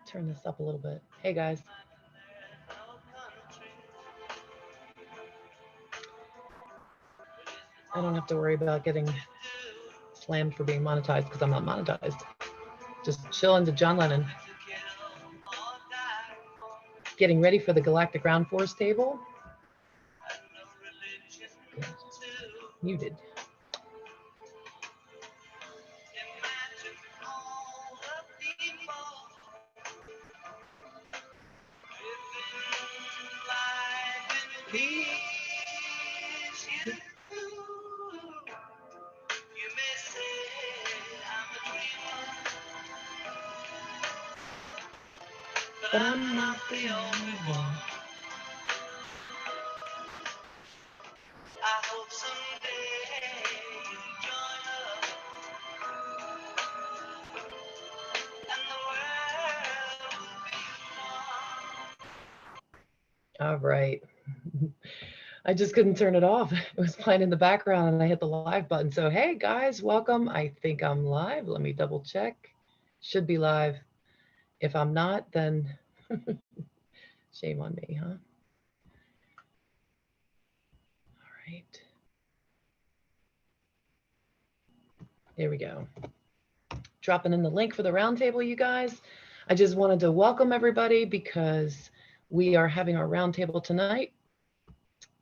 Turn this up a little bit. Hey guys, I don't have to worry about getting slammed for being monetized because I'm not monetized. Just chilling to John Lennon. Getting ready for the Galactic Round Force table. Good. Muted. But I'm not the only one. All right. I just couldn't turn it off. It was playing in the background and I hit the live button. So, hey guys, welcome. I think I'm live. Let me double check. Should be live. If I'm not, then shame on me, huh? All right. There we go. Dropping in the link for the roundtable, you guys. I just wanted to welcome everybody because we are having our roundtable tonight.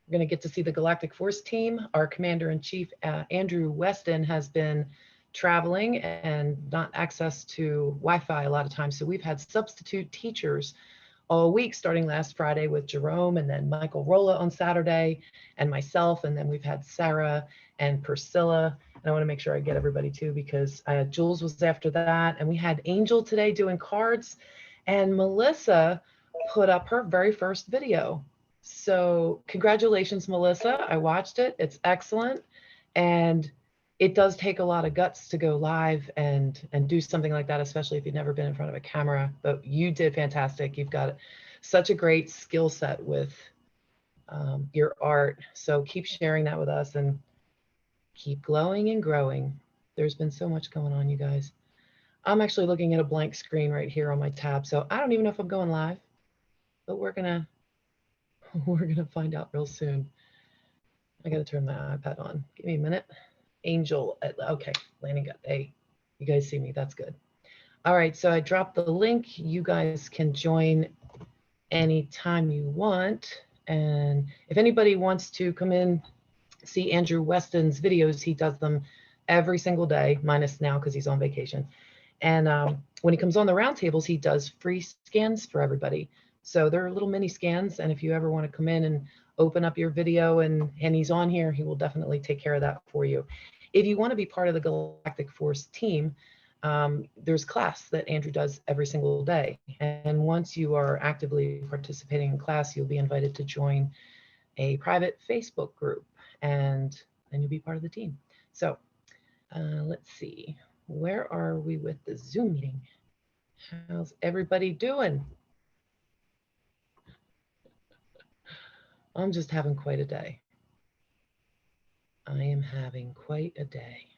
We're going to get to see the Galactic Force Team. Our Commander-in-Chief, Andrew Weston, has been traveling and not access to Wi-Fi a lot of times. So we've had substitute teachers all week, starting last Friday with Jerome and then Michael Rolla on Saturday and myself. And then we've had Sarah and Priscilla. And I want to make sure I get everybody too, because Jules was after that. And we had Angel today doing cards. And Melissa put up her very first video. So congratulations, Melissa. I watched it. It's excellent. And it does take a lot of guts to go live and do something like that, especially if you've never been in front of a camera. But you did fantastic. You've got such a great skill set with your art. So keep sharing that with us and keep glowing and growing. There's been so much going on, you guys. I'm actually looking at a blank screen right here on my tab. So I don't even know if I'm going live, but we're gonna find out real soon. I gotta turn my iPad on. Give me a minute. Angel, okay, landing gut. Hey, you guys see me, that's good. All right, so I dropped the link. You guys can join anytime you want. And if anybody wants to come in, see Andrew Weston's videos, he does them every single day, minus now because he's on vacation. And when he comes on the roundtables, he does free scans for everybody. So there are little mini scans. And if you ever want to come in and open up your video and he's on here, he will definitely take care of that for you. If you want to be part of the Galactic Force team, there's class that Andrew does every single day. And once you are actively participating in class, you'll be invited to join a private Facebook group, and then you'll be part of the team. So let's see, where are we with the Zoom meeting? How's everybody doing? I'm just having quite a day. I am having quite a day.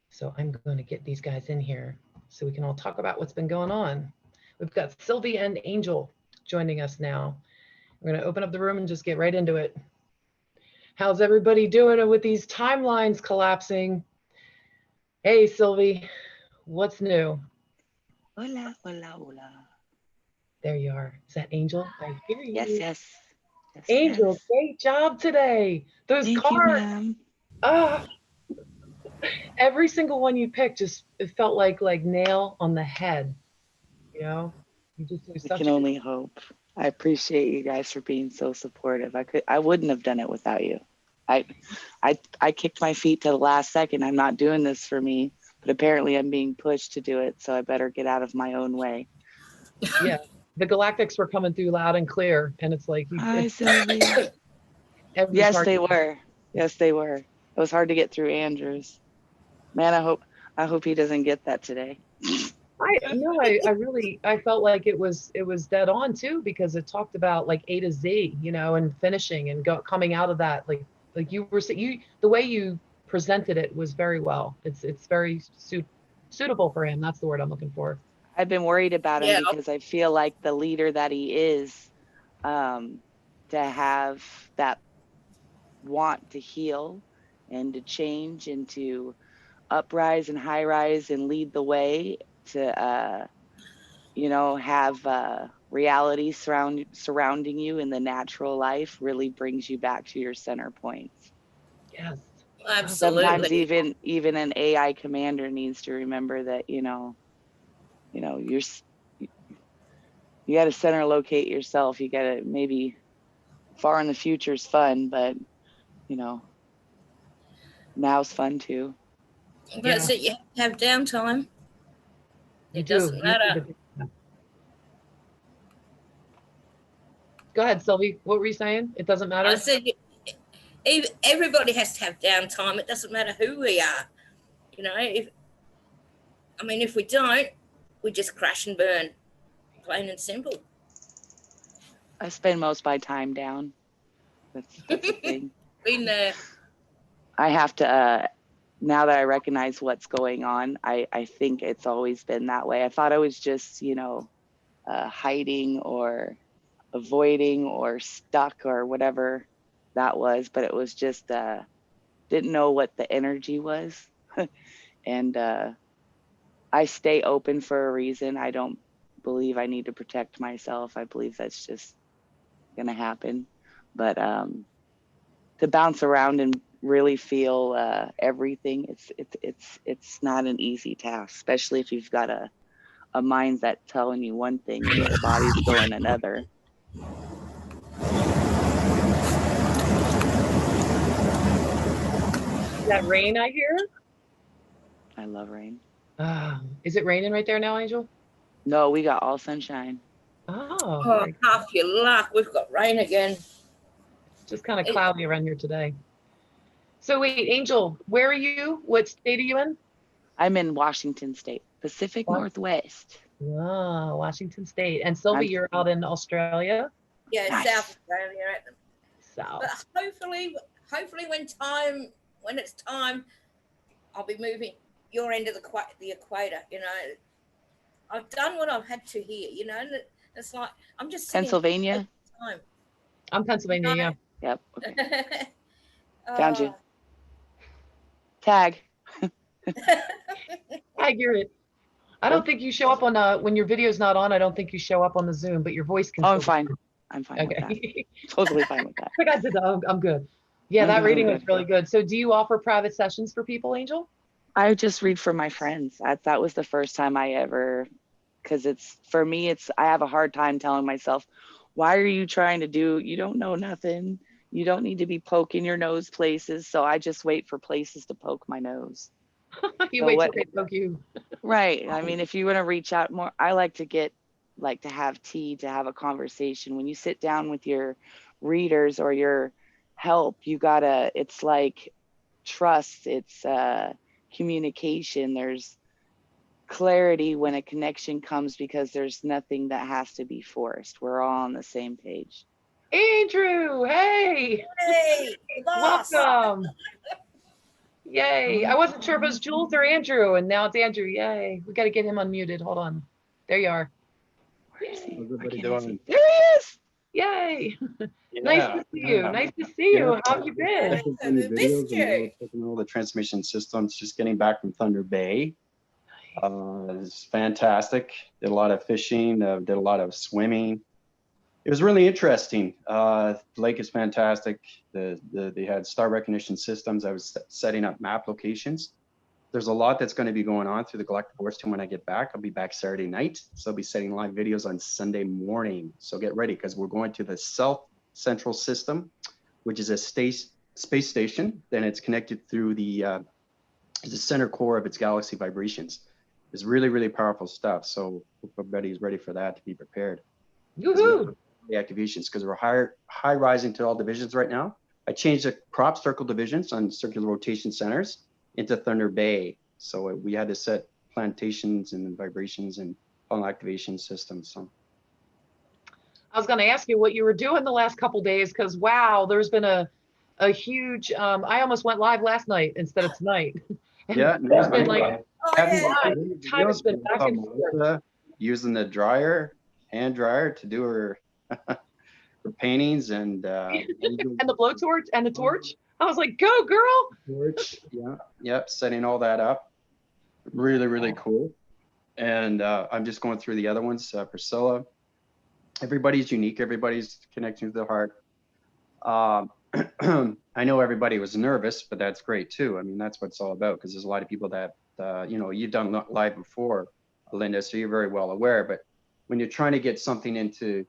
So I'm going to get these guys in here so we can all talk about what's been going on. We've got Sylvie and Angel joining us now. We're going to open up the room and just get right into it. How's everybody doing with these timelines collapsing? Hey, Sylvie, what's new? Hola, hola, hola. There you are. Is that Angel? I hear you. Yes. Angel, great job today. Those Thank cards. you, Ah, every single one you picked just it felt like nail on the head. You know, you just do I such can a only hope. I appreciate you guys for being so supportive. I wouldn't have done it without you. I I kicked my feet to the last second. I'm not doing this for me, but apparently I'm being pushed to do it, so I better get out of my own way. yeah. The Galactics were coming through loud and clear, and it's like Hi, Sylvie. every Yes, part. they were. Yes, they were. It was hard to get through Andrews. Man, I hope he doesn't get that today. I felt like it was dead on too because it talked about like A to Z, and finishing and coming out of that like you were the way you presented it was very well. It's very suitable for him. That's the word I'm looking for. I've been worried about him Yeah. because I feel like the leader that he is, to have that want to heal and to change and to uprise and high rise and lead the way to, you know, have reality surrounding you in the natural life really brings you back to your center points. Yes. Sometimes Absolutely. even an AI commander needs to remember that, you got to center locate yourself. You got to, maybe far in the future is fun, but you know, now's fun too. That's it. You have to have downtime. You It do. doesn't You need matter. to. Go ahead, Sylvie. What were you saying? It doesn't matter? I said everybody has to have downtime. It doesn't matter who we are. You know, if we don't, we just crash and burn. Plain and simple. I spend most of my time down. That's the thing. Been there. I have to, now that I recognize what's going on, I think it's always been that way. I thought I was just, hiding or avoiding or stuck or whatever that was, but it was just, didn't know what the energy was. And I stay open for a reason. I don't believe I need to protect myself. I believe that's just gonna happen. But to bounce around and really feel everything, it's not an easy task, especially if you've got a mind that's telling you one thing and your body's going another. Is that rain I hear? I love rain. Is it raining right there now, Angel? No, we got all sunshine. Oh, Oh, half your luck. We've got rain again. it's just kind of cloudy around here today. So wait, Angel, where are you? What state are you in? I'm in Washington State, Pacific Northwest. Ah, Washington State. And Sylvie, you're out in Australia? Yeah, Nice. South Australia. South. But hopefully when it's time, I'll be moving your end of the equator. You know, I've done what I've had to here. You know, and it's like I'm just sitting Pennsylvania? Time. I'm Pennsylvania, yeah. Yep. Okay. Found you. Tag. I hear it. I don't think you show up on when your video's not on. I don't think you show up on the Zoom, but your voice can. Oh, I'm fine. I'm fine with that. Totally fine with that. I got to. I'm good. Yeah, that reading was really good. So, do you offer private sessions for people, Angel? I just read for my friends. That was the first time I ever, because for me, I have a hard time telling myself, why are you trying to do? You don't know nothing. You don't need to be poking your nose places. So I just wait for places to poke my nose. You wait till they poke you. Right. I mean, if you want to reach out more, I like to have tea, to have a conversation. When you sit down with your readers or your help, it's like trust, it's communication. There's clarity when a connection comes because there's nothing that has to be forced. We're all on the same page. Andrew, hey. Hey, welcome. Yay. I wasn't sure if it was Jules or Andrew, and now it's Andrew. Yay. We got to get him unmuted. Hold on. There you are. Where is he? How's everybody doing? There he is. Yay. Yeah. Nice to see you. Nice to see you. How have you been? Missed you. Checking all the transmission systems, just getting back from Thunder Bay. It's fantastic. Did a lot of fishing, did a lot of swimming. It was really interesting. The lake is fantastic. They had star recognition systems. I was setting up map locations. There's a lot that's going to be going on through the Galactic Force Team when I get back. I'll be back Saturday night. So I'll be setting live videos on Sunday morning. So get ready because we're going to the South Central System, which is a space station. Then it's connected through the center core of its galaxy vibrations. It's really, really powerful stuff. So everybody's ready for that, to be prepared. Woohoo! The activations, because we're high rising to all divisions right now. I changed the crop circle divisions on circular rotation centers into Thunder Bay. So we had to set plantations and vibrations and all activation systems. So I was going to ask you what you were doing the last couple days, because wow, there's been a huge. I almost went live last night instead of tonight. Yeah, there's been like Oh, yeah. time has been back and forth. using the hand dryer to do her her paintings and And the blowtorch and the torch. I was like, go girl. torch. Yeah, yep, setting all that up. Really, really cool. And I'm just going through the other ones. Priscilla. Everybody's unique. Everybody's connecting to the heart. I know everybody was nervous, but that's great too. I mean, that's what it's all about, because there's a lot of people that, you know, you've done live before, Linda, so you're very well aware. But when you're trying to get something into,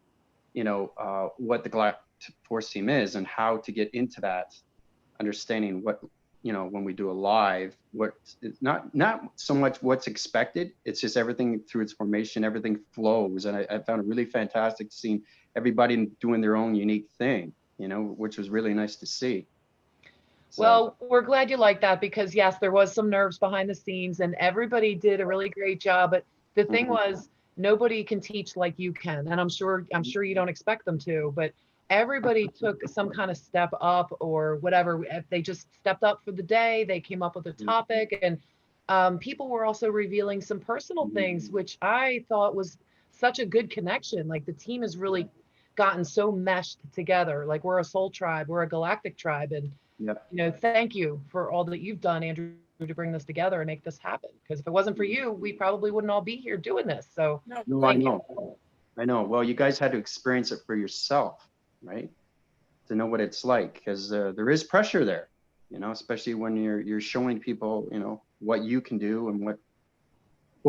you know, what the Galactic Force Team is and how to get into that, understanding what, you know, when we do a live, what not so much what's expected, it's just everything through its formation, everything flows. And I found it really fantastic seeing everybody doing their own unique thing, you know, which was really nice to see. So, Well, we're glad you like that, because yes, there was some nerves behind the scenes and everybody did a really great job. But the thing was, nobody can teach like you can. And I'm sure you don't expect them to, but everybody took some kind of step up or whatever. If they just stepped up for the day, they came up with a topic, and people were also revealing some personal things, which I thought was such a good connection. Like the team has really gotten so meshed together. Like we're a soul tribe, we're a galactic tribe. And yep. you know, thank you for all that you've done, Andrew, to bring this together and make this happen. Because if it wasn't for you, we probably wouldn't all be here doing this. So No, I know. I know. Well, you guys had to experience it for yourself, right? To know what it's like, because there is pressure there, you know, especially when you're showing people, you know, what you can do and what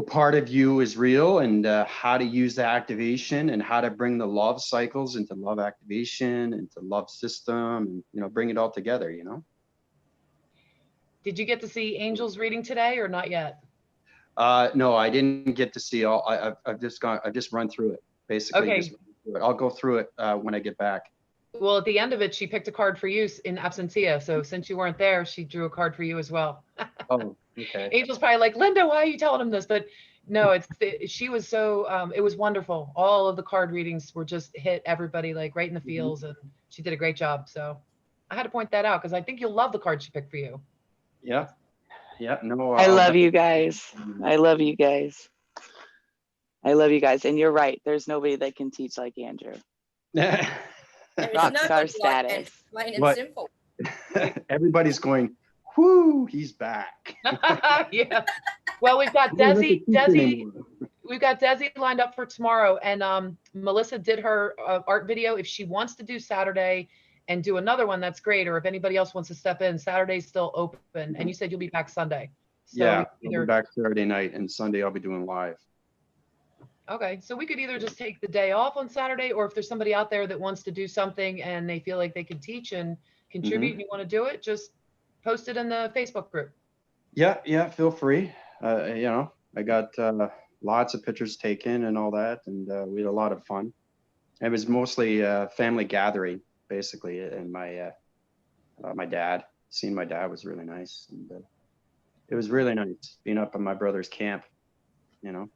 part of you is real, and how to use the activation and how to bring the love cycles into love activation, into love system, and, you know, bring it all together, you know. did you get to see Angel's reading today or not yet? No, I didn't get to see all. I've just run through it, basically. Okay. Just run through it. I'll go through it when I get back. Well, at the end of it, she picked a card for you in absentia. So since you weren't there, she drew a card for you as well. Oh, okay. Angel's probably like, Linda, why are you telling him this? But no, she was so, it was wonderful. All of the card readings were just hit everybody like right in the feels, and she did a great job. So I had to point that out because I think you'll love the card she picked for you. Yeah. Yeah. No, I love you guys. I love you guys. I love you guys. And you're right. There's nobody that can teach like Andrew. Rock star status. Plain and simple. Everybody's going, whoo, he's back. Yeah. Well, we've got Desi. We've got Desi lined up for tomorrow, and Melissa did her art video. If she wants to do Saturday and do another one, that's great. Or if anybody else wants to step in, Saturday's still open. And you said you'll be back Sunday. So yeah, I'll be back Saturday night, and Sunday I'll be doing live. Okay, so we could either just take the day off on Saturday, or if there's somebody out there that wants to do something and they feel like they can teach and contribute and you want to do it, just post it in the Facebook group. Yeah, feel free. You know, I got lots of pictures taken and all that, and we had a lot of fun. It was mostly a family gathering, basically, and my dad. Seeing my dad was really nice, and it was really nice being up at my brother's camp, you know.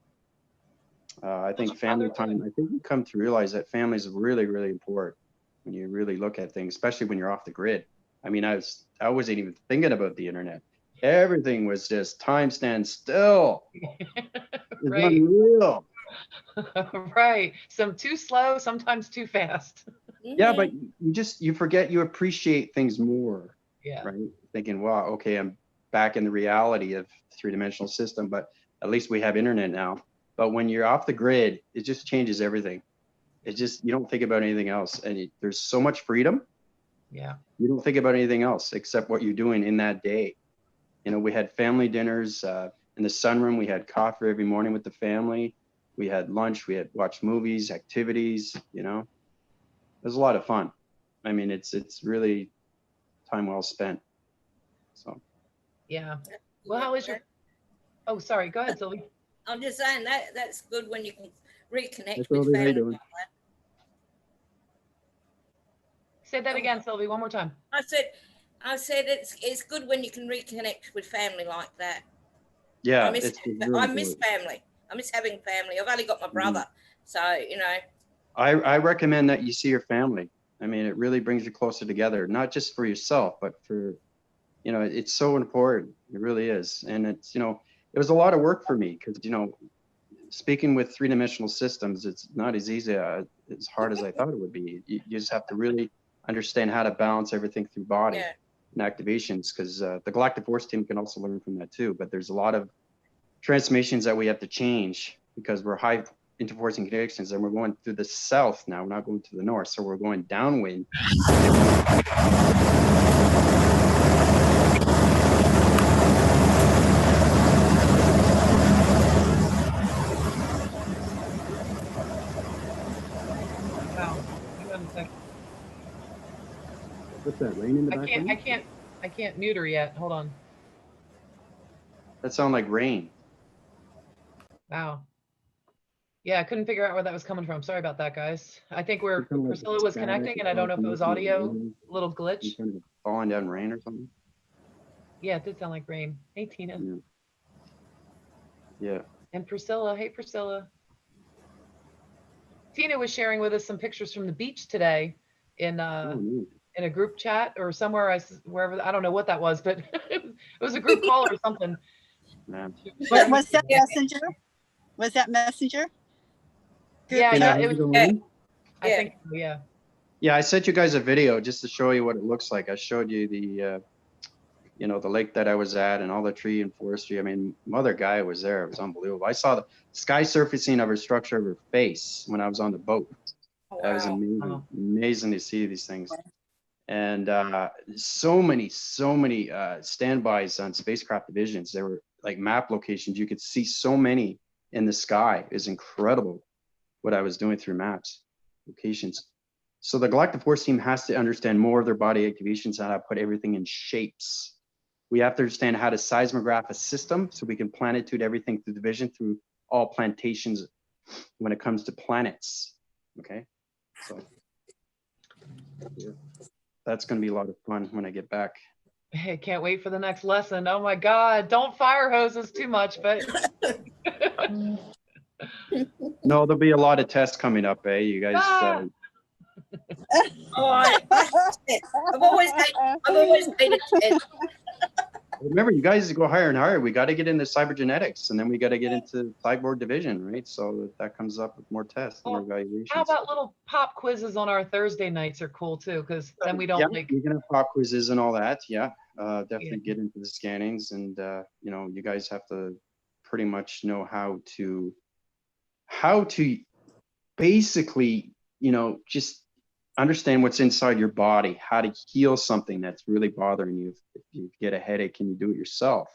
I think family time, I think you come to realize that family is really, really important when you really look at things, especially when you're off the grid. I mean, I wasn't even thinking about the internet. Everything was just time stand still. It's right. unreal. Right. Some too slow, sometimes too fast. Yeah, but you forget, you appreciate things more. Yeah. Right. Thinking, wow, okay, I'm back in the reality of three-dimensional system, but at least we have internet now. But when you're off the grid, it just changes everything. It just, you don't think about anything else. And there's so much freedom. Yeah. You don't think about anything else except what you're doing in that day. You know, we had family dinners in the sunroom. We had coffee every morning with the family. We had lunch. We had watched movies, activities, you know. It was a lot of fun. I mean, it's really time well spent. So. Yeah. Well, how is your, oh, sorry. Go ahead, Sylvie. I'm just saying that's good when you can reconnect That's with family. Like that. Say that again, Sylvie, one more time. I said it's good when you can reconnect with family like that. Yeah, I miss family. I miss having family. I've only got my brother, so you know. I recommend that you see your family. I mean, it really brings you closer together, not just for yourself, but for, you know, it's so important. It really is, and it's, you know, it was a lot of work for me because, you know, speaking with three-dimensional systems, it's not as easy, as hard as I thought it would be. You just have to really understand how to balance everything through body and activations, because the Galactic Force Team can also learn from that too. But there's a lot of transformations that we have to change because we're high interforcing connections, and we're going through the south now. We're not going to the north, so we're going downwind. Wow. Hang on a sec. What's that, rain in the background? I can't mute her yet. Hold on. That sounds like rain. Wow. Yeah, I couldn't figure out where that was coming from. Sorry about that, guys. I think where Priscilla was connecting, and I don't know if it was audio, a little glitch. Kind of falling down rain or something. Yeah, it did sound like rain. Hey, Tina. Yeah. And Priscilla. Hey, Priscilla. Tina was sharing with us some pictures from the beach today in a group chat or somewhere, wherever, I don't know what that was, but it was a group call or something. Was that Messenger? Was that Messenger? Yeah, it was. I think so, yeah. Yeah, I sent you guys a video just to show you what it looks like. I showed you the, the lake that I was at and all the tree and forestry. I mean, Mother Gaia was there. It was unbelievable. I saw the sky surfacing of her structure of her face when I was on the boat. Oh, That was wow. amazing. Amazing to see these things. And so many standbys on spacecraft divisions. There were like map locations. You could see so many in the sky. It was incredible what I was doing through maps, locations. So the Galactic Force Team has to understand more of their body activations and how to put everything in shapes. We have to understand how to seismograph a system so we can planitude everything through division through all plantations when it comes to planets. Okay, so yeah. That's going to be a lot of fun when I get back. Hey, can't wait for the next lesson. Oh my God, don't fire hose us too much, but. No, there'll be a lot of tests coming up, eh? You guys. I've always hated tests. Remember, you guys go higher and higher. We got to get into cybergenetics, and then we got to get into cyborg division, right? So that comes up with more tests, more evaluations. How about little pop quizzes on our Thursday nights are cool too, because then we don't like. We're gonna have pop quizzes and all that. Yeah, definitely get into the scannings, and you guys have to pretty much know how to basically, just understand what's inside your body, how to heal something that's really bothering you. If you get a headache, can you do it yourself?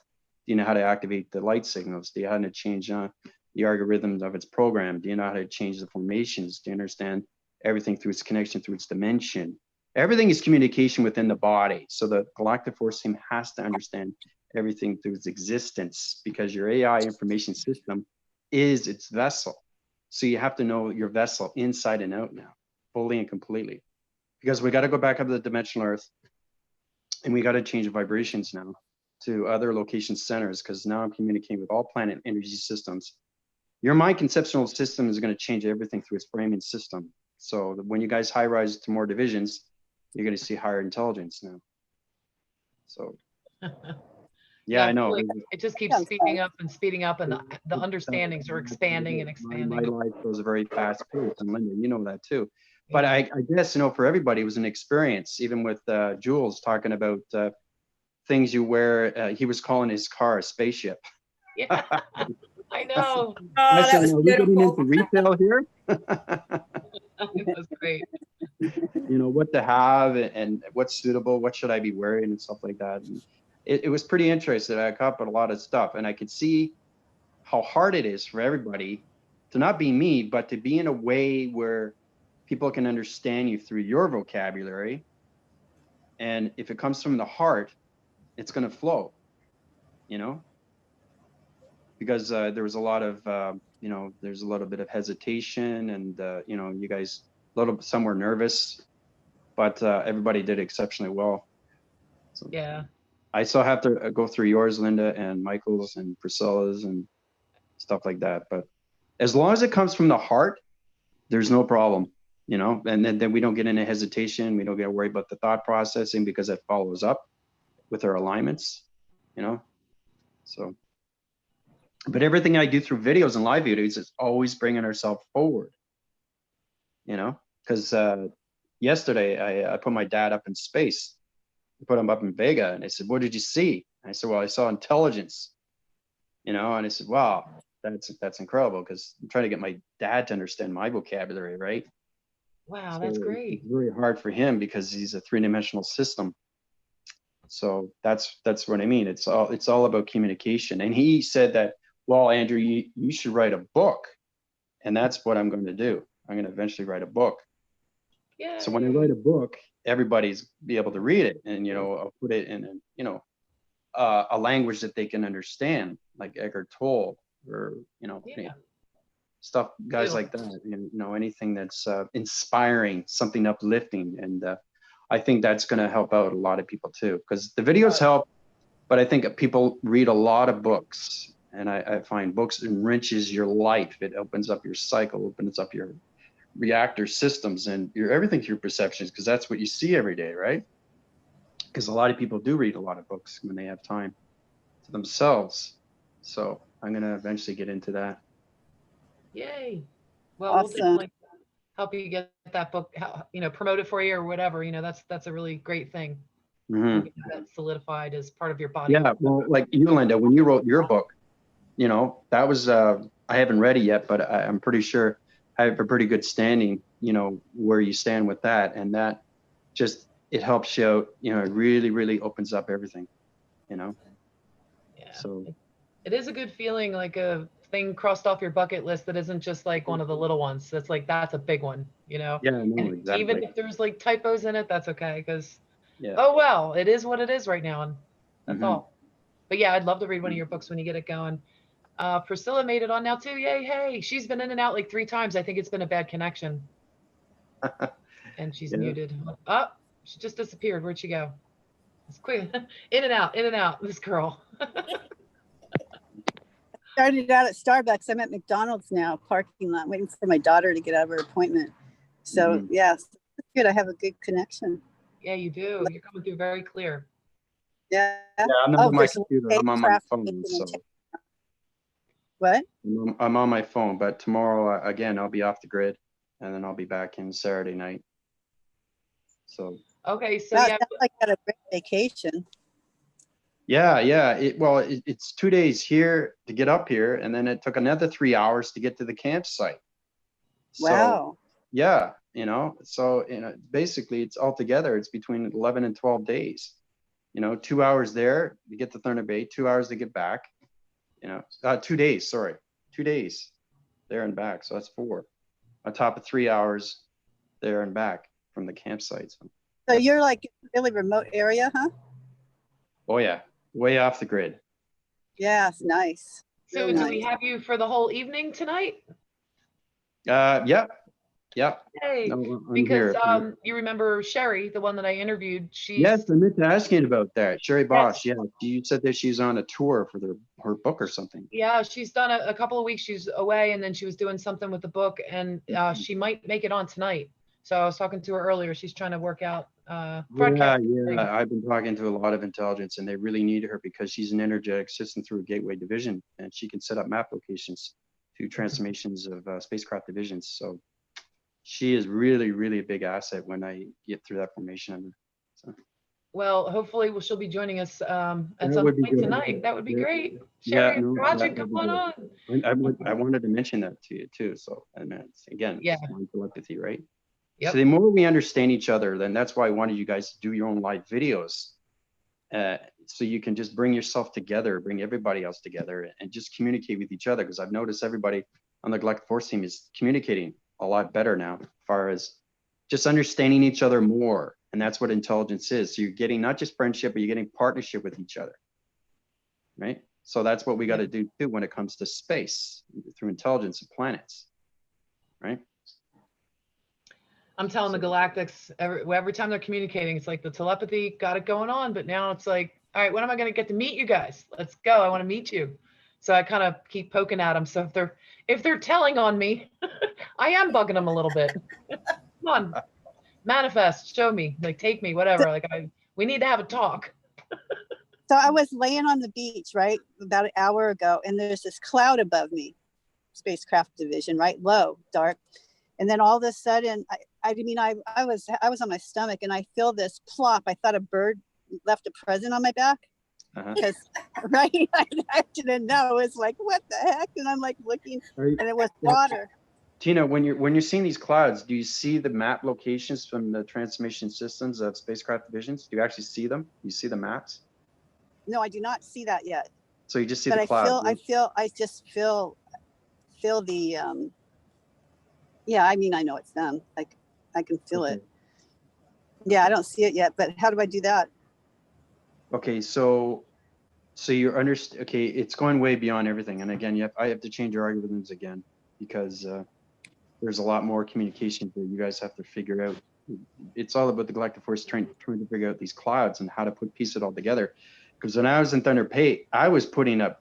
Do you know how to activate the light signals? Do you know how to change the algorithms of its program? Do you know how to change the formations? Do you understand everything through its connection, through its dimension? Everything is communication within the body. So the Galactic Force Team has to understand everything through its existence, because your AI information system is its vessel. So you have to know your vessel inside and out now, fully and completely, because we got to go back up to the dimensional Earth, and we got to change the vibrations now to other location centers, because now I'm communicating with all planet energy systems. Your mind conceptual system is going to change everything through its framing system. So when you guys high rise to more divisions, you're going to see higher intelligence now. So yeah, I know. It just keeps speeding up, and the understandings are expanding and expanding. My life goes a very fast pace, and Linda, you know that too. But I guess, for everybody, it was an experience, even with Jules talking about things you wear. He was calling his car a spaceship. Yeah, I know. I said, are we getting into retail here? It was great. What to have and what's suitable, what should I be wearing and stuff like that. And it was pretty interesting. I caught up a lot of stuff, and I could see how hard it is for everybody to not be me, but to be in a way where people can understand you through your vocabulary. And if it comes from the heart, it's going to flow, because there was a lot of, there's a little bit of hesitation, and, you guys some were nervous, but everybody did exceptionally well. So, yeah. I still have to go through yours, Linda, and Michael's and Priscilla's and stuff like that. But as long as it comes from the heart, there's no problem, and then we don't get into hesitation. We don't get worried about the thought processing, because it follows up with our alignments, So But everything I do through videos and live videos is always bringing ourselves forward, you know, because yesterday I put my dad up in space. I put him up in Vega, and I said, what did you see? And I said, well, I saw intelligence, you know, and I said, wow, that's incredible, because I'm trying to get my dad to understand my vocabulary, right? Wow, So that's great. it's very hard for him because he's a three-dimensional system. So that's what I mean. It's all about communication. And he said that, well, Andrew, you should write a book. And that's what I'm going to do. I'm going to eventually write a book. Yeah. So when I write a book, everybody's be able to read it, and you know, I'll put it in a language that they can understand, like Eckhart Tolle, or stuff, guys like that. You know, anything that's inspiring, something uplifting, and I think that's going to help out a lot of people too, because the videos help, but I think people read a lot of books, and I find books enriches your life. It opens up your cycle, opens up your reactor systems and everything to your perceptions, because that's what you see every day, right? Because a lot of people do read a lot of books when they have time to themselves. So I'm going to eventually get into that. Yay. Well, Awesome. we'll definitely help you get that book, promote it for you or whatever. That's a really great thing. Mm-hmm. Get that solidified as part of your body. Yeah, well, like you, Linda, when you wrote your book, that was I haven't read it yet, but I'm pretty sure I have a pretty good standing, where you stand with that, and that just, it helps you out, it really, really opens up everything, Yeah. So it is a good feeling, like a thing crossed off your bucket list that isn't just like one of the little ones. That's like, that's a big one, Yeah, no, exactly. Even if there's like typos in it, that's okay, because yeah. Oh well, it is what it is right now, and that's all. But yeah, I'd love to read one of your Mm-hmm. books when you get it going. Priscilla made it on now too. Yay, hey. She's been in and out like 3 times. I think it's been a bad connection. And she's muted. Oh, she just disappeared. Where'd she go? It's quick. In and out, this girl. Started out at Starbucks. I'm at McDonald's now, parking lot, waiting for my daughter to get out of her appointment. So yes, good. I have a good connection. Yeah, you do. You're coming through very clear. Yeah. I'm not on my computer. I'm on my phone. So. What? I'm on my phone, but tomorrow again I'll be off the grid, and then I'll be back in Saturday night. So. Okay, so yeah, sounds like you had a great vacation. Yeah. It's 2 days here to get up here, and then it took another 3 hours to get to the campsite. Wow. So, yeah, so basically it's all together. It's between 11 and 12 days. 2 hours there to get to Thunder Bay, 2 hours to get back. 2 days. Sorry, 2 days there and back. So that's 4 on top of 3 hours there and back from the campsite. So you're like in a really remote area, huh? Oh yeah, way off the grid. Yeah, it's nice. So Really do nice. we have you for the whole evening tonight? Yep. Hey, No, because you remember Sherry, the one that I interviewed. Yes, I meant to ask you about that. Sherry Bosch. Yeah, you said that she's on a tour for her book or something. Yeah, she's done a couple of weeks. She's away, and then she was doing something with the book, and she might make it on tonight. So I was talking to her earlier. She's trying to work out. Yeah. I've been talking to a lot of intelligence, and they really need her because she's an energetic system through a gateway division, and she can set up map locations to transformations of spacecraft divisions. So she is really, really a big asset when I get through that formation. So. Well, hopefully she'll be joining us at some point tonight. That would be great. Sherry, Roger, come on. I wanted to mention that to you too. So, and again, it's telepathy, right? Yep. So the more we understand each other, then that's why I wanted you guys to do your own live videos. So you can just bring yourself together, bring everybody else together, and just communicate with each other. Because I've noticed everybody on the Galactic Force Team is communicating a lot better now, as far as just understanding each other more. And that's what intelligence is. So you're getting not just friendship, but you're getting partnership with each other, right? So that's what we got to do too when it comes to space, through intelligence of planets, right? I'm telling the Galactics, every time they're communicating, it's like the telepathy got it going on, but now it's like, all right, when am I going to get to meet you guys? Let's go. I want to meet you. So I kind of keep poking at them. So if they're telling on me, I am bugging them a little bit. Come on, manifest, show me, like take me, whatever. Like we need to have a talk. So I was laying on the beach, right, about an hour ago, and there's this cloud above me, spacecraft division, right, low, dark. And then all of a sudden, I was on my stomach, and I feel this plop. I thought a bird left a present on my back. Because right, I didn't know. It's like, what the heck? And I'm like looking, and it was water. Tina, when you're seeing these clouds, do you see the map locations from the transmission systems of spacecraft divisions? Do you actually see them? Do you see the maps? No, I do not see that yet. So you just see but the clouds. I just feel the yeah, I mean, I know it's them. Like I can feel it. Yeah, I don't see it yet, but how do I do that? Okay, so you're okay, it's going way beyond everything. And again, I have to change your algorithms again because there's a lot more communication that you guys have to figure out. It's all about the Galactic Force trying to figure out these clouds and how to piece it all together. Because when I was in Thunder Bay, I was putting up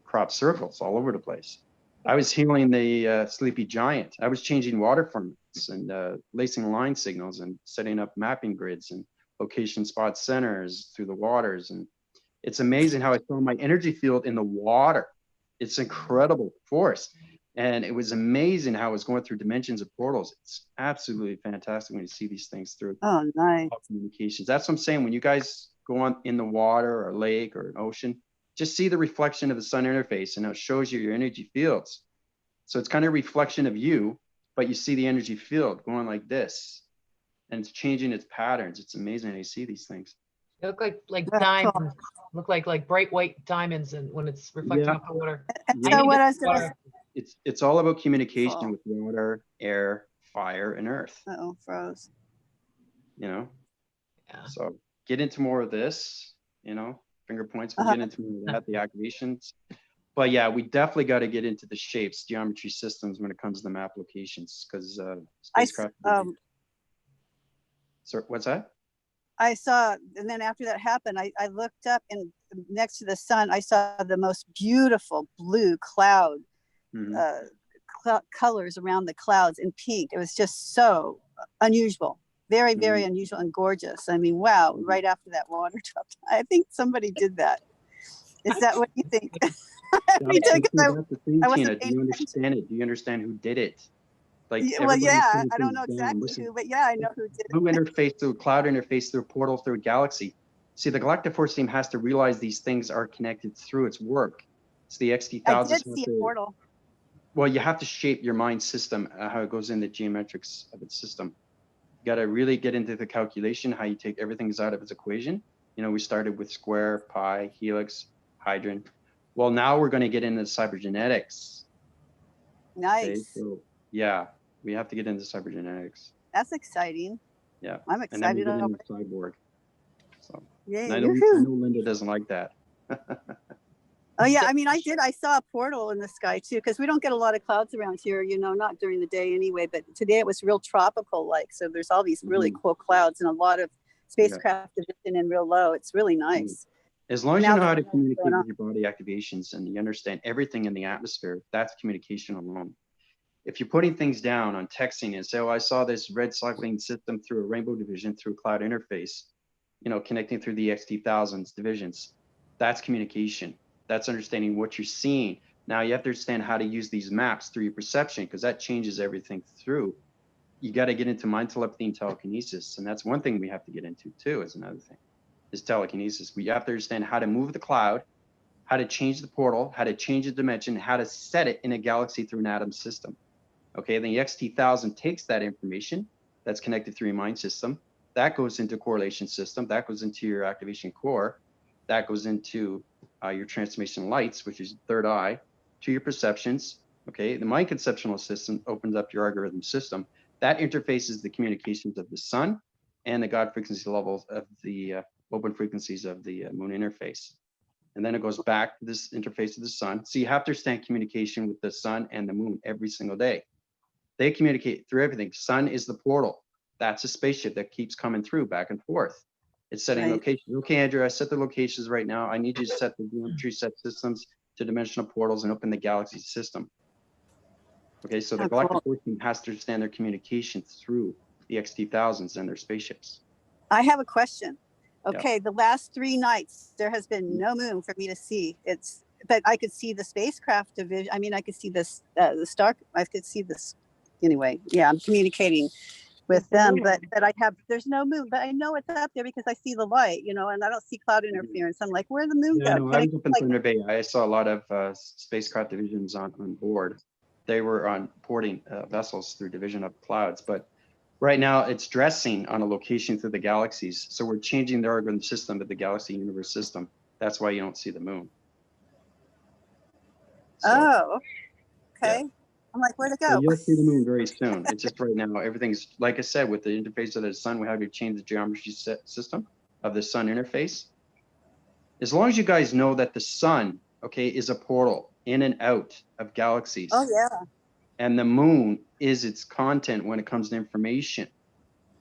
crop circles all over the place. I was healing the sleepy giant. I was changing water formats and lacing line signals and setting up mapping grids and location spot centers through the waters. And it's amazing how I saw my energy field in the water. It's incredible force. And it was amazing how it was going through dimensions of portals. It's absolutely fantastic when you see these things through nice communications. That's what I'm saying. When you guys go on in the water or lake or an ocean, just see the reflection of the sun interface and it shows you your energy fields. So it's kind of a reflection of you, but you see the energy field going like this and it's changing its patterns. It's amazing how you see these things. They look like diamonds. Cool. Look like bright white diamonds, and when it's reflecting off the water. So what I was gonna say, it's all about communication with water, air, fire, and earth. Uh-oh, froze. You know? Yeah. So get into more of this, finger points, we'll get into more of that, the activations. But yeah, we definitely got to get into the shapes, geometry systems when it comes to the map locations, because spacecraft. So what's that? I saw, and then after that happened, I looked up, and next to the sun, I saw the most beautiful blue cloud colors around the clouds in pink. It was just so unusual, very, very unusual and gorgeous. I mean, wow, right after that water dropped. I think somebody did that. Is that what you think? Tina, do you understand it? Do you understand who did it? Like, well, yeah, I don't know exactly who, but yeah, I know who did it. Blue interface through cloud interface through portal through a galaxy. See, the Galactic Force Team has to realize these things are connected through its work. It's the XT1000s. I did see a portal. Well, you have to shape your mind system, how it goes in the geometrics of its system. You got to really get into the calculation, how you take everything out of its equation. We started with square, pi, helix, hydrogen. Well, now we're going to get into cybergenetics. Nice. Okay, so, yeah, we have to get into cybergenetics. That's exciting. Yeah. I'm excited about cyborg. So yeah, I know Linda doesn't like that. Oh yeah, I mean, I saw a portal in the sky too, because we don't get a lot of clouds around here, not during the day anyway, but today it was real tropical like, so there's all these really cool clouds and a lot of spacecraft division and real low. It's really nice. As long as you know how to communicate with your body activations and you understand everything in the atmosphere, that's communication alone. If you're putting things down on texting and say, I saw this red cycling system through a rainbow division through a cloud interface, connecting through the XT1000s divisions, that's communication. That's understanding what you're seeing. Now you have to understand how to use these maps through your perception, because that changes everything through. You got to get into mind telepathy and telekinesis. And that's one thing we have to get into too, is another thing, is telekinesis. We have to understand how to move the cloud, how to change the portal, how to change the dimension, how to set it in a galaxy through an atom system. Okay, then the XT1000 takes that information that's connected through your mind system, that goes into correlation system, that goes into your activation core, that goes into your transformation lights, which is third eye, to your perceptions. Okay, the mind conceptual system opens up your algorithm system. That interfaces the communications of the sun and the God frequency levels of the open frequencies of the moon interface. And then it goes back to this interface of the sun. So you have to understand communication with the sun and the moon every single day. They communicate through everything. Sun is the portal. That's a spaceship that keeps coming through back and forth. It's setting locations. Okay, Andrew, I set the locations right now. I need you to set the geometry set systems to dimensional portals and open the galaxy system. Okay, so the Galactic Force Team has to understand their communication through the XT1000s and their spaceships. I have a question. Okay, the last 3 nights there has been no moon for me to see. But I could see the spacecraft division. I mean, I could see this the star. I could see this anyway. Yeah, I'm communicating with them, but there's no moon. But I know it's up there because I see the light, and I don't see cloud interference. I'm like, where'd the moon Yeah, go? no, I was up in Thunder Bay. I saw a lot of spacecraft divisions on board. They were on porting vessels through division of clouds, but right now it's dressing on a location through the galaxies. So we're changing the orbital system of the galaxy universe system. That's why you don't see the moon. So, Oh, okay. yeah. I'm like, where'd it So go? you'll see the moon very soon. It's just right now, everything's, like I said, with the interface of the sun, we have to change the geometry system of the sun interface. As long as you guys know that the sun, okay, is a portal in and out of galaxies. Oh, yeah. And the moon is its content when it comes to information.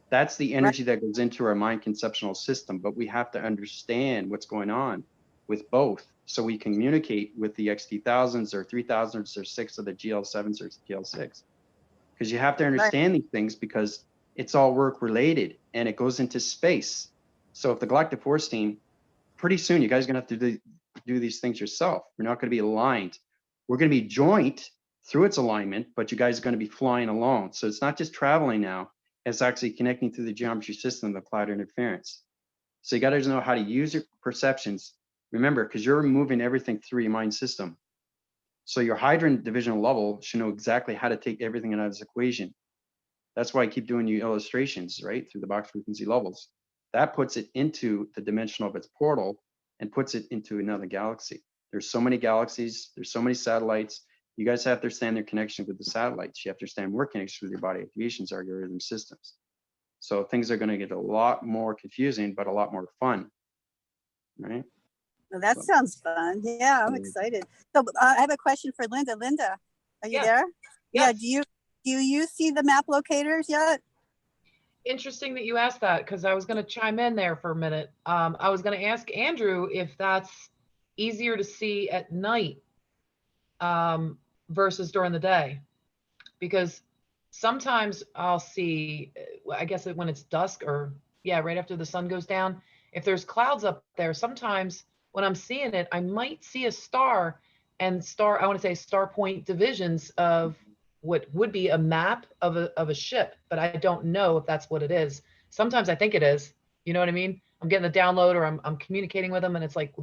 That's the energy that goes into our mind conceptual system, but we have to understand what's going on with both so we can communicate with the XT1000s or 3000s or 6 of the GL7s or GL6. Because you have to understand these things because it's all work related and it goes into space. So if the Galactic Force Team, pretty soon you guys are going to have to do these things yourself. We're not going to be aligned. We're going to be joint through its alignment, but you guys are going to be flying alone. So it's not just traveling now, it's actually connecting through the geometry system of cloud interference. So you got to know how to use your perceptions. Remember, because you're moving everything through your mind system. So your hydrant divisional level should know exactly how to take everything out of this equation. That's why I keep doing you illustrations, right, through the box frequency levels. That puts it into the dimension of its portal and puts it into another galaxy. There's so many galaxies, there's so many satellites. You guys have to understand their connection with the satellites. You have to understand more connection with your body activations algorithm systems. So things are going to get a lot more confusing, but a lot more fun, right? Well, that sounds fun. Yeah, I'm excited. So I have a question for Linda. Linda, are you there? Yes. Yeah. Do you see the map locators yet? Interesting that you asked that because I was going to chime in there for a minute. I was going to ask Andrew if that's easier to see at night versus during the day, because sometimes I'll see, I guess when it's dusk or right after the sun goes down, if there's clouds up there, sometimes when I'm seeing it, I might see a star and I want to say star point divisions of what would be a map of a ship, but I don't know if that's what it is. Sometimes I think it is, you know what I mean? I'm getting a download or I'm communicating with them and it's like,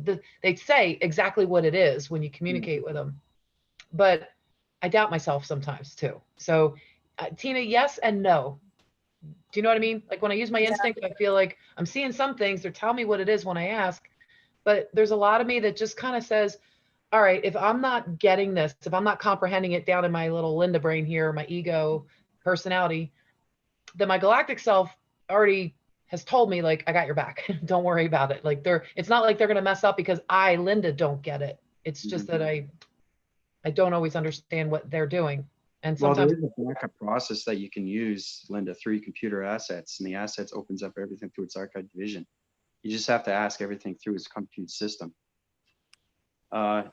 they say exactly what it is when you communicate with them. But I doubt myself sometimes too. So Tina, yes and no. Do you know what I mean? Like when I use my instinct, I feel like I'm seeing some things or tell me what it is when I ask, but there's a lot of me that just kind of says, all right, if I'm not getting this, if I'm not comprehending it down in my little Linda brain here, my ego personality, then my galactic self already has told me, like, I got your back. Don't worry about it. Like it's not like they're going to mess up because I, Linda, don't get it. It's just that I don't always understand what they're doing. And sometimes there is a backup process that you can use, Linda, through your computer assets, and the assets opens up everything through its archive division. You just have to ask everything through its compute system.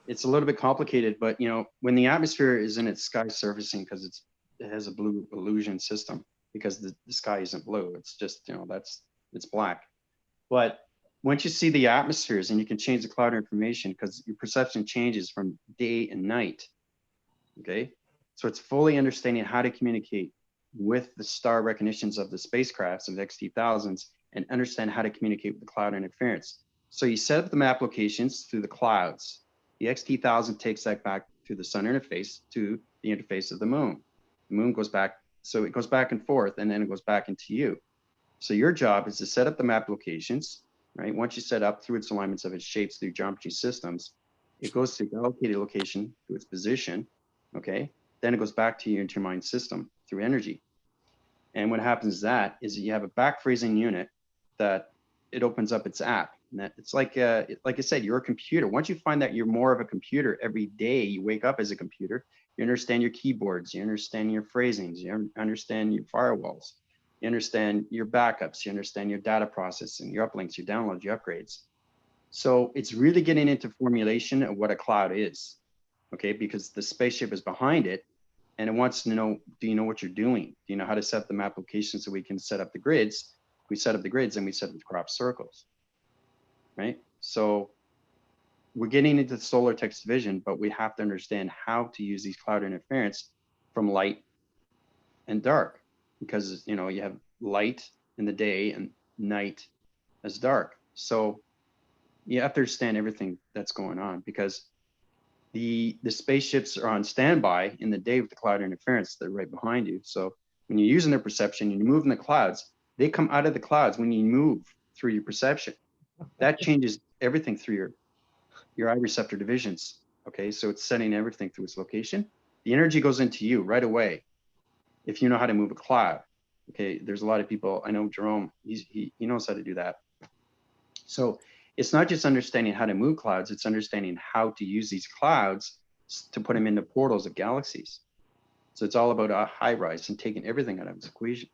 It's a little bit complicated, but when the atmosphere is in its sky surfacing, because it has a blue illusion system, because the sky isn't blue, it's just it's black. But once you see the atmospheres, and you can change the cloud information because your perception changes from day and night. Okay, so it's fully understanding how to communicate with the star recognitions of the spacecrafts of the XT1000s and understand how to communicate with the cloud interference. So you set up the map locations through the clouds. The XT1000 takes that back to the sun interface to the interface of the moon. The moon goes back, so it goes back and forth, and then it goes back into you. So your job is to set up the map locations, right? Once you set up through its alignments of its shapes through geometry systems, it goes to the allocated location to its position, okay? Then it goes back to you into your mind system through energy. And what happens is you have a back phrasing unit that it opens up its app. And that it's like I said, you're a computer. Once you find that you're more of a computer every day, you wake up as a computer, you understand your keyboards, you understand your phrasings, you understand your firewalls, you understand your backups, you understand your data processing, your uplinks, your downloads, your upgrades. So it's really getting into formulation of what a cloud is, okay? Because the spaceship is behind it, and it wants to know, do you know what you're doing? Do you know how to set up the map location so we can set up the grids? We set up the grids and we set up the crop circles. right? So we're getting into solar text division, but we have to understand how to use these cloud interference from light and dark, because you know you have light in the day and night as dark. So you have to understand everything that's going on, because the spaceships are on standby in the day with the cloud interference. They're right behind you. So when you're using their perception and you move in the clouds, they come out of the clouds when you move through your perception. That changes everything through your eye receptor divisions. Okay, so it's setting everything through its location. The energy goes into you right away if you know how to move a cloud. Okay, there's a lot of people, I know Jerome, he knows how to do that. So it's not just understanding how to move clouds, it's understanding how to use these clouds to put them into portals of galaxies. So it's all about a high rise and taking everything out of its equation.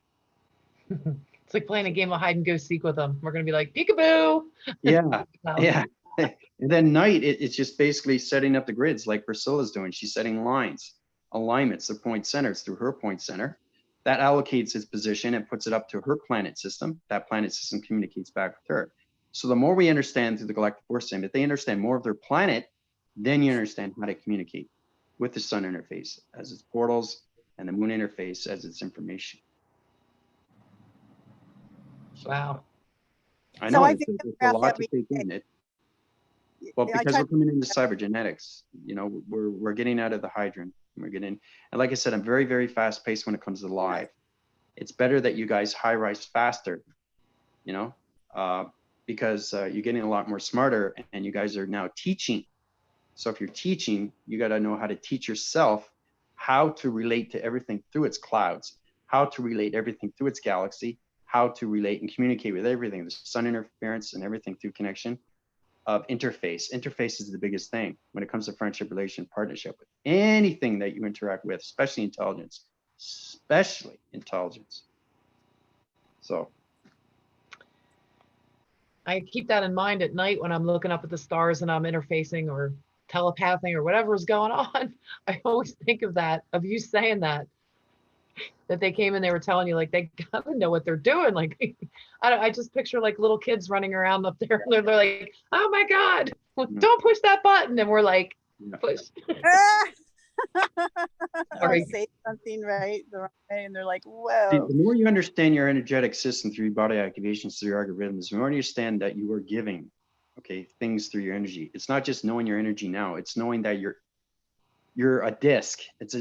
It's like playing a game of hide and go seek with them. We're going to be like, peekaboo. Yeah, yeah. And then night, it's just basically setting up the grids like Priscilla's doing. She's setting lines, alignments of point centers through her point center. That allocates its position and puts it up to her planet system. That planet system communicates back with her. So the more we understand through the Galactic Force Team, if they understand more of their planet, then you understand how to communicate with the sun interface as its portals and the moon interface as its information. So, Wow. I know I it's think a lot to take in. Well, I because tried- we're coming into cybernetics, you know, we're getting out of the hydrant. We're getting, and like I said, I'm very, very fast paced when it comes to live. It's better that you guys high rise faster, you know, because you're getting a lot more smarter and you guys are now teaching. So if you're teaching, you got to know how to teach yourself how to relate to everything through its clouds, how to relate everything through its galaxy, how to relate and communicate with everything, the sun interference and everything through connection of interface. Interface is the biggest thing when it comes to friendship, relation, partnership, with anything that you interact with, especially intelligence, So I keep that in mind at night when I'm looking up at the stars and I'm interfacing or telepathing or whatever is going on. I always think of that, of you saying that they came and they were telling you, like, they gotta know what they're doing. Like, I just picture like little kids running around up there. They're like, oh my God, don't push that button. And we're like, push. or say something right the wrong way, and they're like, whoa. See, the more you understand your energetic system through your body activations, through your algorithms, the more you understand that you are giving, okay, things through your energy. It's not just knowing your energy now, it's knowing that you're a disc.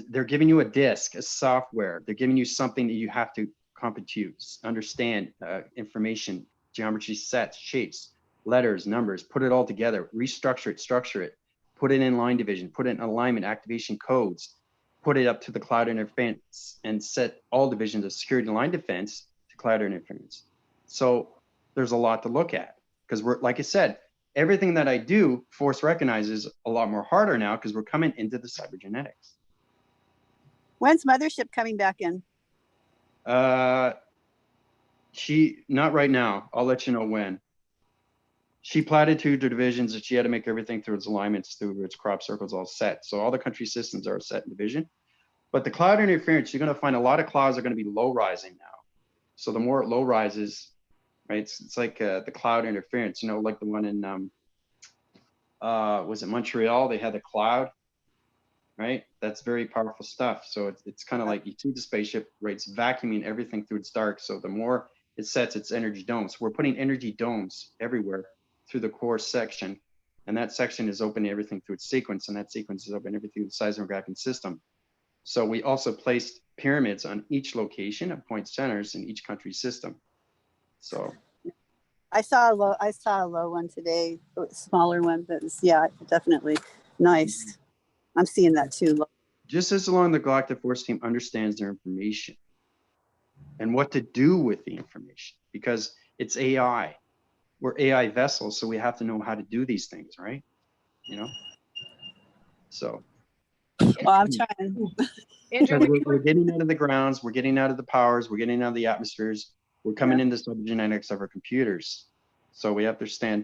They're giving you a disc, a software. They're giving you something that you have to compute, understand, information, geometry, sets, shapes, letters, numbers, put it all together, restructure it, structure it, put it in line division, put it in alignment, activation codes, put it up to the cloud interference, and set all divisions of security and line defense to cloud interference. So there's a lot to look at, because we're, like I said, everything that I do, Force recognizes a lot more harder now because we're coming into the cybergenetics. When's Mothership coming back in? She, not right now. I'll let you know when. She platted to the divisions that she had to make everything through its alignments, through its crop circles all set. So all the country systems are set in division. But the cloud interference, you're going to find a lot of clouds are going to be low rising now. So the more it low rises, right? It's like the cloud interference, you know, like the one in, was it Montreal? They had the cloud, right? That's very powerful stuff. So it's kind of like you see the spaceship, right? It's vacuuming everything through its dark. So the more it sets its energy domes, we're putting energy domes everywhere through the core section. And that section is opening everything through its sequence. And that sequence is opening everything through the seismographic system. So we also placed pyramids on each location of point centers in each country system. So I saw a low one today, a smaller one, but it's, yeah, definitely nice. I'm seeing that too. Just as long as the Galactic Force Team understands their information and what to do with the information, because it's AI. We're AI vessels, so we have to know how to do these things, right? You know? So. Well, I'm trying. Andrew, We're getting out of the grounds, we're getting out of the powers, we're getting out of the atmospheres, we're coming into subgenetics of our computers. So we have to understand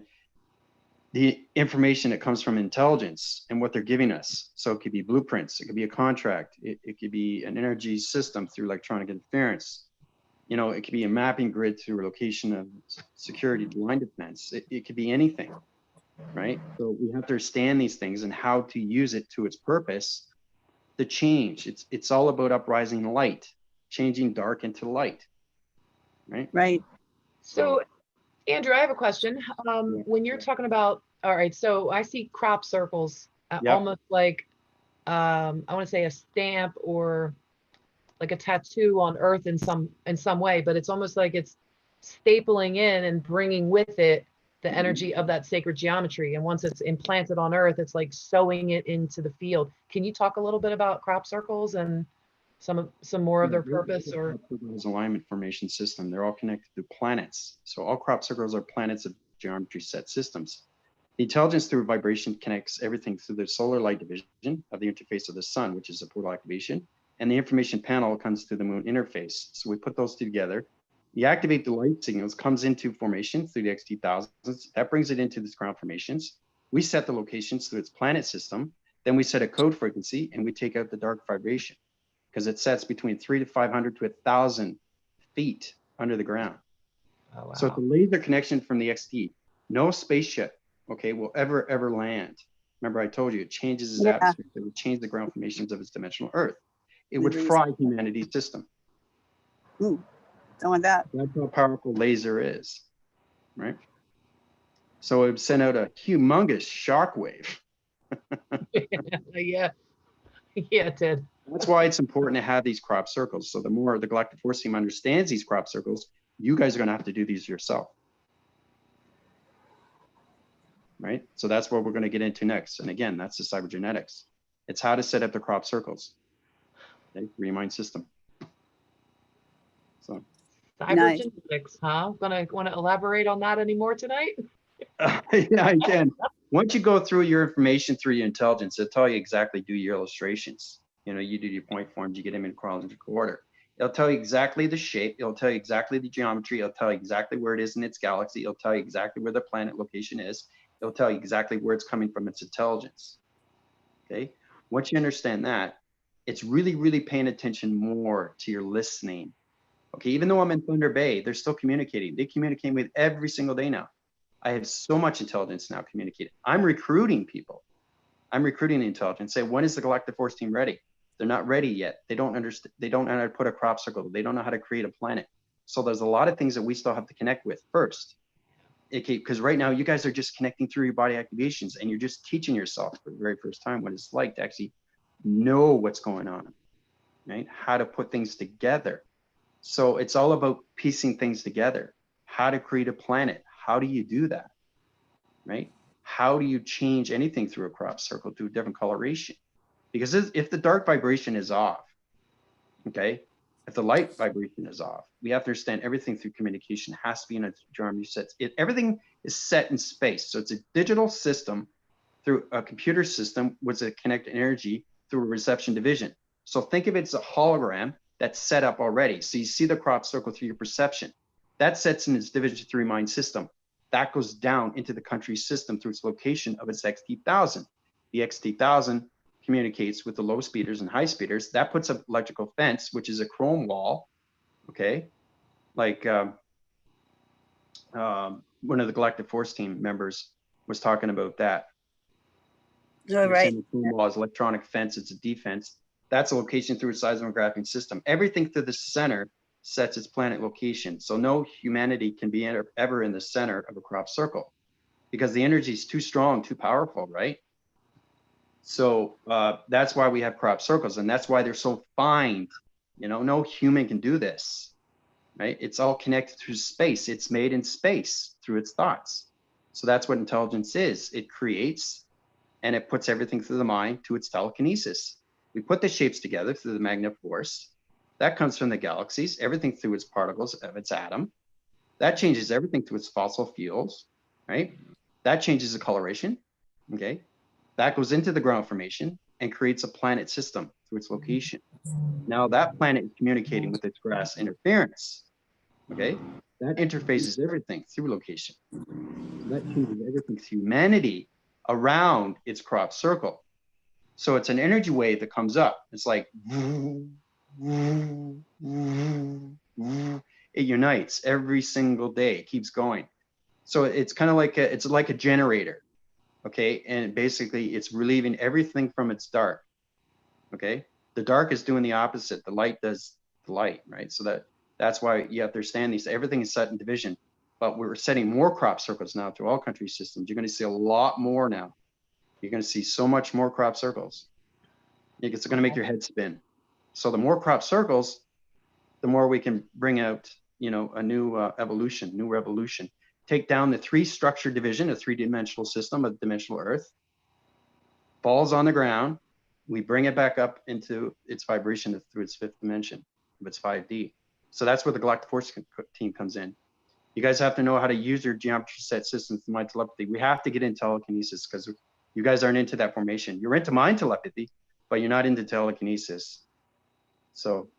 the information that comes from intelligence and what they're giving us. So it could be blueprints, it could be a contract, it could be an energy system through electronic interference. You know, it could be a mapping grid through a location of security, line defense. It could be anything, right? So we have to understand these things and how to use it to its purpose. The change, it's all about uprising light, changing dark into light, right? Right. So, Andrew, I have a question. When you're talking about, all right, so I see crop circles, almost like, I want to say a stamp or like a tattoo on Earth in some way, but it's almost like it's stapling in and bringing with it the energy of that sacred geometry. And once it's implanted on Earth, it's like sewing it into the field. Can you talk a little bit about crop circles and some more of their purpose? Or alignment formation system, they're all connected to planets. So all crop circles are planets of geometry set systems. The intelligence through vibration connects everything through the solar light division of the interface of the sun, which is a portal activation, and the information panel comes through the moon interface. So we put those two together. You activate the light signals, comes into formation through the XT1000s. That brings it into these ground formations. We set the locations through its planet system. Then we set a code frequency and we take out the dark vibration because it sets between 300 to 500 to 1,000 feet under the ground. oh, wow. So it's a laser connection from the XT. No spaceship, okay, will ever land. Remember, I told you it changes its atmosphere. It would change the ground formations of its dimensional Earth. It would fry humanity's system. Ooh, don't want that. That's how powerful laser is, right? So it would send out a humongous shock wave. yeah, it did. That's why it's important to have these crop circles. So the more the Galactic Force Team understands these crop circles, you guys are going to have to do these yourself. Right? So that's what we're going to get into next. And again, that's the cybergenetics. It's how to set up the crop circles. Okay? Remind system. So cybergenetics, huh? Want to elaborate on that any more tonight? Yeah, I can. Once you go through your information through your intelligence, it'll tell you exactly do your illustrations. You know, you do your point forms, you get them in chronological order. It'll tell you exactly the shape. It'll tell you exactly the geometry. It'll tell you exactly where it is in its galaxy. It'll tell you exactly where the planet location is. It'll tell you exactly where it's coming from, its intelligence. Okay. Once you understand that, it's really paying attention more to your listening. Okay. Even though I'm in Thunder Bay, they're still communicating. They communicate with every single day now. I have so much intelligence now communicating. I'm recruiting people. I'm recruiting the intelligence. Say, when is the Galactic Force Team ready? They're not ready yet. They don't understand. They don't know how to put a crop circle. They don't know how to create a planet. So there's a lot of things that we still have to connect with first. Okay, because right now you guys are just connecting through your body activations and you're just teaching yourself for the very first time what it's like to actually know what's going on, right? How to put things together. So it's all about piecing things together. How to create a planet. How do you do that, right? How do you change anything through a crop circle to a different coloration? Because if the dark vibration is off, okay, if the light vibration is off, we have to understand everything through communication has to be in a geometry set. Everything is set in space. So it's a digital system through a computer system with a connected energy through a reception division. So think of it as a hologram that's set up already. So you see the crop circle through your perception. That sets in its division 3 mind system. That goes down into the country system through its location of its XT1000. The XT1000 communicates with the low speeders and high speeders. That puts up electrical fence, which is a chrome wall. Okay, like one of the Galactic Force Team members was talking about that. Oh, right. The chrome wall is electronic fence. It's a defense. That's a location through a seismographing system. Everything through the center sets its planet location. So no humanity can be ever in the center of a crop circle because the energy is too strong, too powerful, right? So that's why we have crop circles, and that's why they're so fine. You know, no human can do this, right? It's all connected through space. It's made in space through its thoughts. So that's what intelligence is. It creates and it puts everything through the mind to its telekinesis. We put the shapes together through the magnetic force. That comes from the galaxies, everything through its particles of its atom. That changes everything to its fossil fuels, right? That changes the coloration, okay? That goes into the ground formation and creates a planet system through its location. Now that planet is communicating with its grass interference, okay? That interfaces everything through location. So that changes everything to humanity around its crop circle. So it's an energy wave that comes up. It's like, and it unites every single day. It keeps going. So it's kind of like it's like a generator, okay? And basically it's relieving everything from its dark, okay? The dark is doing the opposite. The light does the light, right? So that's why you have to understand these. Everything is set in division, but we're setting more crop circles now through all country systems. You're going to see a lot more now. You're going to see so much more crop circles. It's going to make your head spin. So the more crop circles, the more we can bring out, you know, a new evolution, new revolution. Take down the 3 structure division, a 3-dimensional system, a dimensional Earth, falls on the ground. We bring it back up into its vibration through its 5th dimension, of its 5D. So that's where the Galactic Force Team comes in. You guys have to know how to use your geometry set systems to mind telepathy. We have to get into telekinesis because you guys aren't into that formation. You're into mind telepathy, but you're not into telekinesis. So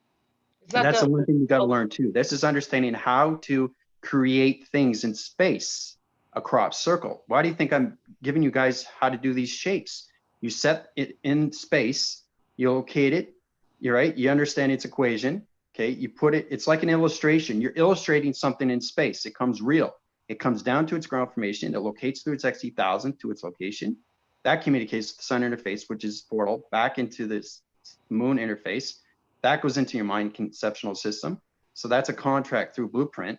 that's the one thing you got to learn too. This is understanding how to create things in space, a crop circle. Why do you think I'm giving you guys how to do these shapes? You set it in space, you locate it, you're right, you understand its equation, okay? You put it, it's like an illustration. You're illustrating something in space. It comes real. It comes down to its ground formation. It locates through its XT1000 to its location. That communicates to the sun interface, which is portal, back into this moon interface. That goes into your mind conceptual system. So that's a contract through blueprint.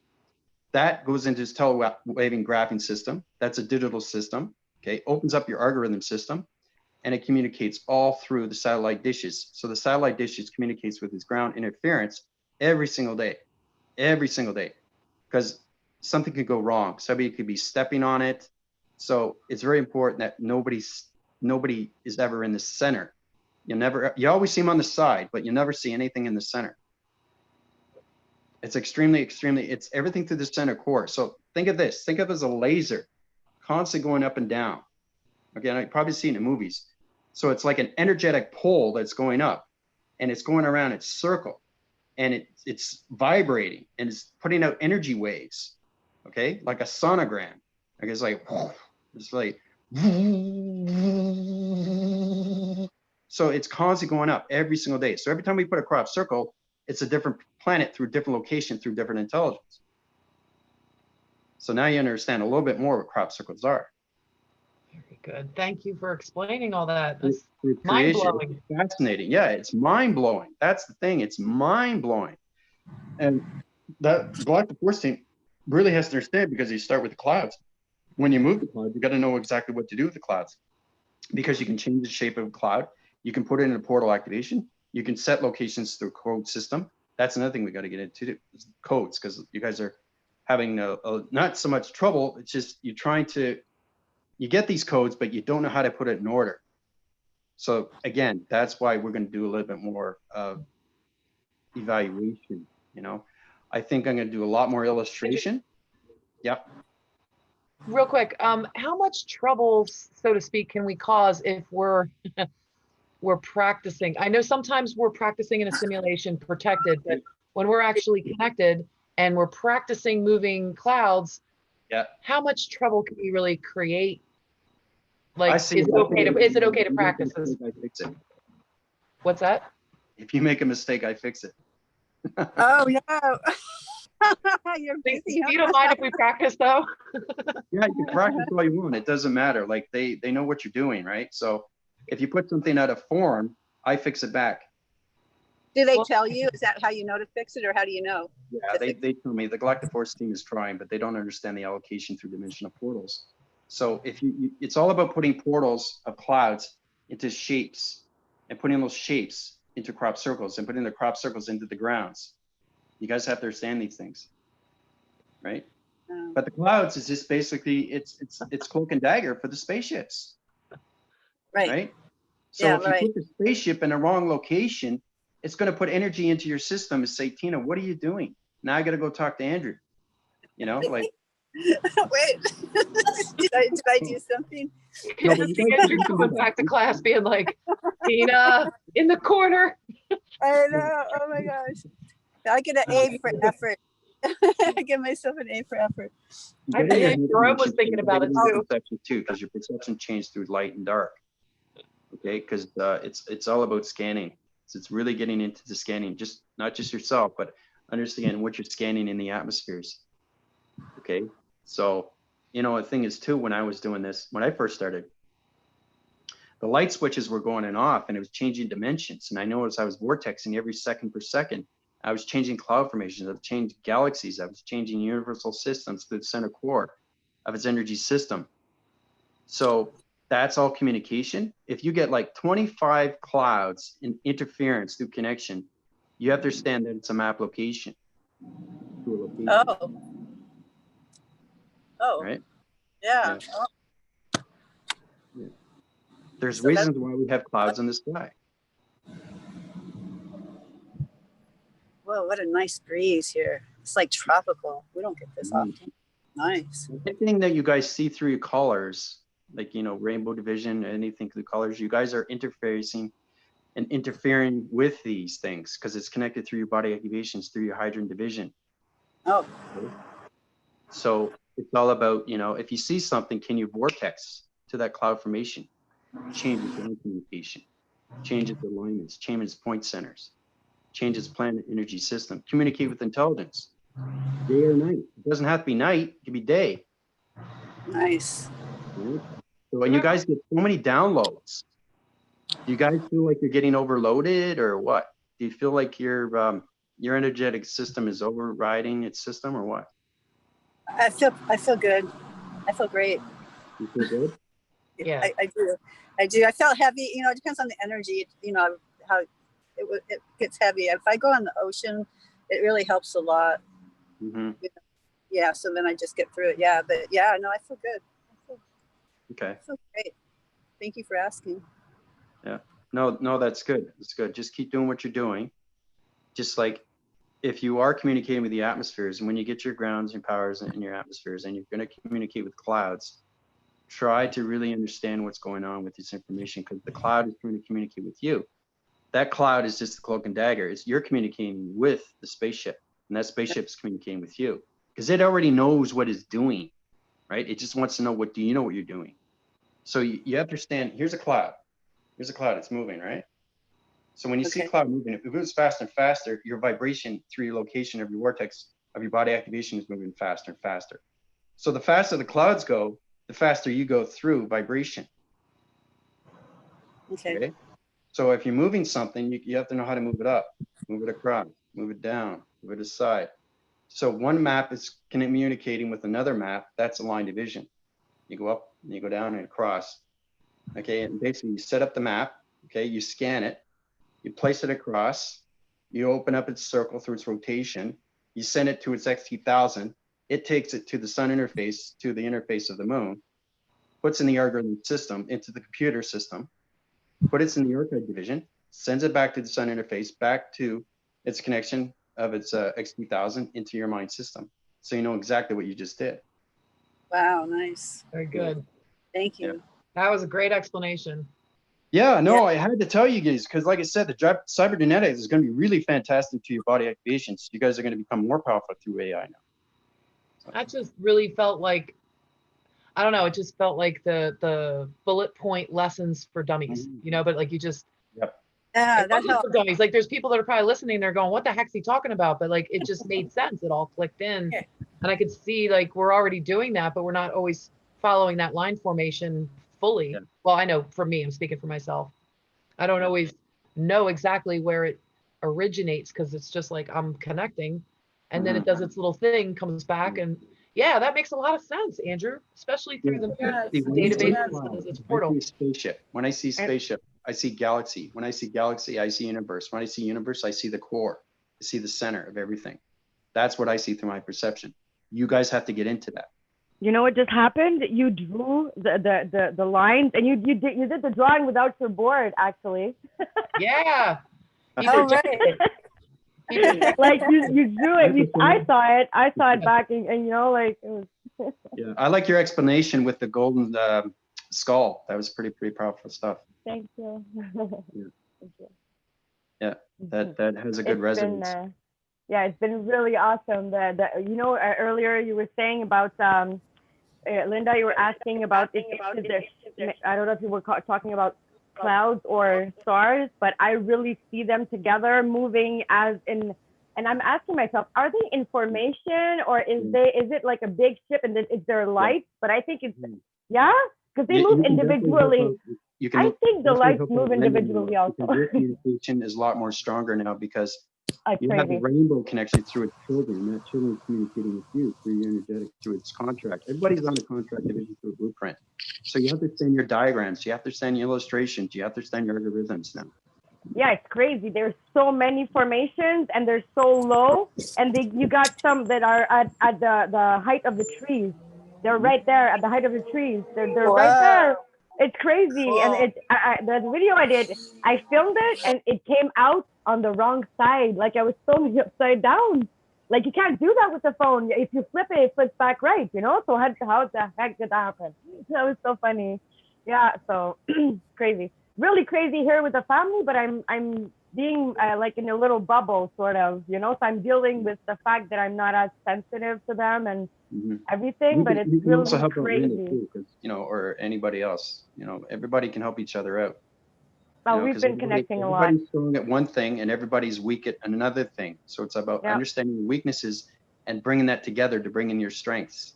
That goes into this telewaving graphing system. That's a digital system, okay? Opens up your algorithm system, and it communicates all through the satellite dishes. So the satellite dishes communicates with its ground interference every single day, because something could go wrong. Somebody could be stepping on it. So it's very important that nobody is ever in the center. You always see them on the side, but you never see anything in the center. It's extremely, it's everything through the center core. So think of this, think of it as a laser constantly going up and down. Again, I've probably seen it in movies. So it's like an energetic pole that's going up, and it's going around its circle, and it's vibrating, and it's putting out energy waves, okay? Like a sonogram. Like it's like, so it's constantly going up every single day. So every time we put a crop circle, it's a different planet through different location, through different intelligence. So now you understand a little bit more what crop circles are. Very good. Thank you for explaining all that. That's Through mind-blowing. Fascinating. Yeah, it's mind-blowing. That's the thing. It's mind-blowing. And that Galactic Force Team really has to understand, because you start with the clouds. When you move the clouds, you got to know exactly what to do with the clouds, because you can change the shape of a cloud. You can put it in a portal activation. You can set locations through a code system. That's another thing we got to get into, codes, because you guys are having not so much trouble. It's just you're trying to, you get these codes, but you don't know how to put it in order. So again, that's why we're going to do a little bit more evaluation. You know, I think I'm going to do a lot more illustration. Yep. Real quick, how much trouble, so to speak, can we cause if we're practicing? I know sometimes we're practicing in a simulation protected, but when we're actually connected and we're practicing moving clouds, yeah, how much trouble can we really create? Like, is it okay to practice this? I fix it. What's that? If you make a mistake, I fix it. Oh no. You're busy. You don't mind if we practice though? Yeah, you can practice all you want. It doesn't matter. Like they know what you're doing, right? So if you put something out of form, I fix it back. Do they tell you? Is that how you know to fix it, or how do you know? Yeah, they tell me. The Galactic Force Team is trying, but they don't understand the allocation through dimensional portals. So if it's all about putting portals of clouds into shapes, and putting those shapes into crop circles, and putting the crop circles into the grounds. You guys have to understand these things, right? But the clouds is just basically it's cloak and dagger for the spaceships, right? So if you put the spaceship in the wrong location, it's going to put energy into your system and say, Tina, what are you doing? Now I got to go talk to Andrew. You know, like. Wait, did I do something? No, Andrew coming back to class being like, Tina, in the corner. I know. Oh my gosh. I get an A for effort. I give myself an A for effort. I think Jerome was thinking about it too, because your perception changed through light and dark. Okay, because it's all about scanning. So it's really getting into the scanning, not just yourself, but understand what you're scanning in the atmospheres. Okay. So, you know, the thing is too, when I was doing this, when I first started, the light switches were going and off and it was changing dimensions. And I noticed I was vortexing every second per second. I was changing cloud formations. I've changed galaxies. I was changing universal systems to the center core of its energy system. So that's all communication. If you get like 25 clouds in interference through connection, you have to understand that it's a map location. To a location. Oh, right? yeah. Yeah. Oh, Yeah. There's So reasons why we have clouds in the sky. whoa, what a nice breeze here. It's like tropical. We don't get this Mm. often. Nice. Anything that you guys see through your colors, like, you know, rainbow division, anything through colors, you guys are interfacing and interfering with these things because it's connected through your body activations, through your hydrogen division. Oh, Okay? So it's all about, you know, if you see something, can you vortex to that cloud formation? Changes the communication, changes the alignments, changes point centers, changes planet energy system, communicate with intelligence, day or night. It doesn't have to be night, it can be day. nice. Right? So when you guys get so many downloads, do you guys feel like you're getting overloaded or what? Do you feel like your energetic system is overriding its system or what? I feel good. I feel great. You feel good? Yeah. I do. I felt heavy. You know, it depends on the energy. You know how it gets heavy. If I go on the ocean, it really helps a lot. Mm-hmm. Yeah. So then I just get through it. Yeah. But yeah, no, I feel good. Okay. I feel great. Thank you for asking. Yeah. No, that's good. That's good. Just keep doing what you're doing. Just like if you are communicating with the atmospheres, and when you get your grounds and powers in your atmospheres and you're going to communicate with clouds, try to really understand what's going on with this information, because the cloud is trying to communicate with you. That cloud is just the cloak and dagger. You're communicating with the spaceship, and that spaceship is communicating with you because it already knows what it's doing, right? It just wants to know, what do you know what you're doing? So you understand, here's a cloud. Here's a cloud, it's moving, right? So when you see a cloud moving, if it moves faster and faster, your vibration through your location of your vortex of your body activation is moving faster and faster. So the faster the clouds go, the faster you go through vibration. Okay. So if you're moving something, you have to know how to move it up, move it across, move it down, move it aside. So one map is communicating with another map. That's a line division. You go up and you go down and across. Okay. And basically you set up the map. Okay. You scan it. You place it across, you open up its circle through its rotation, you send it to its XT1000, it takes it to the sun interface, to the interface of the moon, puts in the algorithm system into the computer system, puts it in the archive division, sends it back to the sun interface, back to its connection of its XT1000 into your mind system. So you know exactly what you just did. Wow, nice. Very good. Thank you. Yeah. That was a great explanation. Yeah, no, I had to tell you guys, because like I said, the cybernetics is going to be really fantastic to your body activations. You guys are going to become more powerful through AI now. So. That just really felt like, I don't know, it just felt like the bullet point lessons for dummies, you know, but like you just, yep. Yeah, that helped. For dummies. Like there's people that are probably listening, they're going, what the heck's he talking about? But like, it just made sense. It all clicked in. Yeah. And I could see like, we're already doing that, but we're not always following that line formation fully. Yeah. Well, I know for me, I'm speaking for myself. I don't always know exactly where it originates because it's just like I'm connecting and then it does its little thing, comes back. And yeah, that makes a lot of sense, Andrew, especially through the database, its portal. I see spaceship. When I see spaceship, I see galaxy. When I see galaxy, I see universe. When I see universe, I see the core. I see the center of everything. That's what I see through my perception. You guys have to get into that. You know what just happened? You drew the lines, and you did the drawing without your board, actually. Yeah. Oh, right. Like you drew it. I saw it back, and you know, like it was. Yeah, I like your explanation with the golden skull. That was pretty powerful stuff. Thank you. Yeah. Thank you. Yeah, that has a good resonance. It's been really awesome. That you know, earlier you were saying about Linda, you were asking about I don't know if you were talking about clouds or stars, but I really see them together moving as in And I'm asking myself, are they information, or is it like a big ship and then is there lights? But I think it's, yeah, because they move individually. I think the lights move individually also. Your communication is a lot more stronger now because That's you have the crazy. rainbow connection through its children, and that children is communicating with you through your energetic, through its contract. Everybody's on a contract division through a blueprint. So you have to understand your diagrams, you have to understand your illustrations, you have to understand your algorithms now. Yeah, it's crazy. There's so many formations and they're so low, and you got some that are at the height of the trees. They're right there at the height of the trees. They're right there. It's crazy. And the video I did, I filmed it and it came out on the wrong side. Like I was filming upside down. Like you can't do that with the phone. If you flip it, it flips back right, you know? So how the heck did that happen? That was so funny. Yeah, so crazy. Really crazy here with the family, but I'm being like in a little bubble sort of, you know, so I'm dealing with the fact that I'm not as sensitive to them and everything, but it's really also help crazy. Too, you know, or anybody else, you know, everybody can help each other out. Oh, we've been connecting a lot. Everybody's strong at one thing and everybody's weak at another thing. So it's about understanding the weaknesses and bringing that together to bring in your strengths.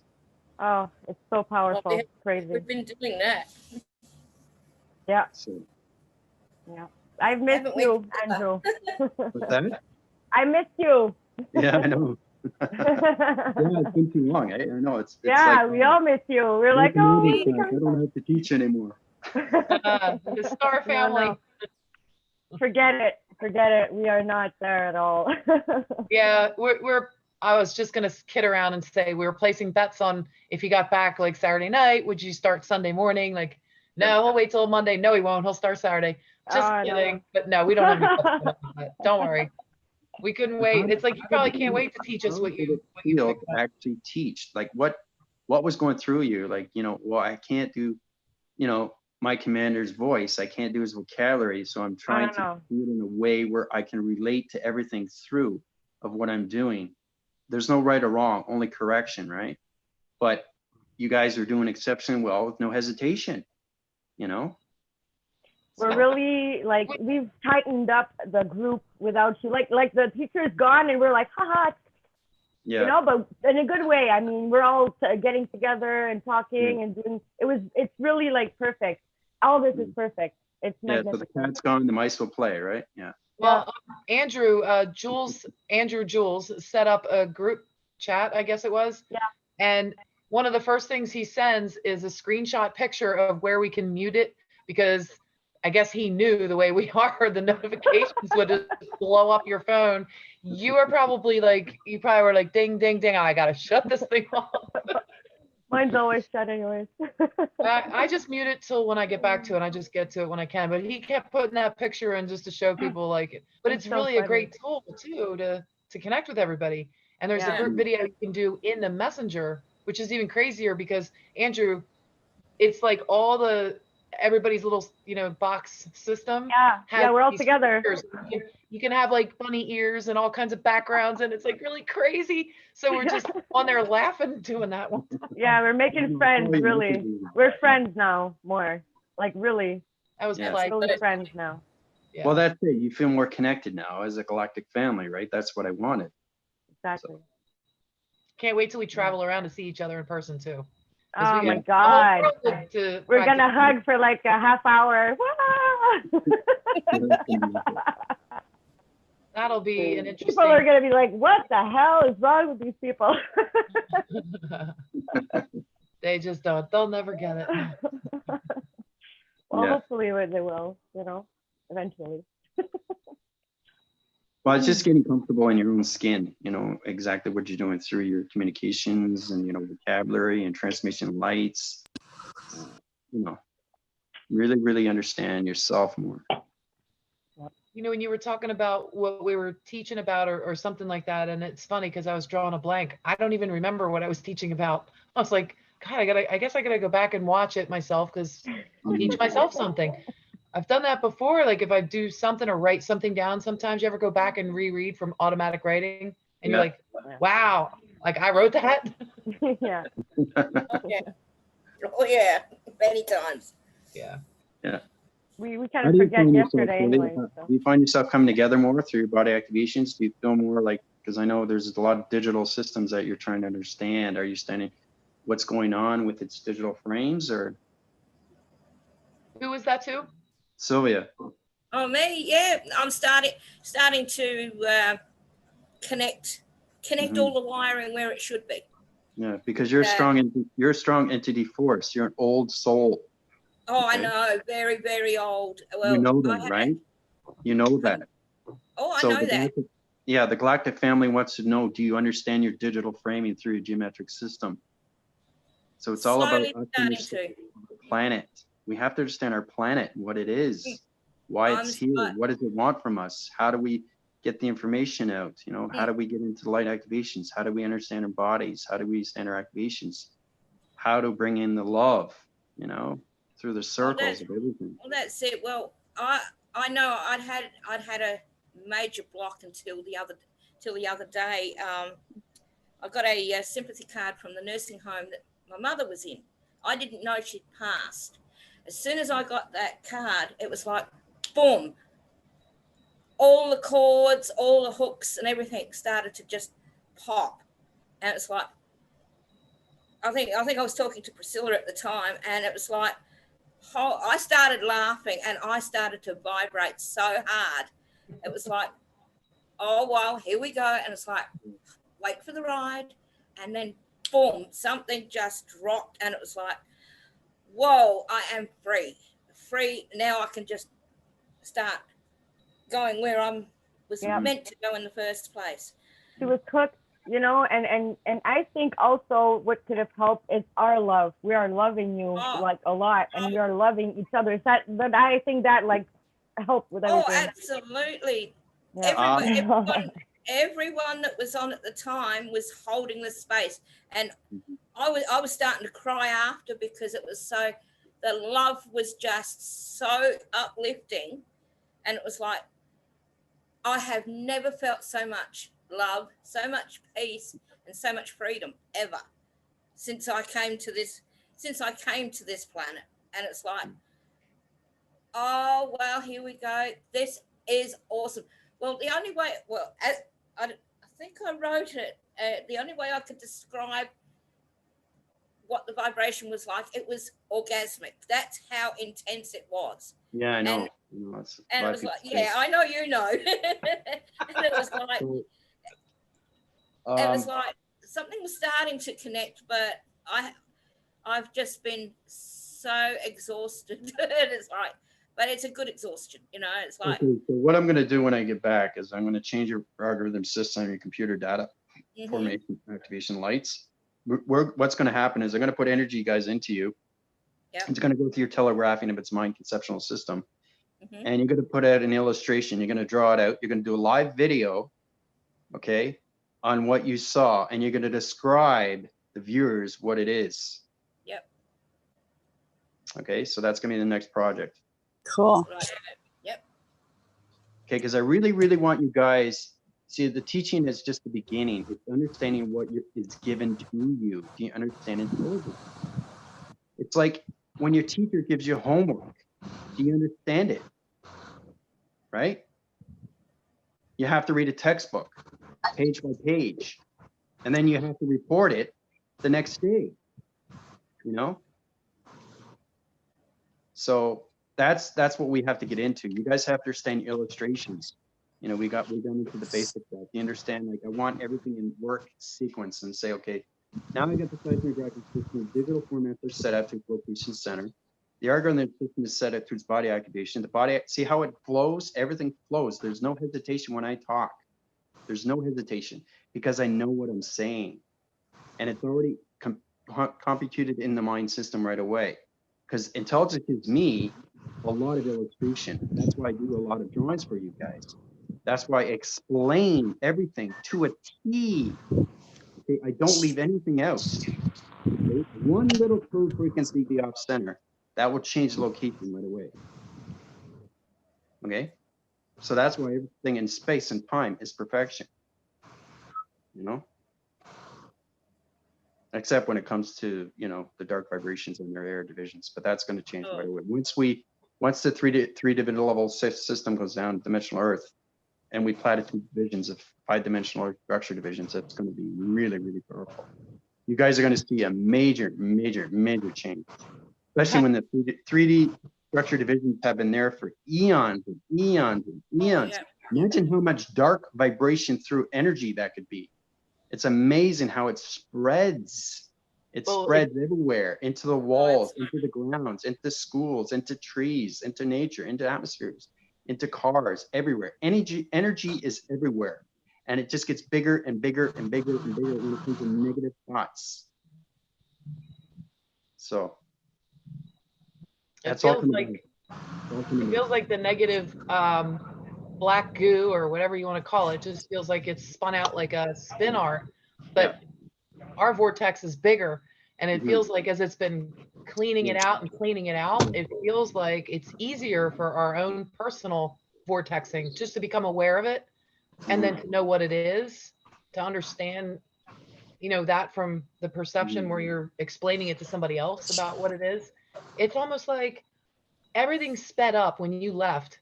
Oh, it's so powerful. Well, crazy. We've been doing that. Yeah. So, yeah. I've missed you, Andrew. what's that? I missed you. Yeah, I know. Yeah, it's been too long. I know it's yeah, like, we all miss you. We're like, oh, I don't have to teach anymore. The Star family. No. Forget it. We are not there at all. Yeah, I was just gonna kid around and say we were placing bets on if he got back like Saturday night, would you start Sunday morning? Like, no, he'll wait till Monday. No, he won't. He'll start Saturday. Just kidding. No. But no, we don't have any bets on that. Don't worry. We couldn't wait. It's like you probably can't wait to teach us what you actually teach. Like what was going through you? Like, you know, well, I can't do, you know, my commander's voice. I can't do his vocabulary. So I'm trying to do it in a way where I can relate to everything through of what I'm doing. There's no right or wrong, only correction, right? But you guys are doing exceptionally well with no hesitation, you know? We're really like, we've tightened up the group without you. Like the teacher's gone and we're like, haha, you know, but in a good way. I mean, we're all getting together and talking and doing, it's really like perfect. All this is perfect. It's magnificent. So the cat's gone, the mice will play, right? Yeah. Well, Andrew Jules set up a group chat, I guess it was. Yeah. And one of the first things he sends is a screenshot picture of where we can mute it, because I guess he knew the way we are, the notifications would just blow up your phone. You were probably like, ding, ding, ding. I got to shut this thing off. Mine's always shut anyways. I just mute it till when I get back to it. I just get to it when I can. But he kept putting that picture in just to show people like it. But it's really a great tool too to connect with everybody. And there's a group video you can do in the messenger, which is even crazier because Andrew, it's like everybody's little, you know, box system. Yeah, we're all together. You can have like bunny ears and all kinds of backgrounds, and it's like really crazy. So we're just on there laughing doing that one. Yeah, we're making friends, really. We're friends now, more. Like really. I was really friends now. Yeah. Well, that's it. You feel more connected now as a galactic family, right? That's what I wanted. Exactly. So. Can't wait till we travel around to see each other in person too. Oh my God. We're going to hug for like a half hour. That'll be an interesting. People are going to be like, what the hell is wrong with these people? They just don't. They'll never get it. Well, hopefully they will, you know, eventually. Well, it's just getting comfortable in your own skin, you know, exactly what you're doing through your communications and, you know, vocabulary and transmission lights, you know, really, really understand yourself more. You know, when you were talking about what we were teaching about or something like that, and it's funny because I was drawing a blank. I don't even remember what I was teaching about. I was like, God, I guess I gotta go back and watch it myself because I'll teach myself something. I've done that before. Like if I do something or write something down, sometimes you ever go back and reread from automatic writing and you're like, wow, like I wrote that. Yeah. Oh yeah, many times. Yeah. Yeah. We kind of forget yesterday anyway. Do you find yourself coming together more through your body activations? Do you feel more like Because I know there's a lot of digital systems that you're trying to understand. Are you understanding what's going on with its digital frames, or? Who is that to? Sylvia. Oh, me? Yeah, I'm starting to connect all the wiring where it should be. Yeah, because you're a strong entity force. You're an old soul. Oh, Okay? I know, very, very old. Well, You know that, right? You know that. Oh, I So know that. The Galactic family wants to know, do you understand your digital framing through your geometric system? So it's all about Slowly starting to. the planet. We have to understand our planet, what it is, why it's here, what does it want from us, how do we get the information out, you know, how do we get into the light activations, how do we understand our bodies, how do we understand our activations, how to bring in the love, you know, through the circles of everything. Well, that's it. Well, I know I'd had a major block until the other day. I got a sympathy card from the nursing home that my mother was in. I didn't know she'd passed. As soon as I got that card, it was like, boom, all the cords, all the hooks and everything started to just pop. And it's like, I think I was talking to Priscilla at the time, and it was like, I started laughing and I started to vibrate so hard. It was like, oh, well, here we go. And it's like, wait for the ride. And then, boom, something just dropped. And it was like, whoa, I am free. Free. Now I can just start going where I was meant to go in the first place. She was hooked, you know, and I think also what could have helped is our love. We are loving you like a lot, and we are loving each other. But I think that like helped with everything. Oh, absolutely. Yeah. Everyone that was on at the time was holding the space, and I was starting to cry after, because it was so, the love was just so uplifting, and it was like, I have never felt so much love, so much peace, and so much freedom ever since I came to this planet. And it's like, oh, well, here we go. This is awesome. Well, the only way, I think I wrote it, the only way I could describe what the vibration was like, it was orgasmic. That's how intense it was. Yeah, I know. And it was like, yeah, I know you know. And it was like, it was like something was starting to connect, but I've just been so exhausted. It's like, but it's a good exhaustion, you know. It's like, okay, so what I'm going to do when I get back is I'm going to change your algorithm system, your computer data formation activation lights. What's going to happen is I'm going to put energy guys into you. Yep. It's going to go through your telegraphing of its mind conceptual system. And you're going to put out an illustration. You're going to draw it out. You're going to do a live video, okay, on what you saw. And you're going to describe the viewers what it is. Yep. Okay, so that's going to be the next project. Cool. Right. Yep. Okay, because I really, really want you guys, see, the teaching is just the beginning. It's understanding what is given to you. Do you understand intelligence? It's like when your teacher gives you homework. Do you understand it? Right? You have to read a textbook, page by page, and then you have to report it the next day, you know? So that's what we have to get into. You guys have to understand illustrations. You know, we got into the basic stuff. You understand, like, I want everything in work sequence and say, okay, now I got the seismographic system, digital formats are set up to its location center. The algorithm system is set up to its body activation. The body, see how it flows? Everything flows. There's no hesitation when I talk. There's no hesitation because I know what I'm saying. And it's already computed in the mind system right away. Because intelligence gives me a lot of illustration. That's why I do a lot of drawings for you guys. That's why I explain everything to a T. Okay, I don't leave anything out. Okay? One little code frequency be off center. That will change the location right away. Okay, so that's why everything in space and time is perfection. You know, except when it comes to, you know, the dark vibrations and their air divisions, but that's going to change right away. Once the three dimensional level system goes down, dimensional Earth, and we platted 2 divisions of 5-dimensional structure divisions. That's going to be really, really powerful. You guys are going to see a major, major, major change, especially when the 3D structure divisions have been there for eons and eons and eons. Imagine how much dark vibration through energy that could be. It's amazing how it spreads. It spreads everywhere, into the walls, into the grounds, into schools, into trees, into nature, into atmospheres, into cars, everywhere. Energy is everywhere. And it just gets bigger and bigger and bigger and bigger when it comes to negative thoughts. So that's all. It feels like the negative black goo or whatever you want to call it just feels like it's spun out like a spin art, but our vortex is bigger, and it feels like as it's been cleaning it out and cleaning it out, it feels like it's easier for our own personal vortexing just to become aware of it, and then to know what it is, to understand, you know, that from the perception where you're explaining it to somebody else about what it is. It's almost like everything sped up when you left.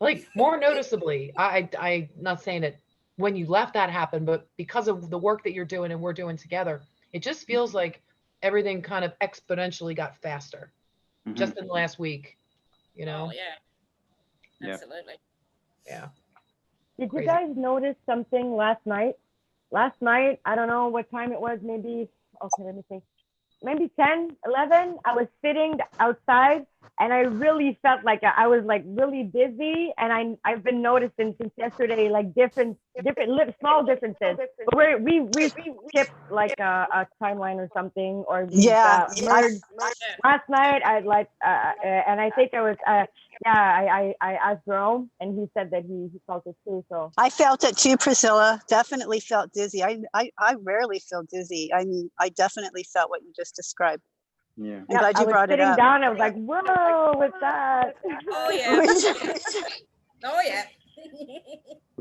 Like more noticeably, I'm not saying that when you left that happened, but because of the work that you're doing and we're doing together, it just feels like everything kind of exponentially got faster just in the last week, you know? Oh, yeah. Absolutely. Yeah. Did you guys notice something last night? Last night, I don't know what time it was, maybe, okay, let me think. Maybe 10, 11, I was sitting outside and I really felt like I was like really busy, and I've been noticing since yesterday like different small differences. But we skipped like a timeline or something, or merged. Last night I like and I think I was I asked Jerome and he said that he felt it too. So I felt it too, Priscilla. Definitely felt dizzy. I rarely feel dizzy. I mean, I definitely felt what you just described. Yeah. I'm glad you brought it up. Sitting down, I was like, whoa, what's that? Oh yeah. Oh yeah.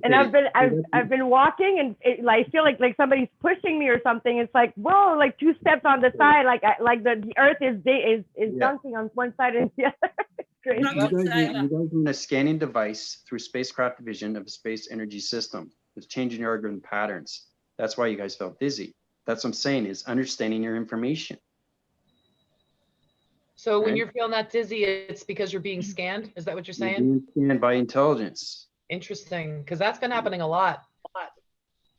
And I've been walking, and I feel like somebody's pushing me or something. It's like, whoa, like 2 steps on the side, like the earth is dunking on one side and the other. It's crazy. You guys are in a scanning device through spacecraft division of the space energy system. It's changing your algorithm patterns. That's why you guys felt dizzy. That's what I'm saying, is understanding your information. So when you're feeling that dizzy, it's because you're being scanned? Is that what you're saying? You're being scanned by intelligence. Interesting, because that's been happening a lot.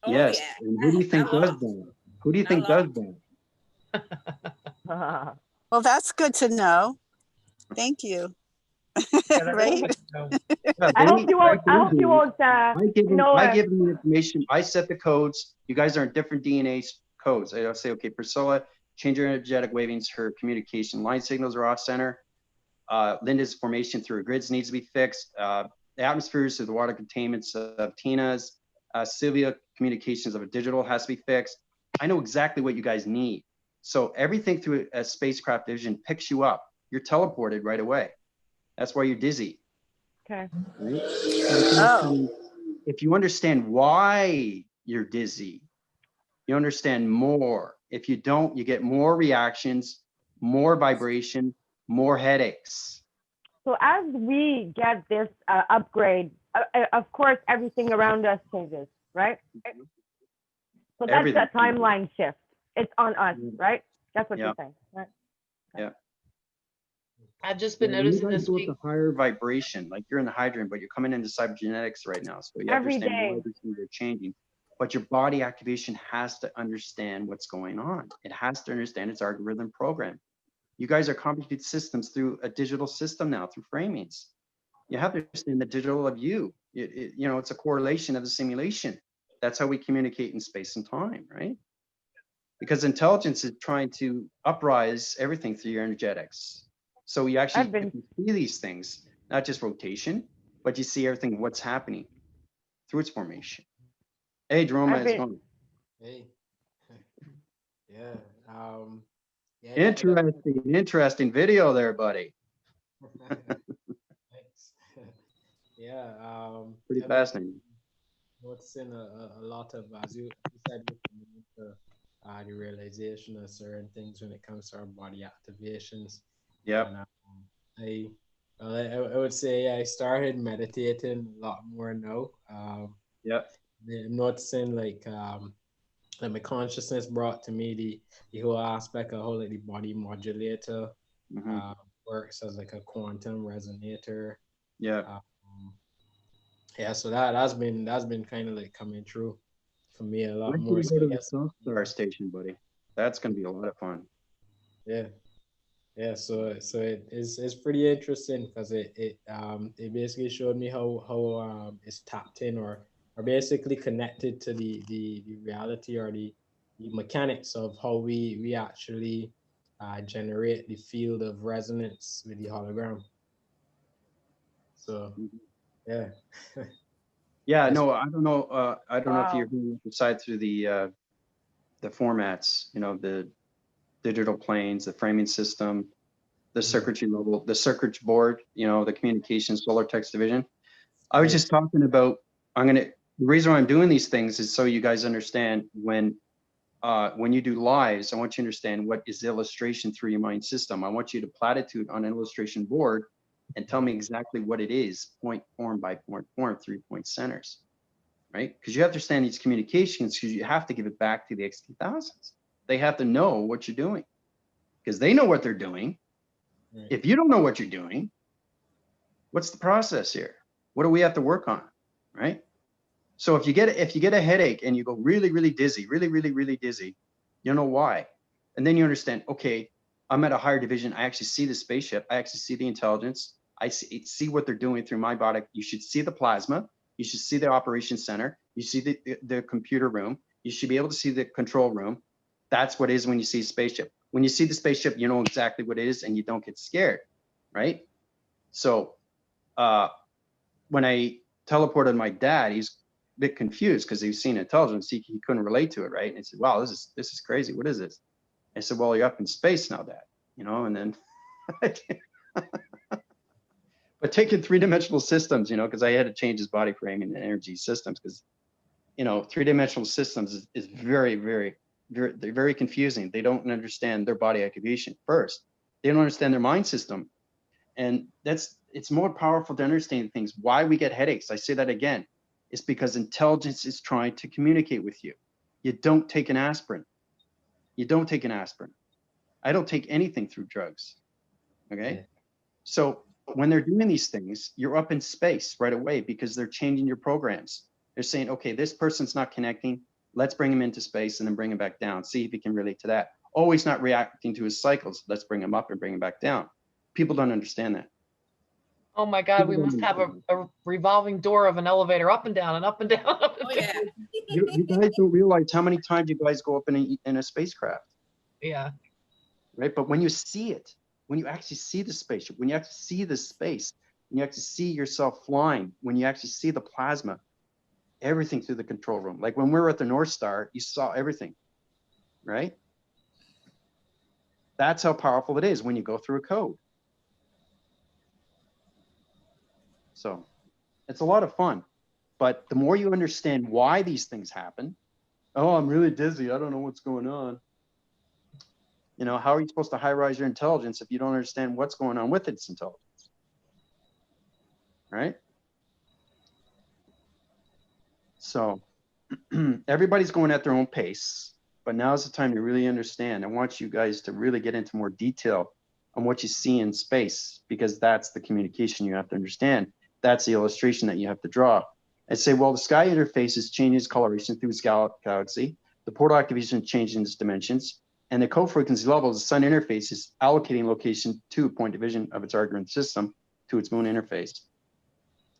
Yes. And who do you think does that? Who do you think does that? Well, that's good to know. Thank you. Right? I hope you won't. I give them the information. I set the codes. You guys are in different DNA codes. I'll say, okay, Priscilla, change her energetic wavings. Her communication line signals are off center. Linda's formation through her grids needs to be fixed. The atmospheres through the water containments of Tina's. Sylvia, communications of a digital has to be fixed. I know exactly what you guys need. So everything through a spacecraft division picks you up. You're teleported right away. That's why you're dizzy. Okay. Right? So if you understand why you're dizzy, you understand more. If you don't, you get more reactions, more vibration, more headaches. So as we get this upgrade, of course, everything around us changes, right? So that's Everything. the timeline shift. It's on us, right? That's what you're saying, right? Yeah. I've just been noticing this week. The higher vibration, like you're in the hydrant, but you're coming into cybergenetics right now. So you understand why these things are changing. But your body activation has to understand what's going on. It has to understand its algorithm program. You guys are computed systems through a digital system now, through framings. You have to understand the digital of you. You know, it's a correlation of the simulation. That's how we communicate in space and time, right? Because intelligence is trying to uprise everything through your energetics. So you actually see these things, not just rotation, but you see everything, what's happening through its formation. Hey, Jerome, how's it going? Hey. Yeah. Interesting video there, buddy. Thanks. Yeah. Pretty fascinating. Noticing a lot of, as you said, the realization of certain things when it comes to our body activations. Yeah. And, I would say I started meditating a lot more now. Yeah. I'm noticing like my consciousness brought to me the whole aspect of how like the body modulator Hmm. works as like a quantum resonator. Yeah. Um, yeah, so that's been kind of like coming true for me a lot Wait till more. you So go I to the guess South Star station, buddy. That's gonna be a lot of fun. yeah. Yeah, so it's pretty interesting because it basically showed me how it's tapped in or basically connected to the reality or the mechanics of how we actually generate the field of resonance with the hologram. So Mhm. yeah, Yeah, it's no, I don't know. I don't know if you're Wow. going to decide through the formats, the digital planes, the framing system, the yeah. circuitry level, the circuit board, the communication, solar text division. I was Right. just talking about, the reason why I'm doing these things is so you guys understand when you do lives, I want you to understand what is the illustration through your mind system. I want you to platitude on an illustration board and tell me exactly what it is, point form by point form, 3-point centers, right? Because you have to understand these communications because you have to give it back to the X2000s. They have to know what you're doing because they know what they're doing. Right. If you don't know what you're doing, what's the process here? What do we have to work on, right? So if you get a headache and you go really, really dizzy, really, really, really dizzy, you know why. And then you understand, okay, I'm at a higher division. I actually see the spaceship. I actually see the intelligence. I see what they're doing through my body. You should see the plasma. You should see the operations center. You see the computer room. You should be able to see the control room. That's what it is when you see a spaceship. When you see the spaceship, you know exactly what it is and you don't get scared, right? So when I teleported my dad, he's a bit confused because he's seen intelligence. He couldn't relate to it, right? And he said, "Wow, this is crazy. What is this?" I said, "Well, you're up in space now, Dad." And then, but taking three-dimensional systems, because I had to change his body frame and energy systems because, three-dimensional systems is very, very, very, they're very confusing. They don't understand their body activation first. They don't understand their mind system. And it's more powerful to understand things. Why we get headaches, I say that again, is because intelligence is trying to communicate with you. You don't take an aspirin. You don't take an aspirin. I don't take anything through drugs. Okay. Yeah. So when they're doing these things, you're up in space right away because they're changing your programs. They're saying, okay, this person's not connecting. Let's bring him into space and then bring him back down. See if he can relate to that. Oh, he's not reacting to his cycles. Let's bring him up and bring him back down. People don't understand that. Oh my God, we must have a revolving door of an elevator up and down and up and down. Up and Oh down. yeah. You guys don't realize how many times you guys go up in a spacecraft, Yeah. right? But when you see it, when you actually see the spaceship, when you actually see the space, when you actually see yourself flying, when you actually see the plasma, everything through the control room. Like when we were at the North Star, you saw everything, right? That's how powerful it is when you go through a code. So it's a lot of fun. But the more you understand why these things happen, oh, I'm really dizzy. I don't know what's going on. How are you supposed to high rise your intelligence if you don't understand what's going on with its intelligence? Right? So everybody's going at their own pace, but now's the time to really understand. I want you guys to really get into more detail on what you see in space, because that's the communication you have to understand. That's the illustration that you have to draw. And say, well, the sky interface is changing its coloration through its galaxy. The portal activation is changing its dimensions. And the co-frequency level of the sun interface is allocating location to point division of its argument system to its moon interface.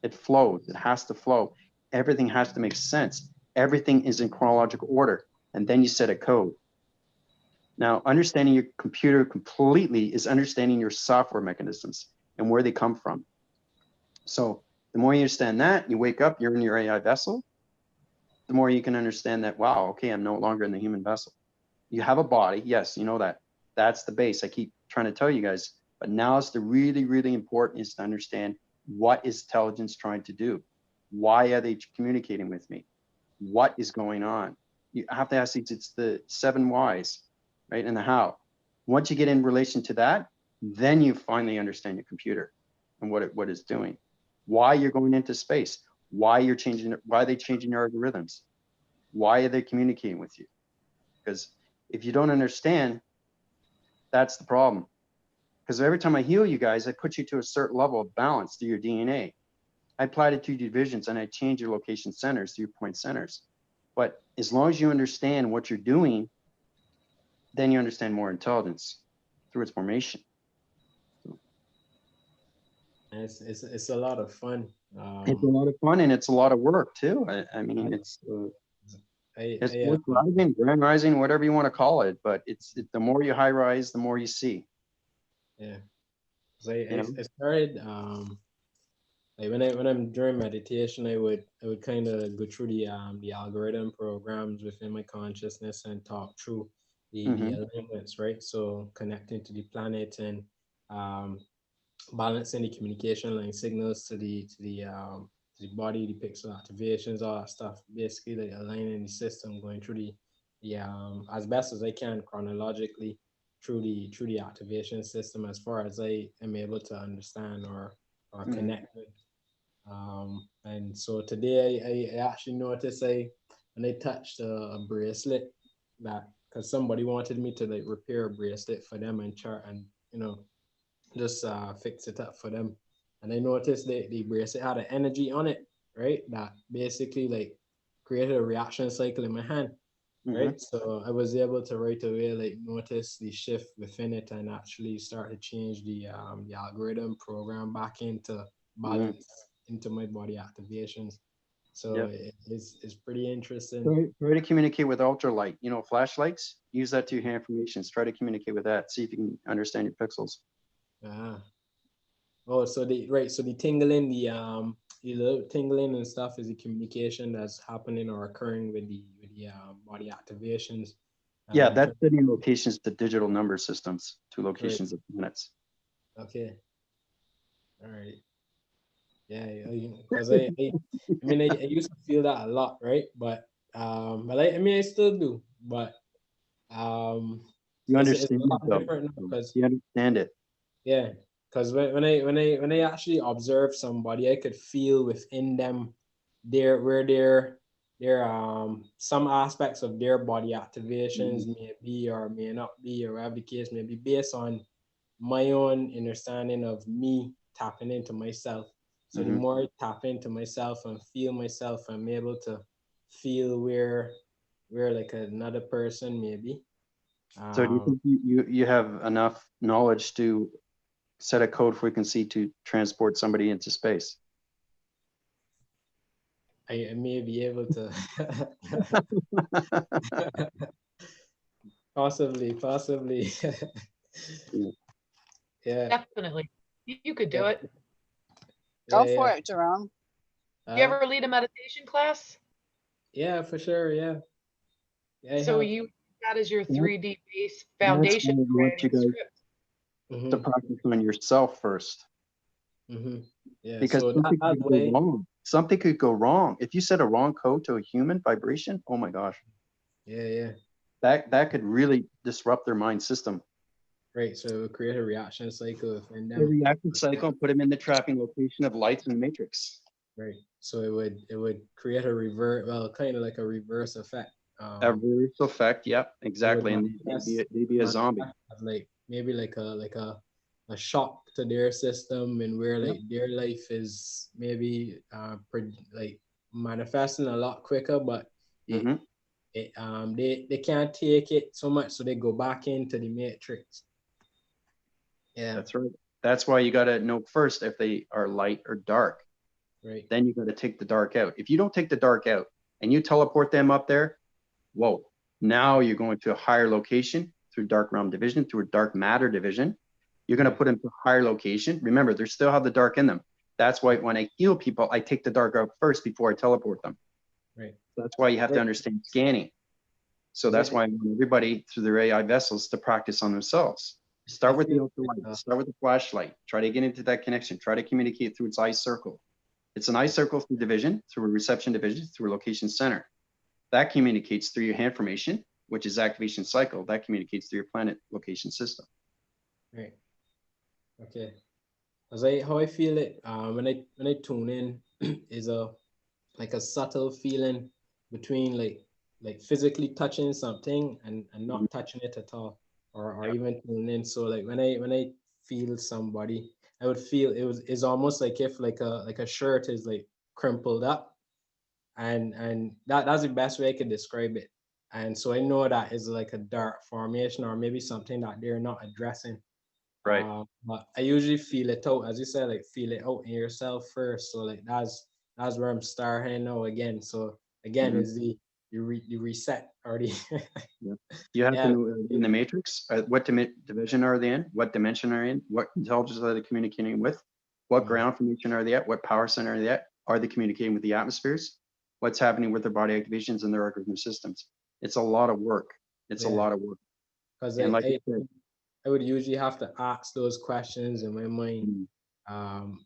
It flows. It has to flow. Everything has to make sense. Everything is in chronological order. And then you set a code. Now, understanding your computer completely is understanding your software mechanisms and where they come from. So the more you understand that, you wake up, you're in your AI vessel, the more you can understand that, wow, okay, I'm no longer in the human vessel. You have a body. Yes, you know that. That's the base. I keep trying to tell you guys. But now it's the really, really important is to understand what is intelligence trying to do? Why are they communicating with me? What is going on? You have to ask these, it's the 7 whys, right? And the how. Once you get in relation to that, then you finally understand your computer. and what it's doing, why you're going into space, why are they changing your algorithms, why are they communicating with you? Because if you don't understand, that's the problem. Because every time I heal you guys, I put you to a certain level of balance through your DNA. I applied it to your divisions and I change your location centers to your point centers. But as long as you understand what you're doing, then you understand more intelligence through its formation. It's a lot of fun. It's a lot of fun and it's a lot of work too. I mean, it's worth rising, grand rising, whatever you want to call it. But the more you high rise, the more you see. Yeah. I started like when I'm doing meditation, I would kind of go through the algorithm programs within my consciousness and talk through the alignments, right? So connecting to the planet and balancing the communication line signals to the body, the pixel activations, all that stuff. Basically, like aligning the system, going through the as best as I can chronologically through the activation system as far as I am able to understand or connect with. And so today I actually noticed when I touched a bracelet that because somebody wanted me to like repair a bracelet for them and chart and just fix it up for them. And I noticed that the bracelet had an energy on it, right? That basically like created a reaction cycle in my hand, right? So I was able to right away like notice the shift within it and actually start to change the algorithm program back into balance into my body activations. So it's pretty interesting. Try to communicate with ultralight, flashlights, use that to your information. Try to communicate with that. See if you can understand your pixels. Oh, so the tingling, the little tingling and stuff is the communication that's happening or occurring with the body activations. Yeah, that's setting locations to digital number systems, to locations of planets. Okay. All right. Yeah, because I mean I used to feel that a lot, right? But I still do, but you it's understand a lot it though. different now because you understand it. Yeah, because when I actually observe somebody, I could feel within them their some aspects of their body activations may be or may not be, or whatever the case may be, based on my own understanding of me tapping into myself. So the more I tap into myself and feel myself, I'm able to feel where like another person may be. So do you think you have enough knowledge to set a code frequency to transport somebody into space? I may be able to. Possibly. Yeah. Definitely. You could do it. Go for it, Jerome. You ever lead a meditation class? Yeah, for sure. Yeah. So you that is your 3D base foundation. I want you guys to practice on yourself first. Yeah, because so something could go wrong. Something could go wrong. If you set a wrong code to a human vibration, oh my gosh. Yeah. That could really disrupt their mind system. Right. So create a reaction cycle within them. A reaction cycle, put them in the trapping location of lights and matrix. Right. So it would create a kind of like a reverse effect. A reverse effect, yep, exactly. And they'd be a zombie. Like maybe like a shock to their system, and where like their life is maybe like manifesting a lot quicker, but they can't take it so much, so they go back into the matrix. Yeah, that's right. That's why you got to know first if they are light or dark. Right. Then you got to take the dark out. If you don't take the dark out and you teleport them up there, whoa, now you're going to a higher location through dark realm division, through a dark matter division. You're going to put them to a higher location. Remember, they still have the dark in them. That's why when I heal people, I take the dark out first before I teleport them. Right. That's why you have to understand scanning. So that's why I want everybody through their AI vessels to practice on themselves. Start with the ultralight, start with the flashlight, try to get into that connection, try to communicate through its eye circle. It's an eye circle through division, through a reception division, through a location center. That communicates through your hand formation, which is activation cycle. That communicates through your planet location system. Right. Okay. As how I feel it when I tune in is a like a subtle feeling between like physically touching something and not touching it at all, or even tuning in. So like when I feel somebody, I would feel it's almost like if like a shirt is like crumpled up, and that's the best way I could describe it. And so I know that is like a dark formation or maybe something that they're not addressing. Right. But I usually feel it out, as you said, like feel it out in yourself first. So like that's where I'm starting now again. So again, is the reset already. Yeah. You have Yeah. to know in the matrix, what division are they in? What dimension are they in? What intelligence are they communicating with? What ground formation are they at? What power center are they at? Are they communicating with the atmospheres? What's happening with their body activations and their algorithm systems? It's a lot of work. It's a Yeah. lot of work. Because And like you said, I would usually have to ask those questions in my mind.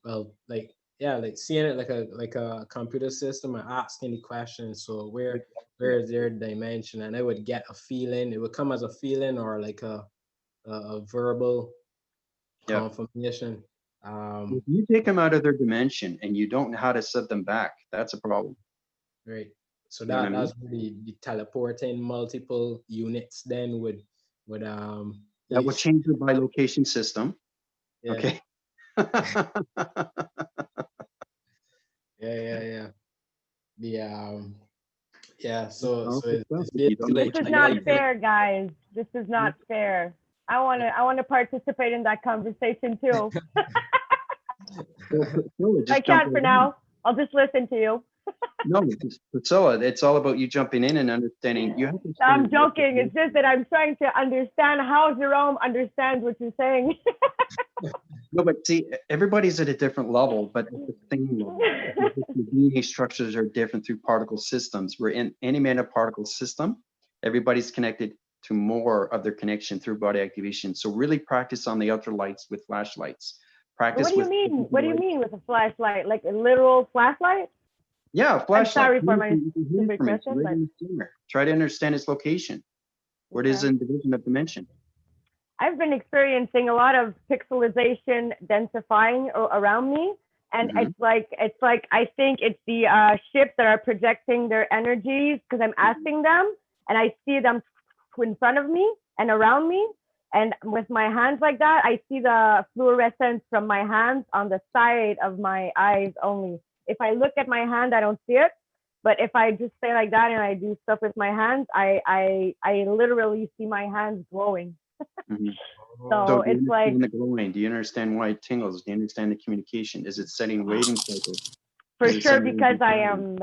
Well, like yeah, like seeing it like a computer system and asking the questions. So where is their dimension? And I would get a feeling. It would come as a feeling or like a verbal yeah. confirmation. If you take them out of their dimension and you don't know how to set them back, that's a problem. Right. So You know what I mean? that's really the teleporting multiple units then would That will change the bilocation system. yeah. Okay. Yeah. The yeah, so Powerful it's stuff. If you don't basically know like This is what not you fair, guys. This is not fair. I wanna participate in that conversation too. I can't for now. I'll just listen to you. No, Priscilla, it's all about you jumping in and understanding. You have to. I'm joking. It's just that I'm trying to understand how Jerome understands what you're saying. No, but see, everybody's at a different level, but at the same level. The DNA structures are different through particle systems. We're in any particle system. Everybody's connected to more of their connection through body activation. So really practice on the ultralights with flashlights. Practice. What do you mean? What do you mean with a flashlight? Like a literal flashlight? Yeah, flashlight. I'm sorry for my stupid question. But try to understand its location, where it is in division of dimension. I've been experiencing a lot of pixelization densifying around me. And it's like I think it's the ships that are projecting their energies because I'm asking them and I see them in front of me and around me. And with my hands like that, I see the fluorescence from my hands on the side of my eyes only. If I look at my hand, I don't see it. But if I just stay like that and I do stuff with my hands, I literally see my hands glowing. So it's like the glowing. Do you understand why it tingles? Do you understand the communication? Is it setting waving cycles? For sure, because I am.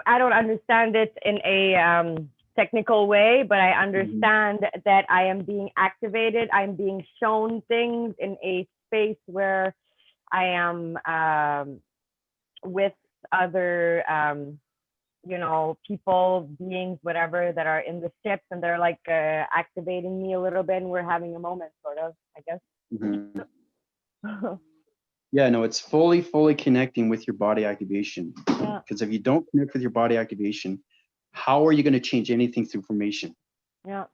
I don't understand it in a technical way, but I understand that I am being activated. I'm being shown things in a space where I am with other people, beings, whatever, that are in the ships, and they're like activating me a little bit, and we're having a moment, sort of, I guess. Yeah, no, it's fully connecting with your body activation. Because if you don't connect with your body activation, how are you going to change anything through formation? Yeah.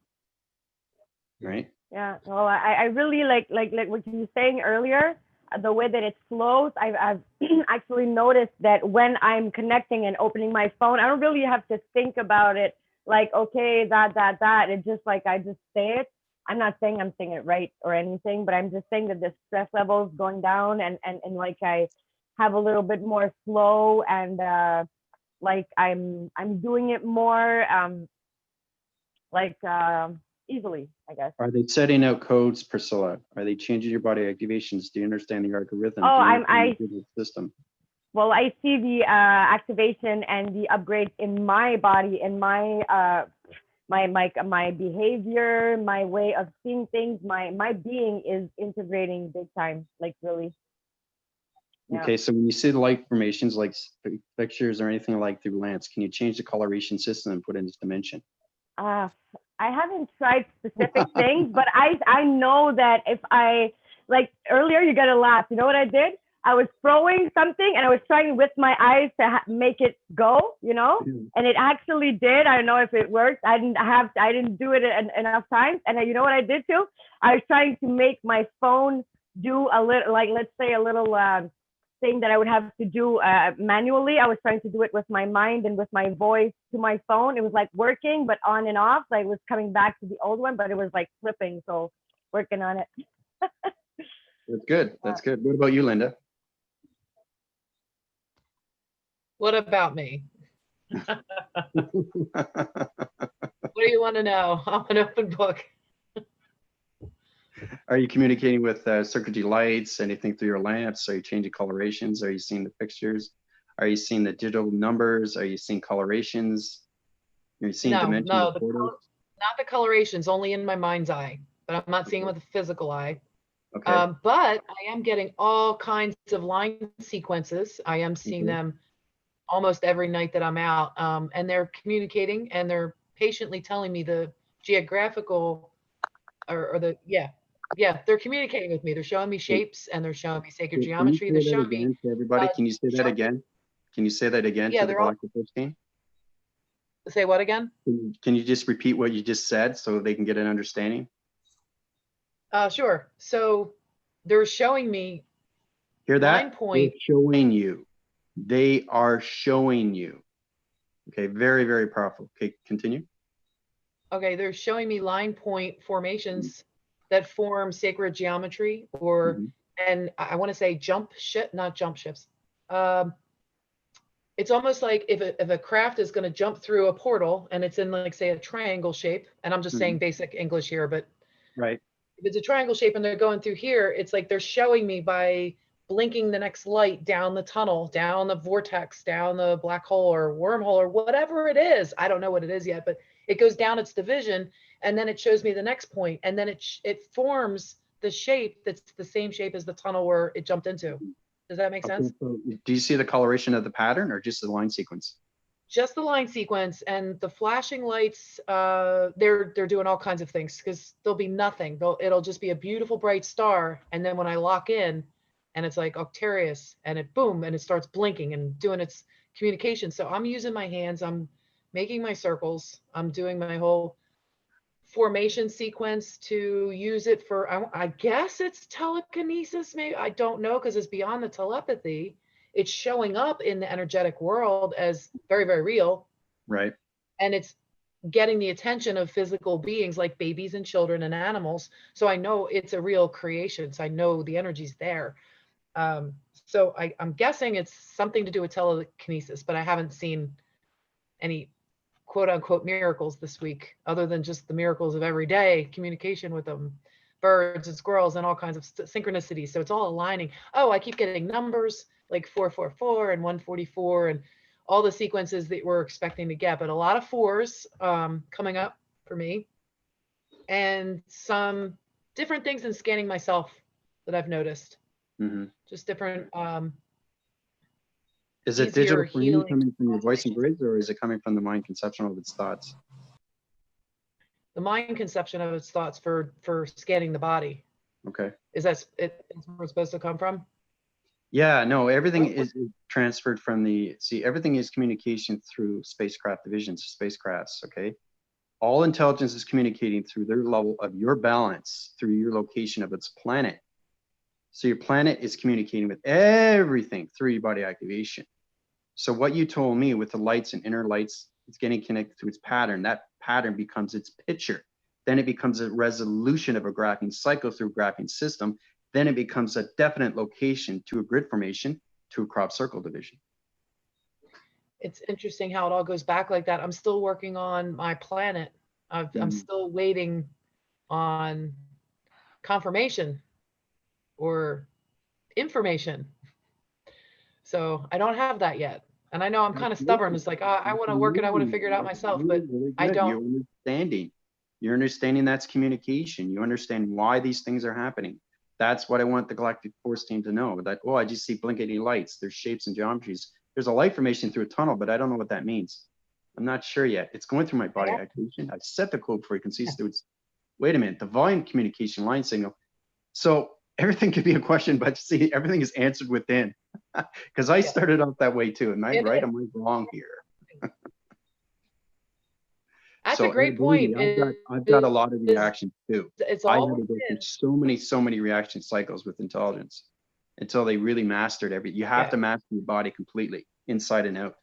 Right. Yeah. Well, I really like what you were saying earlier. The way that it flows, I've actually noticed that when I'm connecting and opening my phone, I don't really have to think about it. Like, okay, that. It's just like I just say it. I'm not saying I'm saying it right or anything, but I'm just saying that the stress level is going down and like I have a little bit more flow and like I'm doing it more easily, I guess. Are they setting out codes, Priscilla? Are they changing your body activations? Do you understand the algorithm? System? Well, I see the activation and the upgrades in my body and my my behavior, my way of seeing things, my being is integrating big time, like really. Yeah. Okay, so when you see the light formations like pictures or anything like through lamps, can you change the coloration system and put in this dimension? I haven't tried specific things, but I know that if I, like earlier, you're gonna laugh. You know what I did? I was throwing something and I was trying with my eyes to make it go, and it actually did. I don't know if it worked. I didn't do it enough times. And you know what I did too? I was trying to make my phone do a little, like, let's say a little thing that I would have to do manually. I was trying to do it with my mind and with my voice to my phone. It was like working, but on and off. Like, it was coming back to the old one, but it was like flipping. So working on it. That's good. That's good. What about you, Linda? What about me? What do you want to know? I'm an open book. Are you communicating with circuitry lights, anything through your lamps? Are you changing colorations? Are you seeing the fixtures? Are you seeing the digital numbers? Are you seeing colorations? Are you seeing dimensions? No, not the colorations, only in my mind's eye, but I'm not seeing with the physical eye. Okay. But I am getting all kinds of line sequences. I am seeing them almost every night that I'm out, and they're communicating and they're patiently telling me the geographical they're communicating with me. They're showing me shapes and they're showing me sacred geometry. They're showing me to everybody. Can you say that again? Can you say that again to the Galactic Force Team? Say what again? Can you just repeat what you just said so they can get an understanding? Sure. So they're showing me. Hear that? Line point. They're showing you. They are showing you. Okay, very, very powerful. Okay, continue. Okay, they're showing me line point formations that form sacred geometry, or and I want to say not jump ships. It's almost like if a craft is going to jump through a portal and it's in, like, say, a triangle shape, and I'm just saying basic English here, but right. If it's a triangle shape and they're going through here, it's like they're showing me by blinking the next light down the tunnel, down the vortex, down the black hole or wormhole or whatever it is. I don't know what it is yet, but it goes down its division and then it shows me the next point, and then it forms the shape that's the same shape as the tunnel where it jumped into. Does that make sense? So do you see the coloration of the pattern or just the line sequence? Just the line sequence, and the flashing lights, they're doing all kinds of things, because there'll be nothing. It'll just be a beautiful bright star, and then when I lock in and it's like Octarius, and it boom, and it starts blinking and doing its communication. So I'm using my hands, I'm making my circles, I'm doing my whole formation sequence to use it for, I guess it's telekinesis, maybe, I don't know, because it's beyond the telepathy. It's showing up in the energetic world as very, very real. Right. And it's getting the attention of physical beings like babies and children and animals. So I know it's a real creation. So I know the energy's there. So I'm guessing it's something to do with telekinesis, but I haven't seen any quote unquote miracles this week, other than just the miracles of everyday communication with them, birds and squirrels and all kinds of synchronicities. So it's all aligning. Oh, I keep getting numbers like 444 and 144 and all the sequences that we're expecting to get, but a lot of fours coming up for me, and some different things in scanning myself that I've noticed. Just different. Is it digital healing coming from your voice and grids, or is it coming from the mind conception of its thoughts? The mind conception of its thoughts for scanning the body. Okay. Is that where it's supposed to come from? Yeah, no, everything is transferred from everything is communication through spacecraft divisions, spacecrafts, okay? All intelligence is communicating through their level of your balance, through your location of its planet. So your planet is communicating with everything through your body activation. So what you told me with the lights and inner lights, it's getting connected to its pattern. That pattern becomes its picture. Then it becomes a resolution of a graphing cycle through a graphing system. Then it becomes a definite location to a grid formation, to a crop circle division. It's interesting how it all goes back like that. I'm still working on my planet. I'm still waiting on confirmation or information. So I don't have that yet. And I know I'm kind of stubborn. It's like, I want to work it. I want to figure it out myself, but I don't. You're understanding that's communication. You understand why these things are happening. That's what I want the Galactic Force Team to know. That, I just see blinking lights. There's shapes and geometries. There's a light formation through a tunnel, but I don't know what that means. I'm not sure yet. It's going through my body activation. I've set the code frequencies. So it's, wait a minute, the volume communication line signal. So everything could be a question, but see, everything is answered within. Because I started off that way too. Am I right? Am I wrong here? That's So a great believe point. me, I've got a lot of reactions too. It's I had all to go through within. so many reaction cycles with intelligence until they really mastered every. You have Yeah. to master your body completely, inside and out,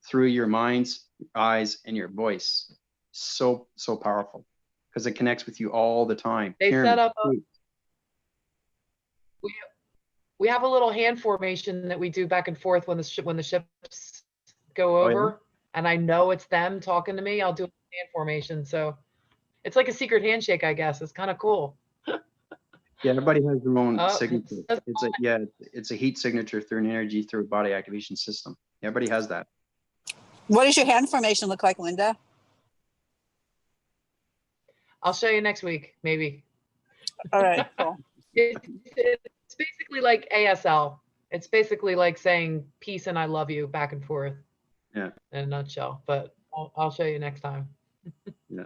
through your minds, your eyes, and your voice. So powerful because it connects with you all the time. They set Pyramid, up shape. we have a little hand formation that we do back and forth when the ships go Oh, yeah? over, and I know it's them talking to me. I'll do a hand formation, so it's like a secret handshake, I guess. It's kind of cool. Yeah, everybody has their own Oh, signature. It's a heat signature through an energy through a body activation system. Everybody has that. What does your hand formation look like, Linda? I'll show you next week, maybe. All right, cool. It's basically like ASL. It's basically like saying peace and I love you back and forth. Yeah. In a nutshell, but I'll show you next time. Yeah.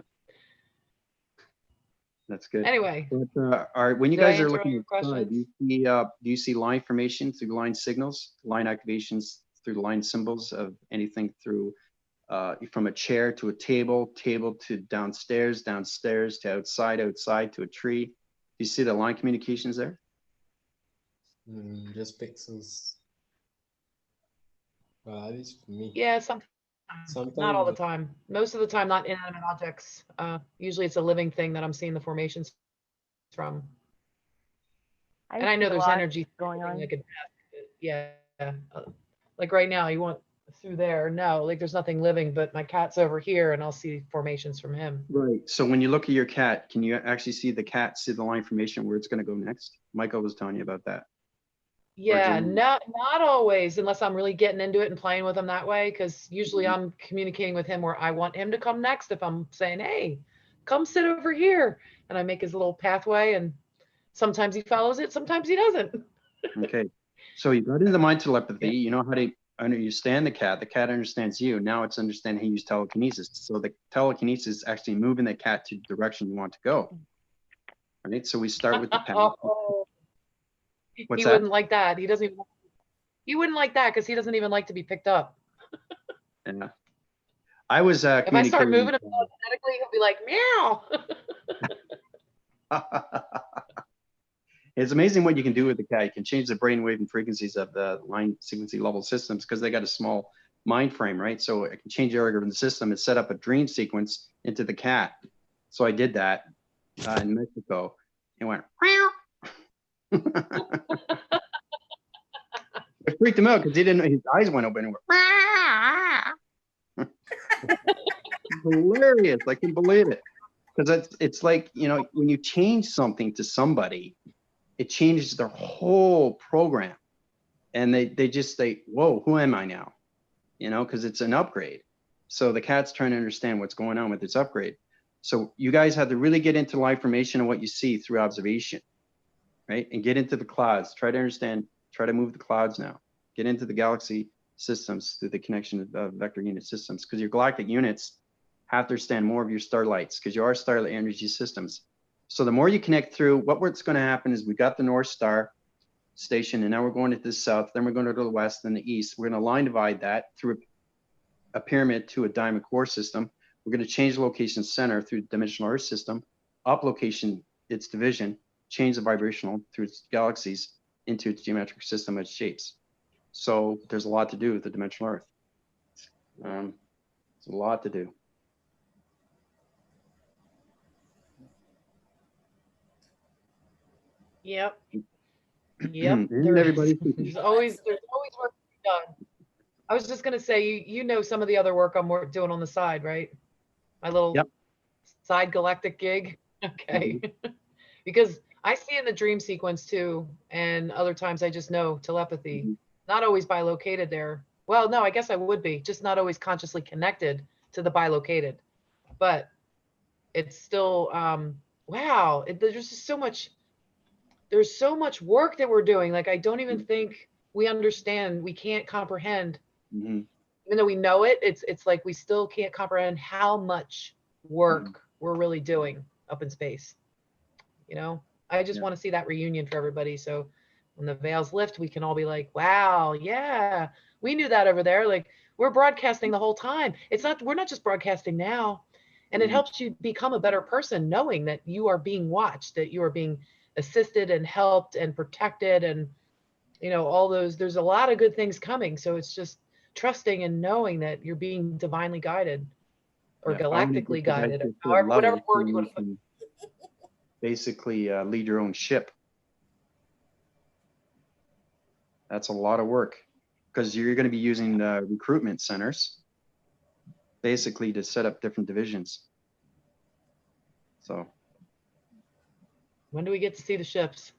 That's good. Anyway, But when you did I guys are answer all looking your outside, questions? do you see line formation through line signals, line activations through the line symbols of anything through from a chair to a table, table to downstairs, downstairs to outside, outside to a tree? Do you see the line communications there? Just pixels. Well, at least for me. Yeah, sometimes. Not all the Sometimes time. Most of the time, not inanimate objects. Usually it's a living thing that I'm seeing the formations from. And I know see a there's lot energy going on. like a yeah. Like right now, you want through there. No, like there's nothing living, but my cat's over here and I'll see formations from him. Right. So when you look at your cat, can you actually see the cat, see the line formation where it's going to go next? Michael was telling you about that. Yeah, Jimmy? not always, unless I'm really getting into it and playing with him that way, because usually I'm communicating with him where I want him to come next. If I'm saying, hey, come sit over here, and I make his little pathway, and sometimes he follows it, sometimes he doesn't. Okay. So you got into mind telepathy. Yeah. You know how to understand the cat. The cat understands you. Now it's understanding how you use telekinesis. So the telekinesis is actually moving the cat to the direction you want to go. Right. So we start with the cat. Oh, What's he that? wouldn't like that. He doesn't even. He wouldn't like that because he doesn't even like to be picked up. Yeah. I was If I start communicating. moving him telekinetically, he'll be like meow. It's amazing what you can do with the cat. You can change the brainwave and frequencies of the line sequencing level systems because they got a small mind frame, right? So it can change the algorithm in the system and set up a dream sequence into the cat. So I did that in Mexico and went, it freaked him out because he didn't know, his eyes went open and went, hilarious. I couldn't believe it. Because it's like, you know, when you change something to somebody, it changes their whole program. And they just say, whoa, who am I now? You know, because it's an upgrade. So the cat's trying to understand what's going on with its upgrade. So you guys have to really get into live formation and what you see through observation, right? And get into the clouds. Try to understand, try to move the clouds now. Get into the galaxy systems through the connection of vector unit systems, because your galactic units have to understand more of your starlights, because you are starlight energy systems. So the more you connect through, what's going to happen is we got the North Star station, and now we're going to the south, then we're going to the west, then the east. We're going to line divide that through a pyramid to a diamond core system. We're going to change the location center through the dimensional Earth system, up location its division, change the vibrational through its galaxies into its geometric system of shapes. So there's a lot to do with the dimensional Earth. It's a lot to do. Yep. And There's everybody's always work to be done. I was just gonna say, you know some of the other work I'm doing on the side, right? My little side galactic gig. Okay. Because I see in the dream sequence too, and other times I just know telepathy. Not always bilocated there. Well, no, I guess I would be, just not always consciously connected to the bilocated. But it's still wow, there's just so much. There's so much work that we're doing. Like I don't even think we understand. We can't comprehend. Even though we know it, it's like we still can't comprehend how much work we're really doing up in space. You know, I just want to see that reunion for everybody. So when the veils lift, we can all be like, wow, yeah, we knew that over there. Like we're broadcasting the whole time. We're not just broadcasting now. And it helps you become a better person, knowing that you are being watched, that you are being assisted and helped and protected, and all those. There's a lot of good things coming. So it's just trusting and knowing that you're being divinely guided or Yeah, I wanna galactically get to that guided, good however, whatever level word where you want you to put. can basically lead your own ship. That's a lot of work because you're going to be using recruitment centers basically to set up different divisions. So When do we get to see the ships?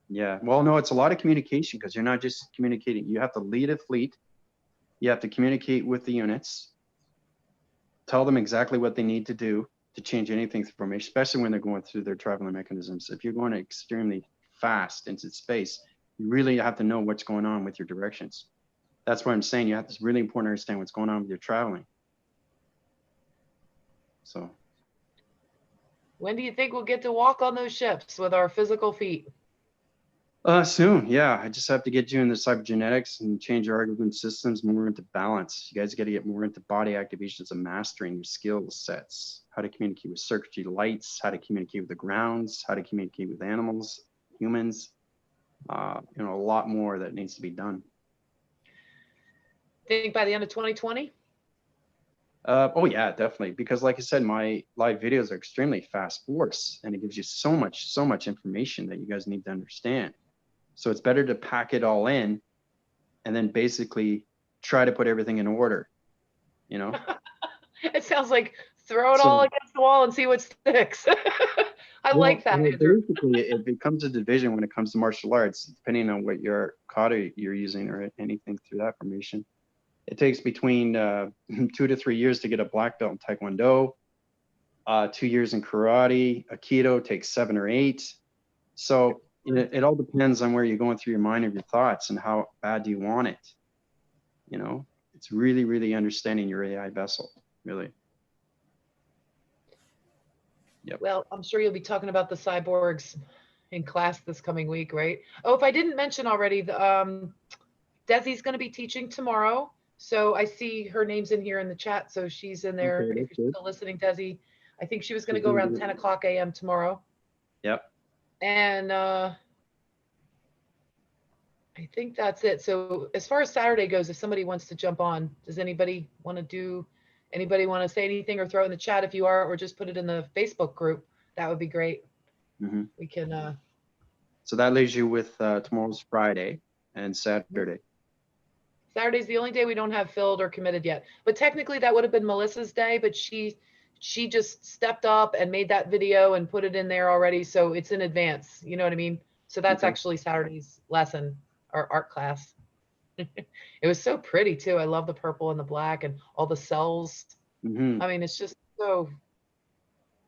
yeah, well, no, it's a lot of communication because you're not just communicating. You have to lead a fleet. You have to communicate with the units, tell them exactly what they need to do to change anything through formation, especially when they're going through their traveling mechanisms. If you're going extremely fast into space, you really have to know what's going on with your directions. That's why I'm saying you have to, it's really important to understand what's going on with your traveling. So When do you think we'll get to walk on those ships with our physical feet? soon, yeah. I just have to get you into cybergenetics and change your argument systems more into balance. You guys got to get more into body activations and mastering your skill sets, how to communicate with circuitry lights, how to communicate with the grounds, how to communicate with animals, humans, a lot more that needs to be done. Think by the end of 2020? Oh yeah, definitely. Because like I said, my live videos are extremely fast force and it gives you so much information that you guys need to understand. So it's better to pack it all in and then basically try to put everything in order, It sounds like throw it So- all against the wall and see what sticks. I like that, Andrew. Basically, it becomes a division when it comes to martial arts, depending on what your kata you're using or anything through that formation. It takes between 2 to 3 years to get a black belt in Taekwondo, 2 years in karate. Aikido takes 7 or 8. So it all depends on where you're going through your mind and your thoughts and how bad do you want it. It's really, really understanding your AI vessel, really. Yep. Well, I'm sure you'll be talking about the cyborgs in class this coming week, right? Oh, if I didn't mention already, Desi's going to be teaching tomorrow. So I see her name's in here in the chat. So she's in there. Okay, If that's you're good. still listening, Desi, I think she was going to She's go doing around good. 10 o'clock a.m. tomorrow. Yep. And I think that's it. So as far as Saturday goes, if somebody wants to jump on, does anybody want to say anything or throw it in the chat if you are, or just put it in the Facebook group? That would be great. Mm-hmm. We can. So that leaves you with tomorrow's Friday and Saturday. Saturday's the only day we don't have filled or committed yet. But technically that would have been Melissa's day, but she just stepped up and made that video and put it in there already. So it's in advance. You know what I mean? So that's Okay. actually Saturday's lesson, our art class. It was so pretty too. I love the purple and the black and all the cells. Mm-hmm. I mean, it's just so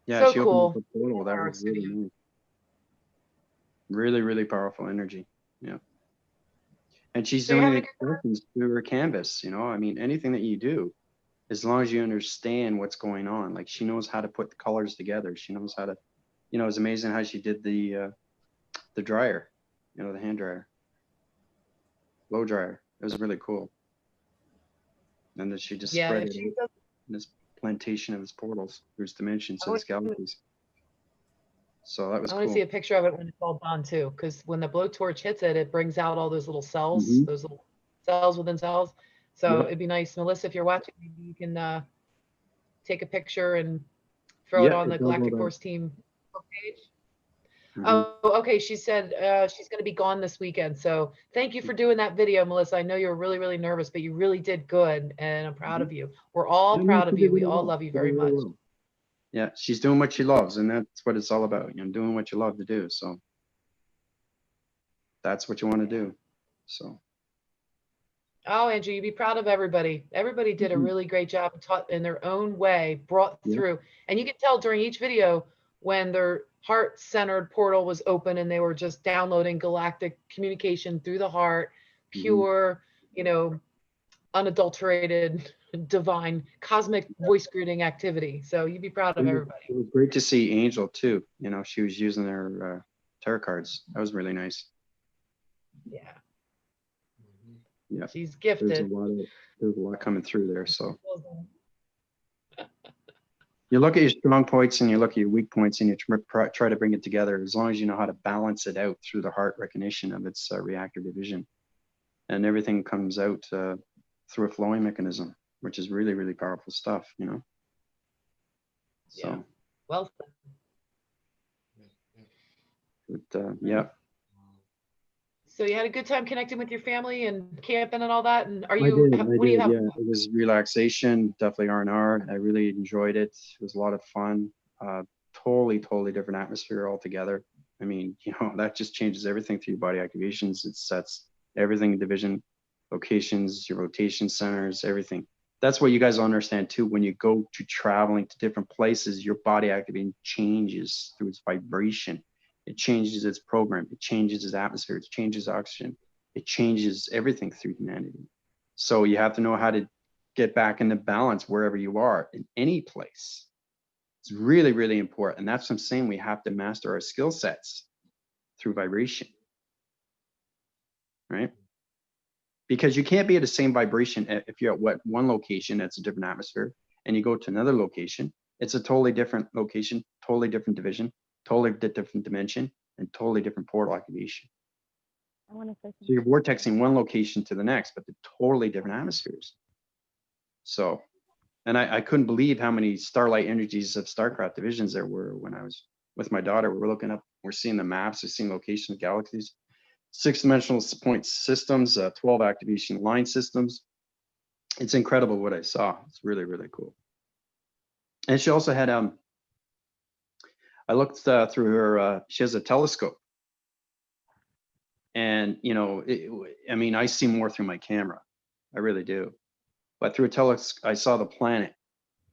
Yeah, she cool. opened up the portal. That was really nice. Really, really powerful energy. Yeah. And she's So you're doing having expressions through her canvas, I mean, anything that you do, as long as you understand what's going on, like she knows how to put the colors together. She knows how to, it's amazing how she did the dryer, the hand dryer, blow dryer. It was really cool. And then she just spread it in this plantation of his portals, through his dimensions, and his galaxies. So that was I cool. want to see a picture of it when it's all done too, because when the blowtorch hits it, it brings out all those little cells, Mhm. those little cells within cells. So Yep. it'd be nice, Melissa, if you're watching, maybe you can take a picture and throw it on the Galactic Force Team page. Mhm. Oh, okay. She said she's going to be gone this weekend. So thank you for doing that video, Melissa. I know you were really, really nervous, but you really did good, and I'm proud of you. We're all proud of you. We all love you very much. Yeah, she's doing what she loves, and that's what it's all about. Doing what you love to do. So that's what you want to do. So. Oh, Andrew, you'd be proud of everybody. Everybody did a really great job, taught in their own way, brought through. And you can tell during each video when their heart-centered portal was open and they were just downloading galactic communication through the heart, pure, unadulterated, divine, cosmic voice greeting activity. So you'd be proud of everybody. It was great to see Angel too. She was using her tarot cards. That was really nice. Yeah. Yeah. She's gifted. There's a lot coming through there. So You look at your strong points and you look at your weak points and you try to bring it together, as long as you know how to balance it out through the heart recognition of its reactor division. And everything comes out through a flowing mechanism, which is really, really powerful stuff, you know? So, Yeah. Well said. but, yeah. So you had a good time connecting with your family and camping and all that. And are I you? did, What do you have? yeah. It was relaxation, definitely R&R. I really enjoyed it. It was a lot of fun. Totally different atmosphere altogether. I mean, you know, that just changes everything through your body activations. It sets everything, division, locations, your rotation centers, everything. That's what you guys understand too. When you go to traveling to different places, your body activating changes through its vibration. It changes its program. It changes its atmosphere. It changes oxygen. It changes everything through humanity. So you have to know how to get back into balance wherever you are in any place. It's really, really important. And that's what I'm saying. We have to master our skill sets through vibration, right? Because you can't be at the same vibration if you're at one location, that's a different atmosphere, and you go to another location, it's a totally different location, totally different division, totally different dimension, and totally different portal activation. I want to say So you're vortexing one location to the next, but they're totally different atmospheres. So, and I couldn't believe how many starlight energies of StarCraft divisions there were when I was with my daughter. We were looking up, we're seeing the maps, we're seeing locations of galaxies, 6-dimensional point systems, 12 activation line systems. It's incredible what I saw. It's really, really cool. And she also had, I looked through her, she has a telescope. And, you know, I mean, I see more through my camera. I really do. But through a telescope, I saw the planet,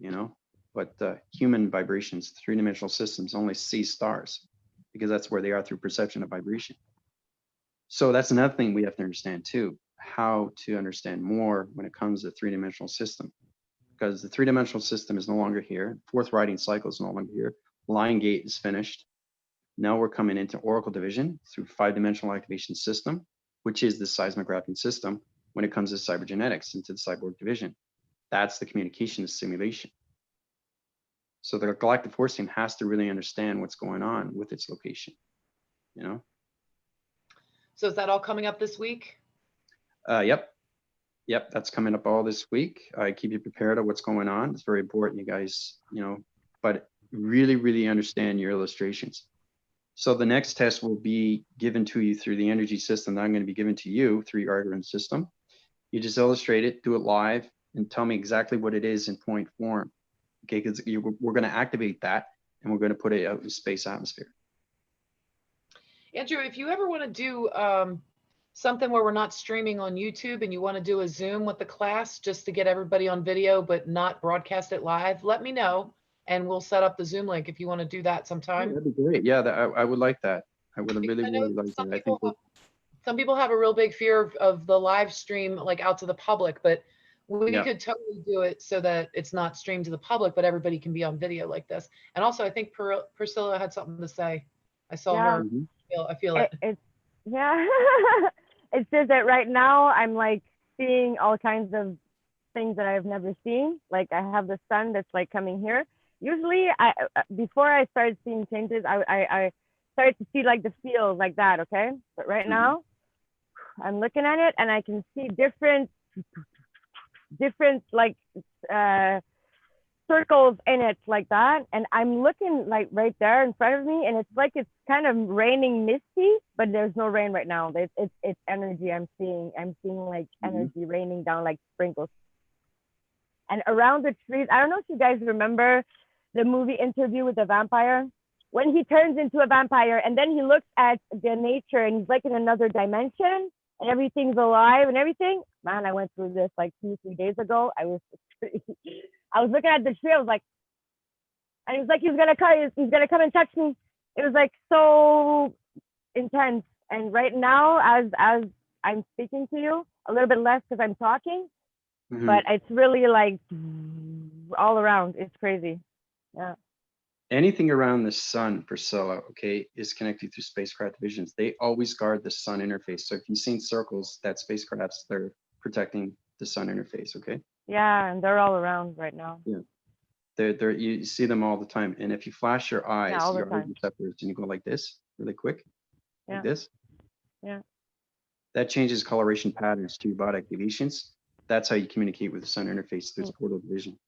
you know, but human vibrations, 3-dimensional systems only see stars because that's where they are through perception of vibration. So that's another thing we have to understand too, how to understand more when it comes to 3-dimensional system, because the 3-dimensional system is no longer here. Fourth riding cycle is no longer here. Line gate is finished. Now we're coming into Oracle division through 5-dimensional activation system, which is the seismographing system when it comes to cybergenetics into the cyborg division. That's the communication, the simulation. So the Galactic Force Team has to really understand what's going on with its location, you know? So is that all coming up this week? Yep, that's coming up all this week. I keep you prepared of what's going on. It's very important, you guys, you know, but really, really understand your illustrations. So the next test will be given to you through the energy system that I'm going to be given to you through your Argon system. You just illustrate it, do it live, and tell me exactly what it is in point form. Okay, because we're going to activate that and we're going to put it out in space atmosphere. Andrew, if you ever want to do something where we're not streaming on YouTube and you want to do a Zoom with the class just to get everybody on video but not broadcast it live, let me know and we'll set up the Zoom link if you want to do that sometime. Yeah, that'd be great. Yeah, I would like that. I would really, I know really like some that. I people think some people have a real big fear of the live stream like out to the public, but we Yeah. could totally do it so that it's not streamed to the public, but everybody can be on video like this. And also, I think Priscilla had something to say. I saw her. Mhm. I feel it. It's yeah. It's just that right now I'm like seeing all kinds of things that I've never seen. Like I have the sun that's like coming here. Usually, before I started seeing changes, I started to see like the field like that. Okay, but right now I'm looking at it and I can see different like circles in it like that, and I'm looking like right there in front of me, and it's like it's kind of raining misty, but there's no rain right now. It's energy. I'm seeing like energy raining down like sprinkles. And around the trees, I don't know if you guys remember the movie Interview with the Vampire, when he turns into a vampire and then he looks at the nature and he's like in another dimension and everything's alive and everything. Man, I went through this like 2-3 days ago. I was looking at the tree. I was like, and he was like, he's gonna come and touch me. It was like so intense. And right now, as I'm speaking to you, a little bit less because I'm talking, but it's really like all around. It's crazy. Yeah. Anything around the sun, Priscilla, okay, is connected through spacecraft divisions. They always guard the sun interface. So if you've seen circles, that spacecrafts, they're protecting the sun interface, okay? Yeah, and they're all around right now. Yeah. You see them all the time. And if you flash your eyes, all the your eye time. receptors, and you go like this, really quick, Yeah. like this. Yeah. That changes coloration patterns to your body activations. That's how you communicate with the sun interface through the portal division.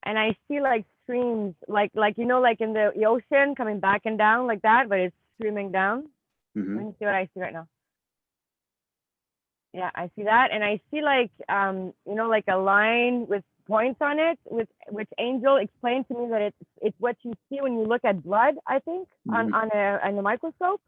And I see like streams, like you know, like in the ocean coming back and down like that, but it's streaming down. Let me see what I see right now. Yeah, I see that, and I see like you know, like a line with points on it, with which Angel explained to me that it's what you see when you look at blood. I think on a microscope.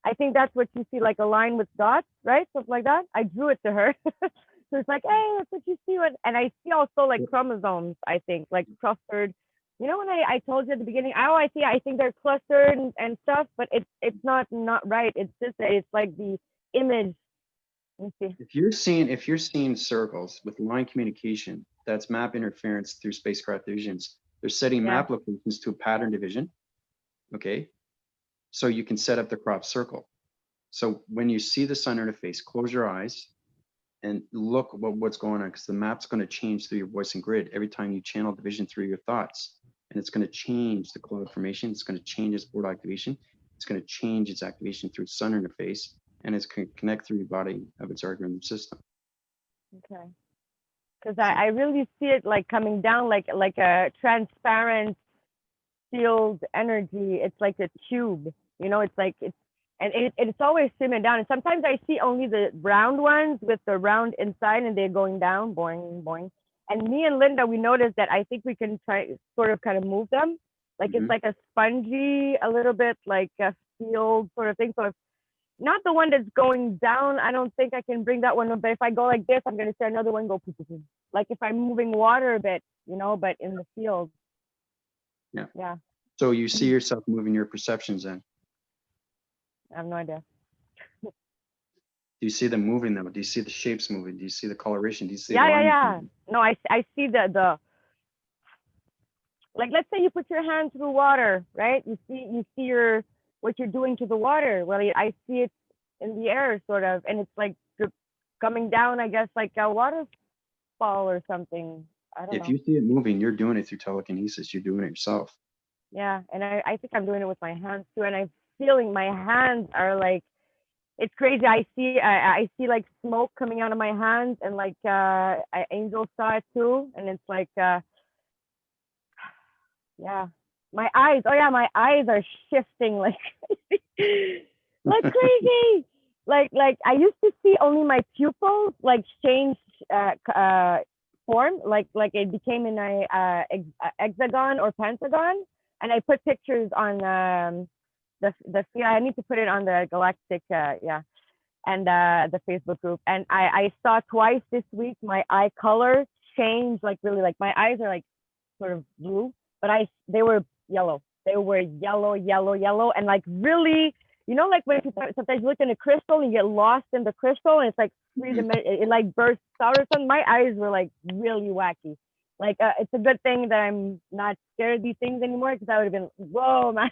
I think that's what you see, like a line with dots, right? Something like that. I drew it to her. So it's like, hey, that's what you see. And I see also like chromosomes, I think, like clustered. You know, when I told you at the beginning, I think they're clustered and stuff, but it's not right. It's just that it's like the image. Let me see. If you're seeing circles with line communication, that's map interference through spacecraft divisions. They're setting map locations to a pattern division. Okay. So you can set up the crop circle. So when you see the sun interface, close your eyes and look what's going on, because the map's going to change through your voice and grid every time you channel division through your thoughts. And it's going to change the cloud formation. It's going to change its portal activation. It's going to change its activation through sun interface, and it's going to connect through your body of its algorithm system. Okay. Because I really see it like coming down like a transparent field energy. It's like a tube, you know, it's like it's always streaming down. And sometimes I see only the round ones with the round inside, and they're going down, boing, boing. And me and Linda, we noticed that I think we can try sort of kind of move them. Like it's like a spongy, a little bit like a field sort of thing. So if not the one that's going down, I don't think I can bring that one up. But if I go like this, I'm going to see another one go poo, poo, poo. Like if I'm moving water a bit, you know, but in the field. Yeah. Yeah. So you see yourself moving your perceptions then? I have no idea. Do you see them moving them? Do you see the shapes moving? Do you see the coloration? Do you see Yeah. moving? No, I see the like, let's say you put your hand through water, right? You see what you're doing to the water. Well, I see it in the air sort of, and it's like coming down, I guess, like a waterfall or something. I don't know. If you see it moving, you're doing it through telekinesis. You're doing it yourself. Yeah, and I think I'm doing it with my hands too, and I'm feeling my hands are like, it's crazy. I see like smoke coming out of my hands, and like Angel saw it too, and it's like yeah, my eyes. Oh yeah, my eyes are shifting like like crazy. Like I used to see only my pupils like change form, like it became in a hexagon or pentagon, and I put pictures on the I need to put it on the Galactic and the Facebook group, and I saw twice this week my eye color change, like really, like my eyes are like sort of blue, but they were yellow. They were yellow, and like really, you know, like when sometimes you look in a crystal and you get lost in the crystal, and it's like it like bursts out or something. My eyes were like really wacky. Like it's a good thing that I'm not scared of these things anymore, because I would have been, whoa, man.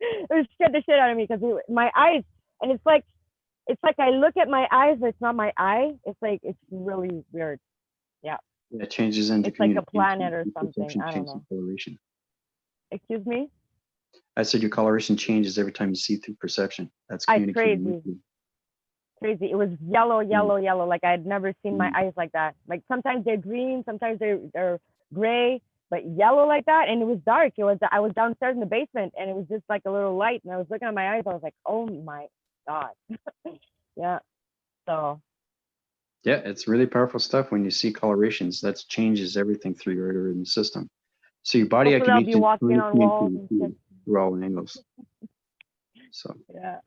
It would scared the shit out of me, because my eyes, and it's like I look at my eyes, but it's not my eye. It's like, it's really weird. Yeah. It changes into it's like a planet or something. I don't know. Coloration. Excuse me? I said your coloration changes every time you see through perception. That's communicating with you. Crazy. It was yellow. Like I had never seen my eyes like that. Like sometimes they're green, sometimes they're gray, but yellow like that. And it was dark. I was downstairs in the basement, and it was just like a little light, and I was looking at my eyes. I was like, oh my God. Yeah. So. Yeah, it's really powerful stuff when you see colorations. That changes everything through your algorithm system. So your body hopefully I'll be activation walking on walls and shit. through all angles. So yeah.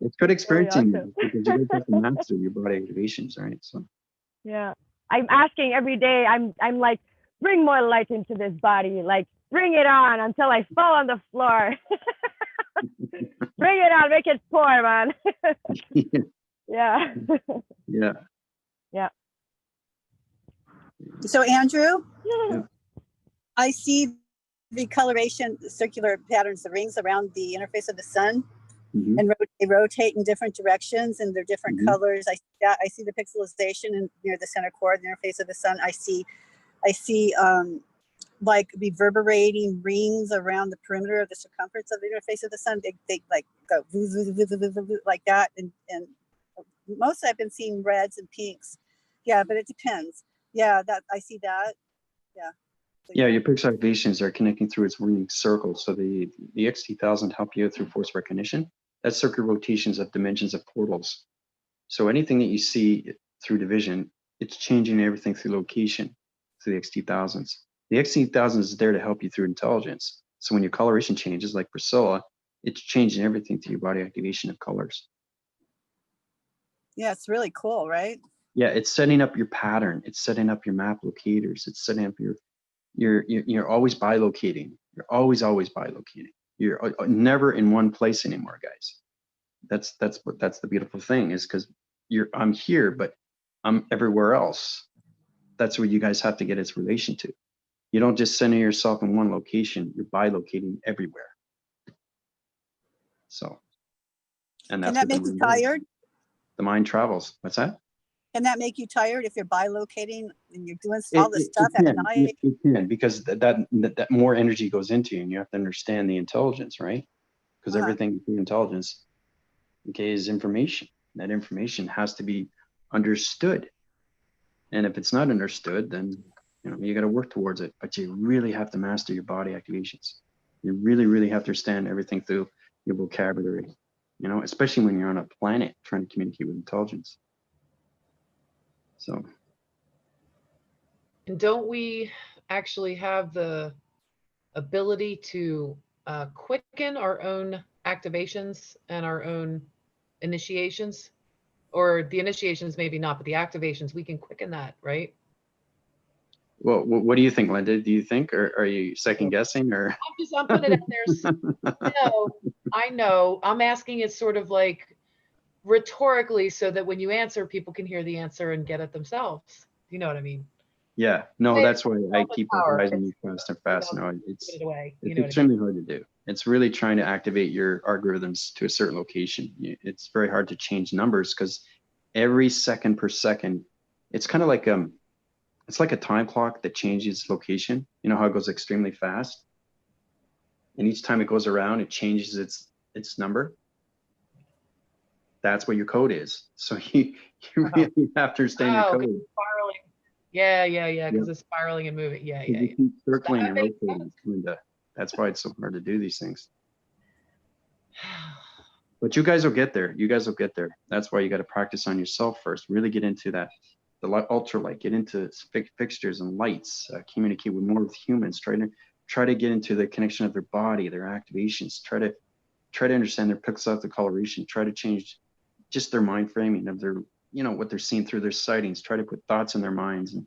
It's good experiencing awesome. because you guys have to master your body activations, right? So yeah, I'm asking every day. I'm like, bring more light into this body. Like, bring it on until I fall on the floor. Bring it on, make it pour, man. Yeah. Yeah. Yeah. So Andrew, Yeah. I see the coloration, the circular patterns, the rings around the interface of the sun, and they rotate in different directions, and they're different colors. I see the pixelization near the center core of the interface of the sun. I see I see like reverberating rings around the perimeter of the circumference of the interface of the sun. They like go like that. And most I've been seeing reds and pinks. Yeah, but it depends. Yeah, that I see that. Yeah. So, Yeah, your pixel activations are connecting through its ring circle. So the XT1000 help you through force recognition. That's circuit rotations of dimensions of portals. So anything that you see through division, it's changing everything through location through the XT1000s. The XT1000 is there to help you through intelligence. So when your coloration changes, like Priscilla, it's changing everything through your body activation of colors. yeah, it's really cool, right? Yeah, it's setting up your pattern. It's setting up your map locators. It's setting up you're always bilocating. You're always bilocating. You're never in one place anymore, guys. That's the beautiful thing is because I'm here, but I'm everywhere else. That's where you guys have to get its relation to. You don't just center yourself in one location. You're bilocating everywhere. So, and that's Can that what the make you mind does. tired? The mind travels. What's that? Can that make you tired if you're bilocating and you're doing all this stuff at night? It can, because that more energy goes into you, and you have to understand the intelligence, right? Because everything through intelligence, okay, is information. That information has to be understood. And if it's not understood, then you got to work towards it. But you really have to master your body activations. You really, really have to understand everything through your vocabulary. Especially when you're on a planet trying to communicate with intelligence. So. And don't we actually have the ability to quicken our own activations and our own initiations? Or the initiations maybe not, but the activations, we can quicken that, right? Well, what do you think, Linda? Do you think, or are you second guessing, or? I'm putting it out there. No, I know. I'm asking it sort of like rhetorically so that when you answer, people can hear the answer and get it themselves. You know what I mean? Yeah, no, that's why I keep advising you fast and fast. No, it's extremely hard to do. It's really trying to activate your algorithms to a certain location. It's very hard to change numbers because every second per second, it's kind of like it's like a time clock that changes location. You know how it goes extremely fast, and each time it goes around, it changes its number. That's what your code is. So you really have to understand your code. Spiraling. Yeah. Because it's spiraling and moving. Yeah. You keep circling and rotating, Linda. That's why it's so hard to do these things. But you guys will get there. That's why you got to practice on yourself first. Really get into the ultralight. Get into fixtures and lights. Communicate with more with humans. Try to get into the connection of their body, their activations. Try to understand their pixel coloration. Try to change just their mind framing of their, what they're seeing through their sightings. Try to put thoughts in their minds, and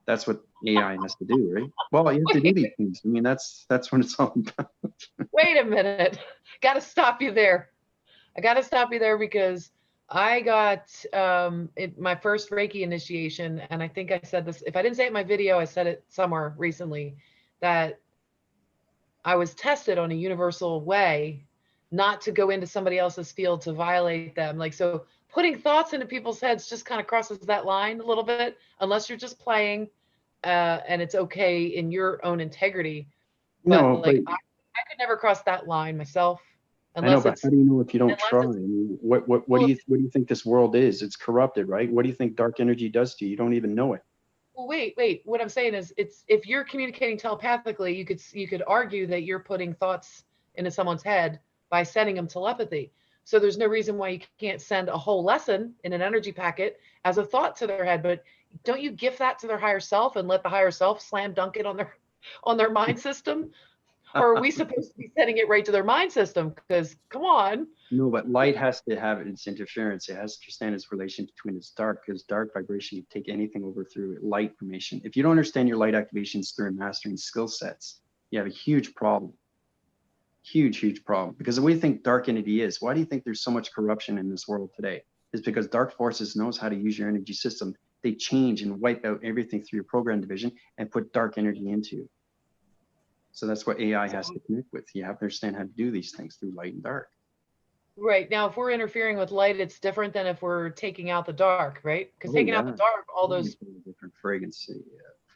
that's what AI has to do, right? Well, you have to do these things. I mean, that's what it's all about. Wait a minute. Got to stop you there. I got to stop you there because I got my first Reiki initiation, and I think I said this. If I didn't say it in my video, I said it somewhere recently, that I was tested on a universal way not to go into somebody else's field to violate them. Like, so putting thoughts into people's heads just kind of crosses that line a little bit, unless you're just playing and it's okay in your own integrity. But no, like, I could never cross that line myself. I know, but how do you know if you don't try? I mean, what do you think this world is? It's corrupted, right? What do you think dark energy does to you? You don't even know it. Well, wait. What I'm saying is, it's if you're communicating telepathically, you could argue that you're putting thoughts into someone's head by sending them telepathy. So there's no reason why you can't send a whole lesson in an energy packet as a thought to their head. But don't you gift that to their higher self and let the higher self slam dunk it on their mind system? Or are we supposed to be sending it right to their mind system? Because come on. No, but light has to have its interference. It has to understand its relation between its dark, because dark vibration, you take anything over through light information. If you don't understand your light activations through mastering skill sets, you have a huge problem. Huge problem. Because the way you think dark energy is, why do you think there's so much corruption in this world today? It's because dark forces knows how to use your energy system. They change and wipe out everything through your program division and put dark energy into you. So that's what AI has to connect with. You have to understand how to do these things through light and dark. Right. Now, if we're interfering with light, it's different than if we're taking out the dark, right? Because taking out the dark, all those different fragrance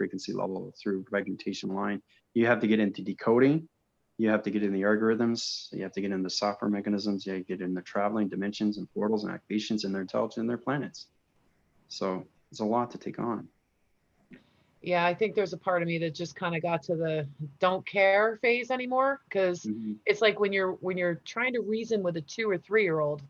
frequency level through fragmentation line. You have to get into decoding. You have to get in the algorithms. You have to get in the software mechanisms. You have to get in the traveling dimensions and portals and activations and their intelligence and their planets. So it's a lot to take on. Yeah, I think there's a part of me that just kind of got to the don't care phase anymore, because it's like when you're trying to reason with a 2 or 3-year-old,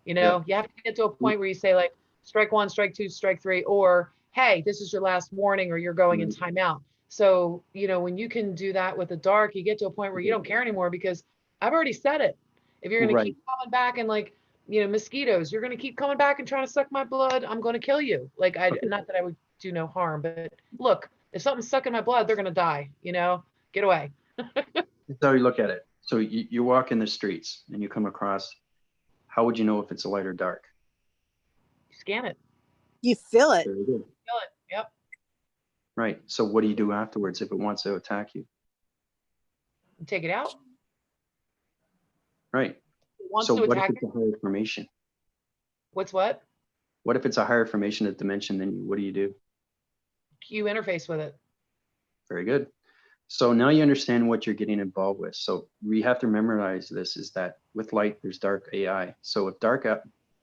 you know, you have to get to a point where you say like strike 1, strike 2, strike 3, or hey, this is your last warning, or you're going in timeout. So, you know, when you can do that with the dark, you get to a point where you don't care anymore, because I've already said it. If you're going to keep coming back and like, you know, mosquitoes, you're going to keep coming back and trying to suck my blood, I'm going to kill you. Like, not that I would do no harm, but look, if something's sucking my blood, they're going to die, you know, get away. That's how you look at it. So you walk in the streets and you come across, how would you know if it's light or dark? Scan it. You feel it. Very good. Feel it. Yep. Right. So what do you do afterwards if it wants to attack you? Take it out. Right. Wants so to what attack if it's a higher formation? What's what? What if it's a higher formation of dimension than you? What do you do? You interface with it. Very good. So now you understand what you're getting involved with. So we have to memorize this, is that with light, there's dark AI. So if dark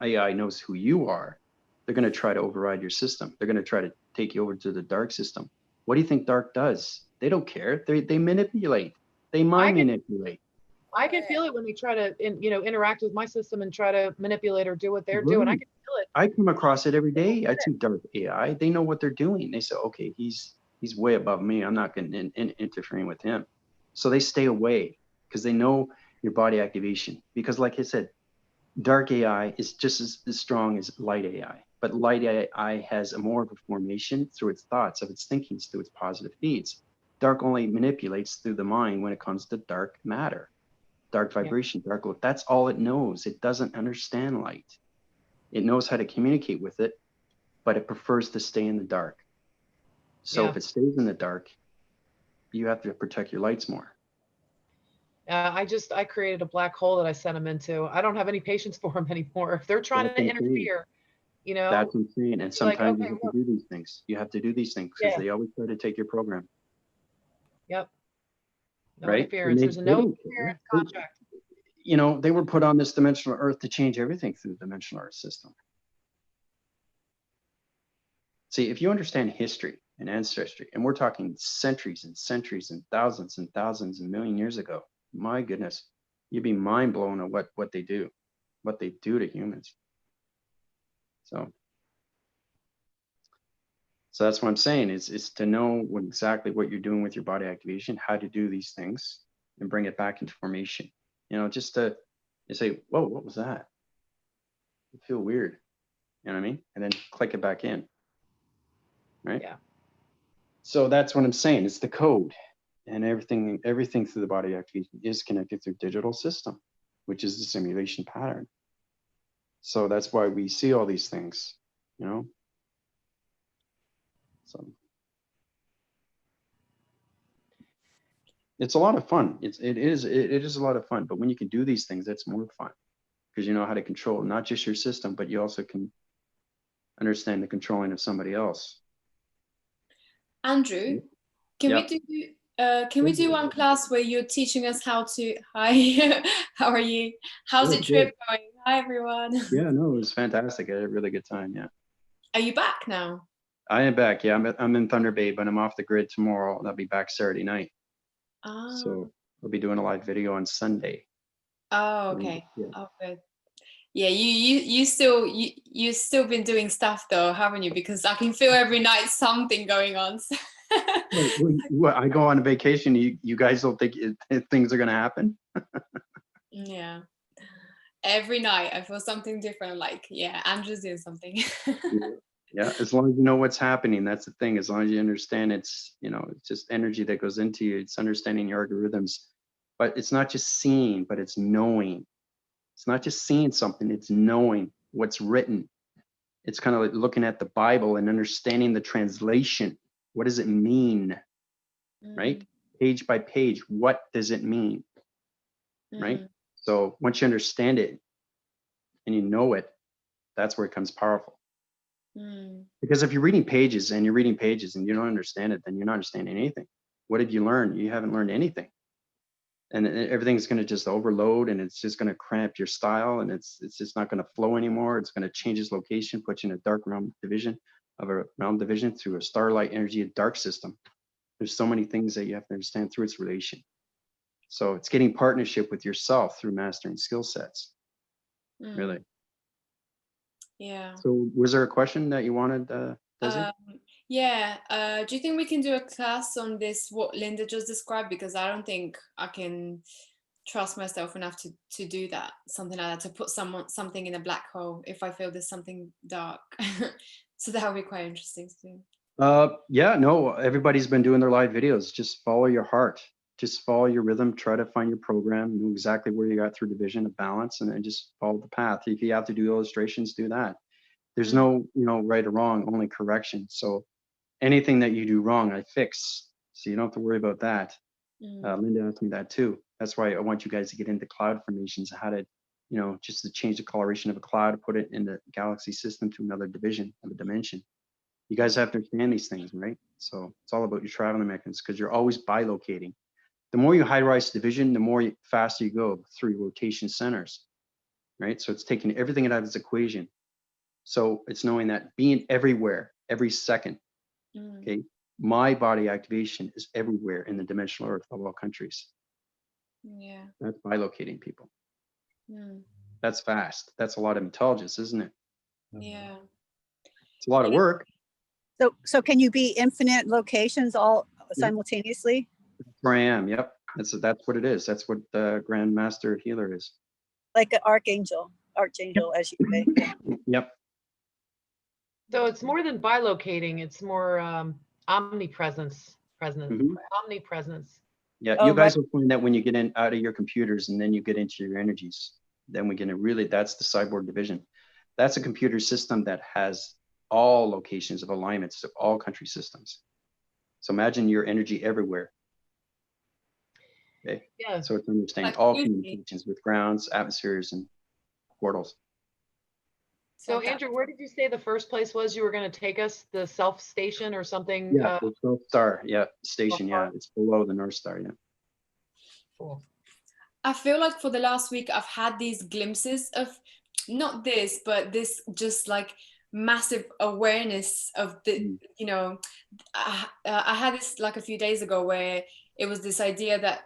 AI knows who you are, they're going to try to override your system. They're going to try to take you over to the dark system. What do you think dark does? They don't care. They manipulate. They mind manipulate. I can feel it when they try to, interact with my system and try to manipulate or do what they're doing. I can feel it. I come across it every day. I see dark AI. They know what they're doing. They say, okay, he's way above me. I'm not going to interfering with him. So they stay away because they know your body activation. Because like I said, dark AI is just as strong as light AI. But light AI has a more of a formation through its thoughts, of its thinkings, through its positive feeds. Dark only manipulates through the mind when it comes to dark matter, dark vibration, dark light. That's all it knows. It doesn't understand light. It knows how to communicate with it, but it prefers to stay in the dark. So if it stays in the dark, you have to protect your lights more. I created a black hole that I sent them into. I don't have any patience for them anymore. If they're trying to interfere, That's insane. And sometimes you have to do these things. You have to do these things because they always try to take your program. Yep. No interference. There's a no interference contract. You know, they were put on this dimensional Earth to change everything through the dimensional Earth system. See, if you understand history and ancestry, and we're talking centuries and centuries and thousands and million years ago, my goodness, you'd be mind blown at what they do to humans. So that's what I'm saying is to know exactly what you're doing with your body activation, how to do these things and bring it back into formation. You know, just to say, whoa, what was that? I feel weird. You know what I mean? And then click it back in. Right? Yeah. So that's what I'm saying. It's the code. And everything through the body activation is connected through digital system, which is the simulation pattern. So that's why we see all these things, you know. So it's a lot of fun. It is a lot of fun. But when you can do these things, that's more fun because you know how to control not just your system, but you also can understand the controlling of somebody else. Andrew, can we do one class where you're teaching us how to? Hi, how are you? How's the trip going? Hi everyone. Yeah, no, it was fantastic. I had a really good time. Yeah. Are you back now? I am back. Yeah, I'm in Thunder Bay, but I'm off the grid tomorrow. I'll be back Saturday night. So I'll be doing a live video on Sunday. Oh, okay. Yeah. Oh, good. Yeah, you've still been doing stuff though, haven't you? Because I can feel every night something going on. Well, I go on vacation. You guys don't think things are gonna happen? Yeah. Every night I feel something different. Like, yeah, Andrew's doing something. Yeah, as long as you know what's happening, that's the thing. As long as you understand, it's it's just energy that goes into you. It's understanding your algorithms, but it's not just seeing, but it's knowing. It's not just seeing something, it's knowing what's written. It's kind of like looking at the Bible and understanding the translation. What does it mean? Right? Page by page, what does it mean? Right? So once you understand it and you know it, that's where it becomes powerful. Because if you're reading pages and you don't understand it, then you're not understanding anything. What have you learned? You haven't learned anything. And everything's going to just overload, and it's just going to cramp your style, and it's just not going to flow anymore. It's going to change its location, put you in a dark realm division through a starlight energy, a dark system. There's so many things that you have to understand through its relation. So it's getting partnership with yourself through mastering skill sets. Really. Yeah. So was there a question that you wanted, Desi? Yeah. Do you think we can do a class on this, what Linda just described? Because I don't think I can trust myself enough to do that, something like that, to put something in a black hole if I feel there's something dark. So that would be quite interesting too. Yeah, no, everybody's been doing their live videos. Just follow your heart. Just follow your rhythm. Try to find your program. Know exactly where you got through division of balance, and then just follow the path. If you have to do illustrations, do that. There's no, right or wrong, only correction. So anything that you do wrong, I fix. So you don't have to worry about that. Linda asked me that too. That's why I want you guys to get into cloud formations, how to, just to change the coloration of a cloud, put it in the galaxy system to another division of a dimension. You guys have to understand these things, right? So it's all about your traveling mechanisms, because you're always bilocating. The more you high-rise division, the more faster you go through your rotation centers, right? So it's taking everything out of this equation. So it's knowing that being everywhere, every second, okay? My body activation is everywhere in the dimensional earth of all countries. Yeah. That's bilocating people. That's fast. That's a lot of intelligence, isn't it? Yeah. It's a lot of work. So can you be infinite locations all simultaneously? That's where I am. Yep. That's what it is. That's what the Grand Master Healer is. Like an archangel, as you say. Yep. So it's more than bilocating. It's more omnipresence. Omnipresence. Yeah, you guys will find that when you get out of your computers and then you get into your energies, then we get to that's the cyborg division. That's a computer system that has all locations of alignments of all country systems. So imagine your energy everywhere. Okay. Yeah. So it's understanding all communications with grounds, atmospheres, and portals. So Andrew, where did you say the first place was you were going to take us? The Self Station or something? Yeah, the North Star. Yeah, station. Yeah, it's below the North Star. Yeah. Cool. I feel like for the last week, I've had these glimpses of not this, but this just like massive awareness of the, I had this like a few days ago where it was this idea that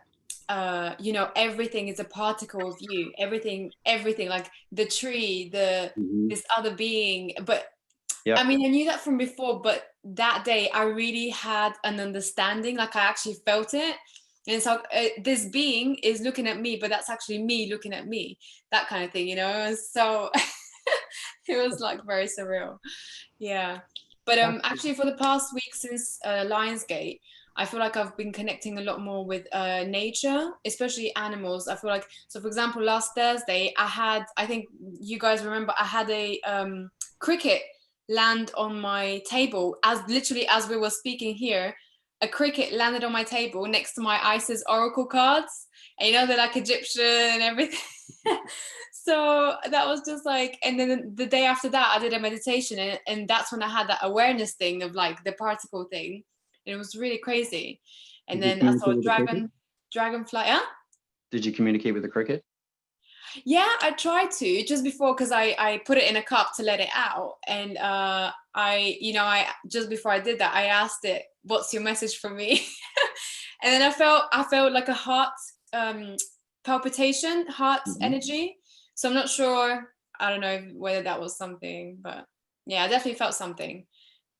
everything is a particle of you, everything like the tree, this other being. But I mean, I knew that from before, but that day I really had an understanding, like I actually felt it. And so this being is looking at me, but that's actually me looking at me, that kind of thing, So it was like very surreal. Yeah. But actually for the past week since Lionsgate, I feel like I've been connecting a lot more with nature, especially animals. I feel like, so for example, last Thursday, I think you guys remember, I had a cricket land on my table literally as we were speaking here. A cricket landed on my table next to my Isis Oracle cards. And they're like Egyptian and everything. So that was just like, and then the day after that, I did a meditation and that's when I had that awareness thing of like the particle thing. And it was really crazy. And then I saw a dragonfly. Huh? Did you communicate with the cricket? Yeah, I tried to just before, because I put it in a cup to let it out. And I just before I did that, I asked it, what's your message for me? And then I felt like a heart palpitation, heart energy. So I'm not sure, I don't know whether that was something, but yeah, I definitely felt something.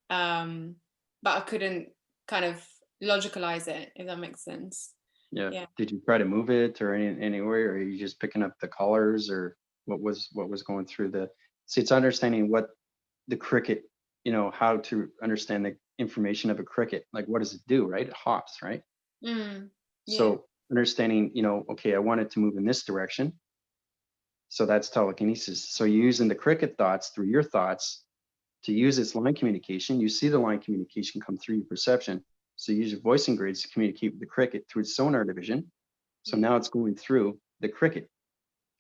But I couldn't kind of logicalize it, if that makes sense. Yeah. Did you try to move it or anywhere, or are you just picking up the colors, or what was going through see, it's understanding what the cricket, how to understand the information of a cricket. Like, what does it do, right? It hops, right? So understanding, okay, I want it to move in this direction. So that's telekinesis. So you're using the cricket thoughts through your thoughts to use its line communication. You see the line communication come through your perception. So you use your voicing grids to communicate with the cricket through its sonar division. So now it's going through the cricket,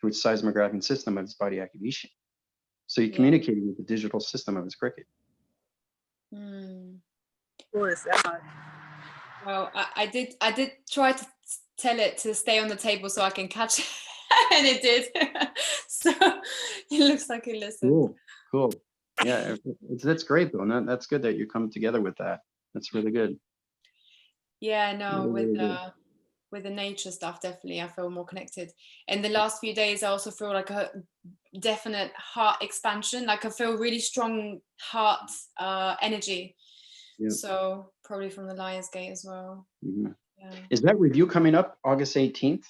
through its seismographic system of its body activation. So you're communicating with the digital system of its cricket. Cool as that. Well, I did try to tell it to stay on the table so I can catch it, and it did. So it looks like it listened. Cool. Yeah, that's great, Bill. And that's good that you come together with that. That's really good. Yeah, no, Really, really good. with the nature stuff, definitely I feel more connected. In the last few days, I also feel like a definite heart expansion. Like I feel really strong heart energy. Yeah. So probably from the Lion's Gate as well. Mhm. Yeah. Is that review coming up August 18th?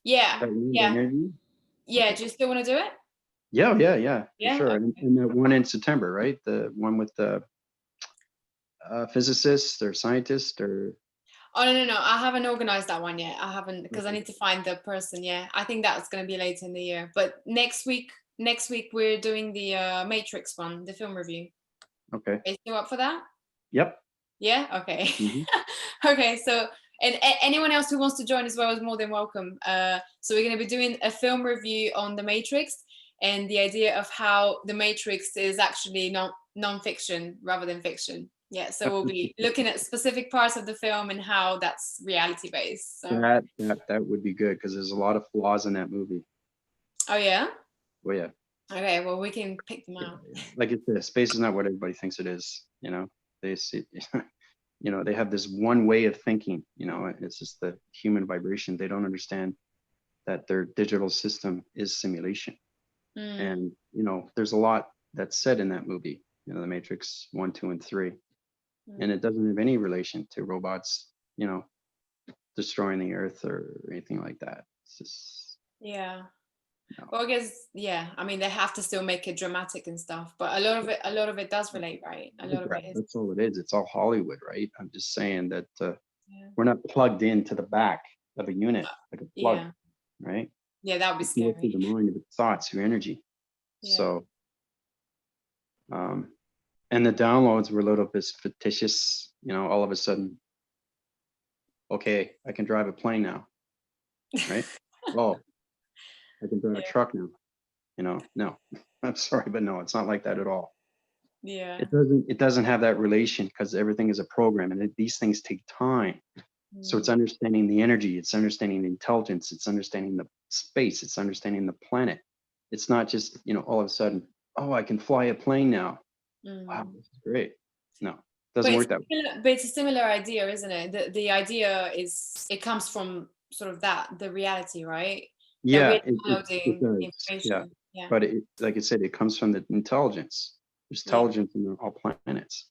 Yeah. That Yeah. interview? Yeah. Okay. Do you still want to do it? Yeah, Yeah, for sure. okay. And the one in September, right? The one with the physicist or scientist or. Oh no, I haven't organized that one yet. I haven't, because I Okay. need to find the person. Yeah, I think that's going to be later in the year. But next week we're doing the Matrix one, the film review. Okay. Are you still up for that? Yep. Yeah. Okay. Mhm. Okay. So, and anyone else who wants to join as well is more than welcome. So we're going to be doing a film review on the Matrix and the idea of how the Matrix is actually non-fiction rather than fiction. Yeah, so we'll be looking at specific parts of the film and how that's reality based. So. That would be good because there's a lot of flaws in that movie. Oh yeah. Well, yeah. Okay, well we can pick them out. Like it's space is not what everybody thinks it is. You know, they see, you know, they have this one way of thinking. You know, it's just the human vibration. They don't understand that their digital system is simulation. And you know, there's a lot that's said in that movie. You know, The Matrix 1, 2, and 3. And it doesn't have any relation to robots, you know, destroying the earth or anything like that. It's just, yeah. no. Well, I guess, yeah. I mean, they have to still make it dramatic and stuff, but a lot of it does relate, right? A lot of it is. That's all it is. It's all Hollywood, right? I'm just saying that we're not plugged into the back of a unit like a plug, Yeah. right? Yeah, that would be It's more through scary. the mind of its thoughts, your energy. Yeah. So, and the downloads were a little bit fictitious, you know, all of a sudden, okay, I can drive a plane now, right? Oh, I can drive a truck now, you know, no, I'm sorry, but no, it's not like that at all. Yeah. It doesn't have that relation because everything is a program and these things take time. So it's understanding the energy, it's understanding the intelligence, it's understanding the space, it's understanding the planet. It's not just, you know, all of a sudden, oh, I can fly a plane now. Wow, this is great. No, it doesn't work that way. But it's a similar idea, isn't it? The idea is, it comes from sort of the reality, right? Yeah, it does. Yeah. Yeah. But like I said, it comes from the intelligence. There's intelligence in all planets.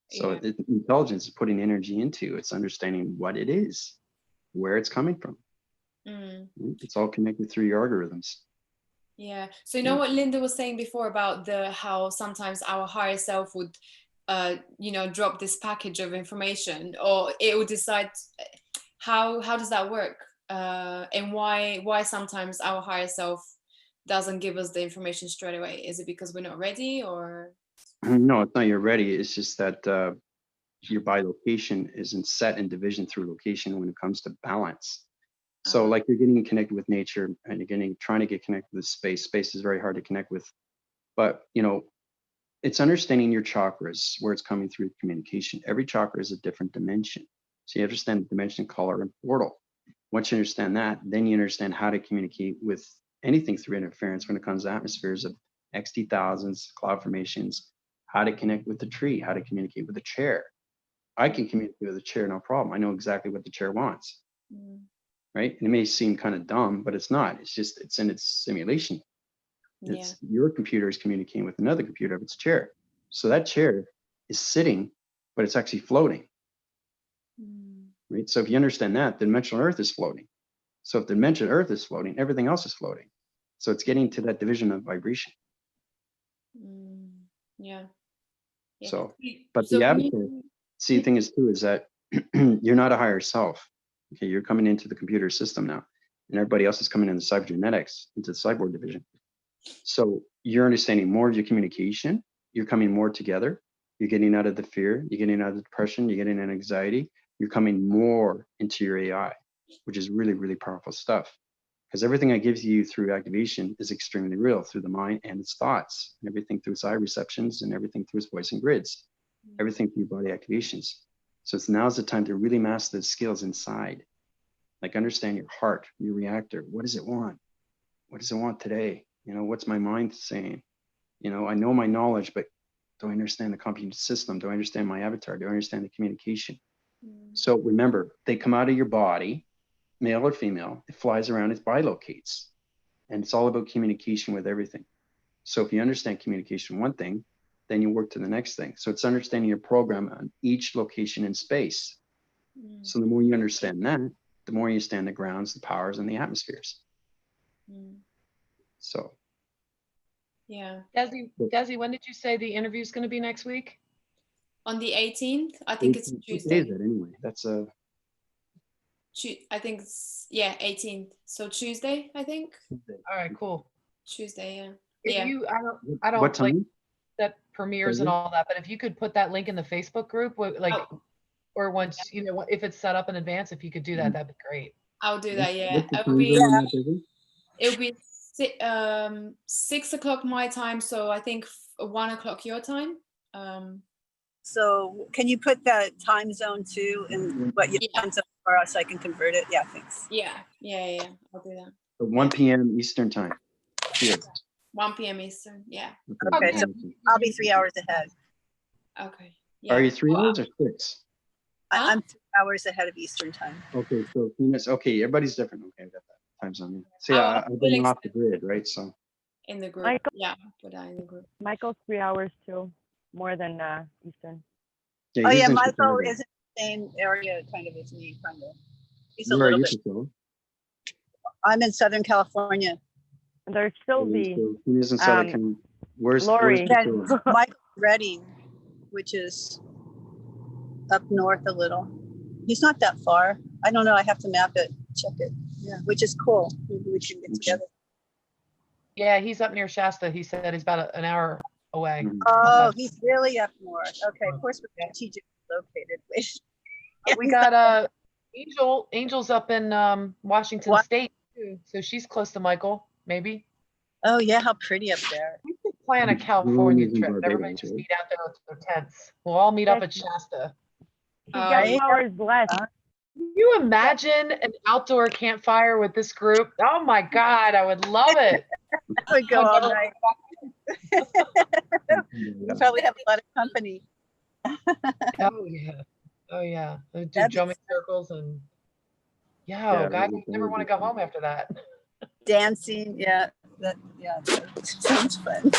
So intelligence is putting energy into, it's understanding what it is, where it's coming from. It's all connected through your algorithms. Yeah. So you know what Linda was saying before about how sometimes our higher self would, you know, drop this package of information, or it would decide. How does that work? And why sometimes our higher self doesn't give us the information straight away? Is it because we're not ready, or? No, it's not you're ready. It's just that your bilocation isn't set in division through location when it comes to balance. So like you're getting connected with nature and you're trying to get connected with space. Space is very hard to connect with. But, you know, it's understanding your chakras, where it's coming through communication. Every chakra is a different dimension. So you understand the dimension, color, and portal. Once you understand that, then you understand how to communicate with anything through interference when it comes to atmospheres of XT thousands, cloud formations, how to connect with the tree, how to communicate with the chair. I can communicate with the chair, no problem. I know exactly what the chair wants. Right? And it may seem kind of dumb, but it's not. It's just, it's in its simulation. It's your computer is communicating with another computer of its chair. So that chair is sitting, but it's actually floating. Right? So if you understand that, the dimensional Earth is floating. So if the dimensional Earth is floating, everything else is floating. So it's getting to that division of vibration. Yeah. So, but the avatar, see, the thing is too, is that you're not a higher self. Okay, you're coming into the computer system now, and everybody else is coming into cybergenetics, into the cyborg division. So you're understanding more of your communication. You're coming more together. You're getting out of the fear. You're getting out of the depression. You're getting out of anxiety. You're coming more into your AI, which is really, really powerful stuff. because everything I give to you through activation is extremely real through the mind and its thoughts, and everything through its eye receptions, and everything through its voice and grids, everything through your body activations. So now's the time to really master the skills inside. Like understand your heart, your reactor. What does it want? What does it want today? You know, what's my mind saying? You know, I know my knowledge, but do I understand the computing system? Do I understand my avatar? Do I understand the communication? So remember, they come out of your body, male or female, it flies around, it bilocates. And it's all about communication with everything. So if you understand communication, one thing, then you work to the next thing. So it's understanding your program on each location in space. So the more you understand that, the more you understand the grounds, the powers, and the atmospheres. So. Yeah. Desi, when did you say the interview is going to be next week? On the 18th, I think it's Tuesday. What day is it anyway? That's a. I think it's 18th. So Tuesday, I think. All right, cool. Tuesday, yeah. If you, I don't what time? like that premieres and all that, but if you could put that link in the Facebook group, like, or once you know, if it's set up in advance, if you could do that, that'd be great. I'll do that. Yeah, What's the it'll be 6 o'clock my time, so I think 1 o'clock your time. So can you put the time zone too and what your time zone for us so I can convert it? Yeah, thanks. Yeah. I'll do that. 1 p.m. Eastern time. Here. 1 p.m. Eastern. Yeah. Okay, so I'll be 3 hours ahead. Okay. Yeah. Are you 3 hours or 6? I'm 3 hours ahead of Eastern time. Okay, so okay, everybody's different. Okay, I got that time zone. See, I've been off the grid, right? So in the group, Michael, put that in the group. Michael's 3 hours too, more than Eastern. Yeah, Oh yeah, in Michael Chicago. is in the same area kind of as me, kind of. He's Where a little are you, bit. Chicago? I'm in Southern California. And there's Sylvie. Who is in Southern California? Where's Lori. Then Michael Redding, which is up north a little. He's not that far. I don't know. I have to map it, check it. Yeah, which is cool. Maybe we should get together. Yeah, he's up near Shasta. He said he's about an hour away. Oh, he's really up north. Okay, of course we're strategically located. We got Angel's up in Washington State too, so she's close to Michael, maybe. Oh yeah, how pretty up there. We could plan a California trip. Everybody just meet out there with their tents. We'll all meet up at Shasta. He's got 2 hours left. Can you imagine an outdoor campfire with this group? Oh my God, I would love it. I would go all night. We'll probably have a lot of company. Oh yeah. Do jumping circles and God, I never want to go home after that. Dancing, that sounds fun.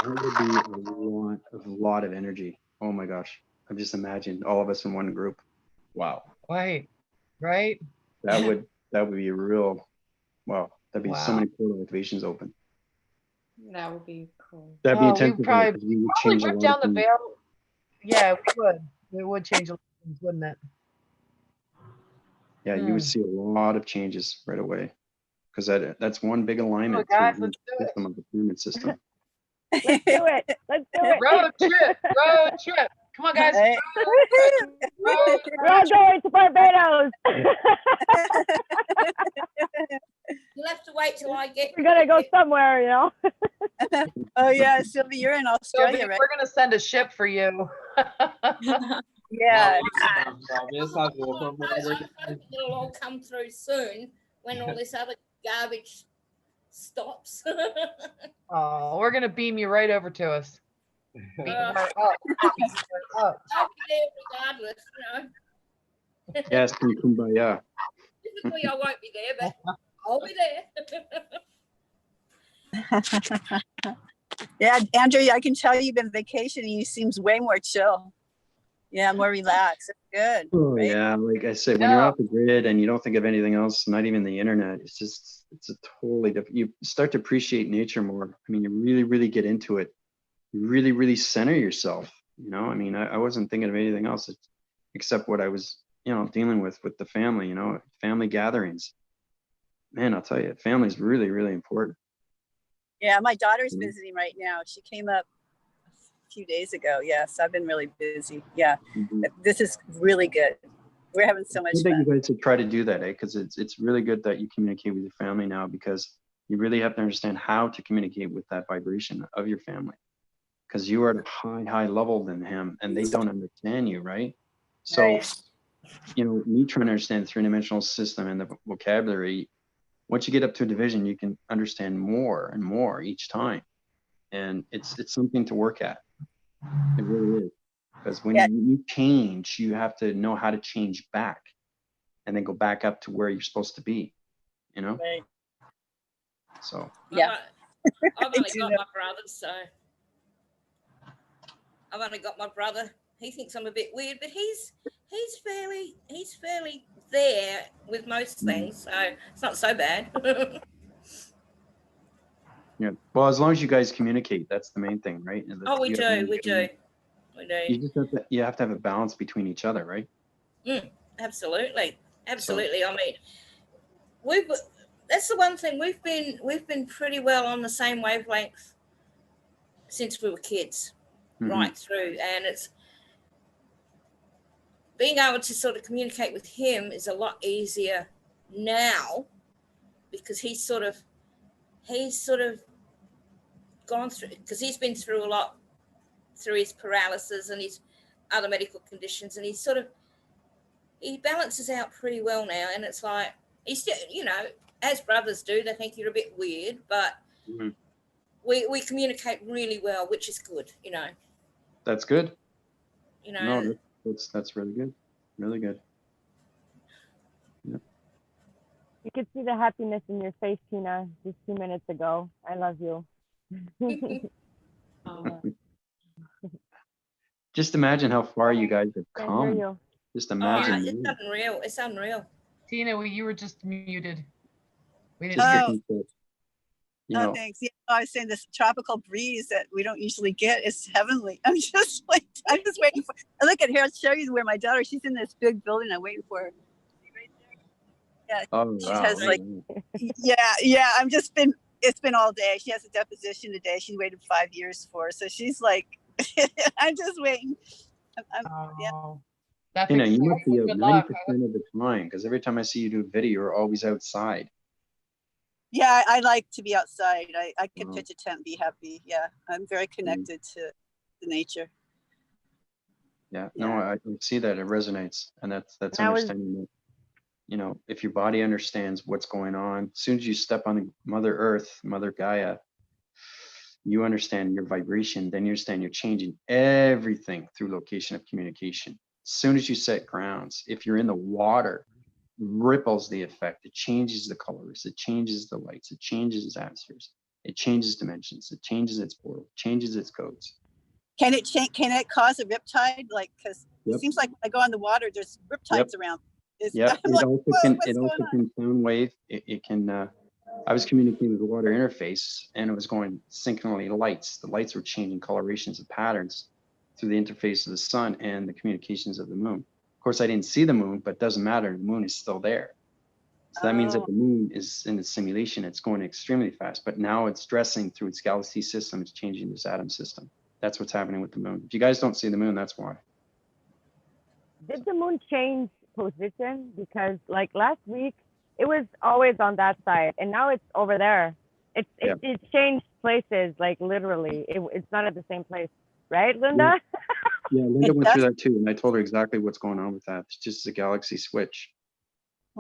That would be a lot of energy. Oh my gosh. I've just imagined all of us in one group. Wow. Right. That would be a real, wow. That'd be so many portal activations open. That would be cool. That'd be intense. We would change rip down the veil. Yeah, we would. It would change a lot of things, wouldn't it? Yeah, you would see a lot of changes right away. Because that's one big alignment. Guys, let's do it. Of the pyramid system. Let's do it. Road trip. Come on, guys. We're going to Barbados. You'll have to wait till I get. We're gonna go somewhere, you know. Oh yeah, Sylvie, you're in Australia, Sylvie, right? we're gonna send a ship for you. Yeah. It'll all come through soon when all this other garbage stops. Oh, we're gonna beam you right over to us. Beam her up. I'll be there regardless, you know. Yes, kumbaya. Physically, I won't be there, but I'll be there. Yeah, Andrew, I can tell you've been vacationing. You seems way more chill. Yeah, more relaxed. Good. Oh right? yeah, like I said, when you're off the grid and you don't think of anything else, not even the internet, it's a totally different. You start to appreciate nature more. I mean, you really, really get into it. You really, really center yourself. You know, I mean, I wasn't thinking of anything else except what I was, dealing with the family. Family gatherings. Man, I'll tell you, family's really, really important. Yeah, my daughter's visiting right now. She came up a few days ago. Yes, I've been really busy. Yeah, this is really good. We're having so much Good that you fun. guys should try to do that, because it's really good that you communicate with your family now, because you really have to understand how to communicate with that vibration of your family, because you are at a high level than him, and they don't understand you, right? So, Right. you know, me trying to understand the three-dimensional system and the vocabulary, once you get up to a division, you can understand more and more each time, and it's something to work at. It really is, because when Yeah. you change, you have to know how to change back, and then go back up to where you're supposed to be, you know? Right. So Yeah. I've only do got know. my brother, so I've only got my brother. He thinks I'm a bit weird, but he's fairly there with most things, so it's not so bad. yeah, well, as long as you guys communicate, that's the main thing, right? And Oh, we you do. you just have to have a balance between each other, right? Absolutely. I mean, that's the one thing we've been pretty well on the same wavelength since we were kids, right through, and it's being able to sort of communicate with him is a lot easier now, because he's sort of gone through, because he's been through a lot through his paralysis and his other medical conditions, and he balances out pretty well now. And it's like, he's still, you know, as brothers do, they think you're a bit weird, but we communicate really well, which is good, you know. That's good. You know, no, that's really good. Really good. Yeah. You could see the happiness in your face, Tina, just 2 minutes ago. I love you. Just imagine how far you guys have I hear come. you. Just imagine. it's unreal. Tina, you were just muted. We didn't Just hear to Oh. think that, you Oh, know, thanks. Yeah, I was saying this tropical breeze that we don't usually get is heavenly. I'm just waiting for. Look at here. I'll show you where my daughter. She's in this big building. I'm waiting for her. Right there. Yeah. oh She wow, has wow, like. wow. Yeah. It's been all day. She has a deposition today. She waited 5 years for. So she's like, I'm just waiting. Yeah. That's You know, you must be exciting. out Good luck. 90% of the time, because every time I see you do a video, you're always outside. Yeah, I like to be outside. I could Wow. pitch a tent and be happy. Yeah, I'm very connected to the nature. Yeah, no, I see that it resonates, and that's Now is- understanding that, you know, if your body understands what's going on, as soon as you step on Mother Earth, Mother Gaia, you understand your vibration, then you understand you're changing everything through location of communication. As soon as you set grounds, if you're in the water, ripples the effect. It changes the colors, it changes the lights, it changes its atmospheres, it changes dimensions, it changes its portal, changes its codes. Can it change? Can it cause a riptide? Like, because Yep. it seems like when I go on the water, there's riptides around. Yeah, I'm it like, also whoa, can what's going on? sound wave. It can I was communicating with the water interface, and it was going synchronously lights. The lights were changing colorations and patterns through the interface of the sun and the communications of the moon. Of course, I didn't see the moon, but it doesn't matter. The moon is still there. So that means that the moon is in its simulation. It's going extremely fast, but now it's dressing through its galaxy system. It's changing this atom system. That's what's happening with the moon. If you guys don't see the moon, that's why. Did the moon change position? Because like last week, it was always on that side, and now it's over there. It changed places, like literally. It's not at the same place, right, Linda? Yeah, Linda went through that too, and I told her exactly what's going on with that. It's just a galaxy switch.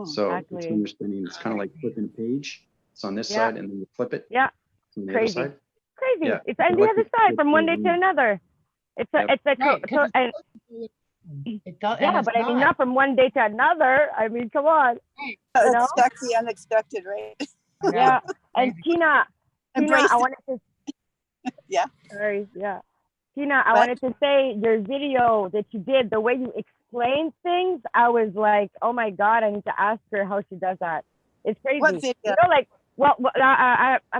So it's understanding. It's kind of like flipping a page. It's on this side, and then you flip it. Yeah. It's on the Crazy. other side. Crazy. Yeah. It's on the other side from one day to another. It's a, it's like, Right, so, and, it does, yeah, but I mean, not from one day to another. I mean, come on. You know? Expect the unexpected, right? Yeah. And Tina, Embrace I it. wanted to. Yeah. Sorry. Yeah. Tina, I wanted to say your video that you did, the way you explained things, I was like, oh my God, I need to ask her how she does that. It's crazy. What video? You know, like, well,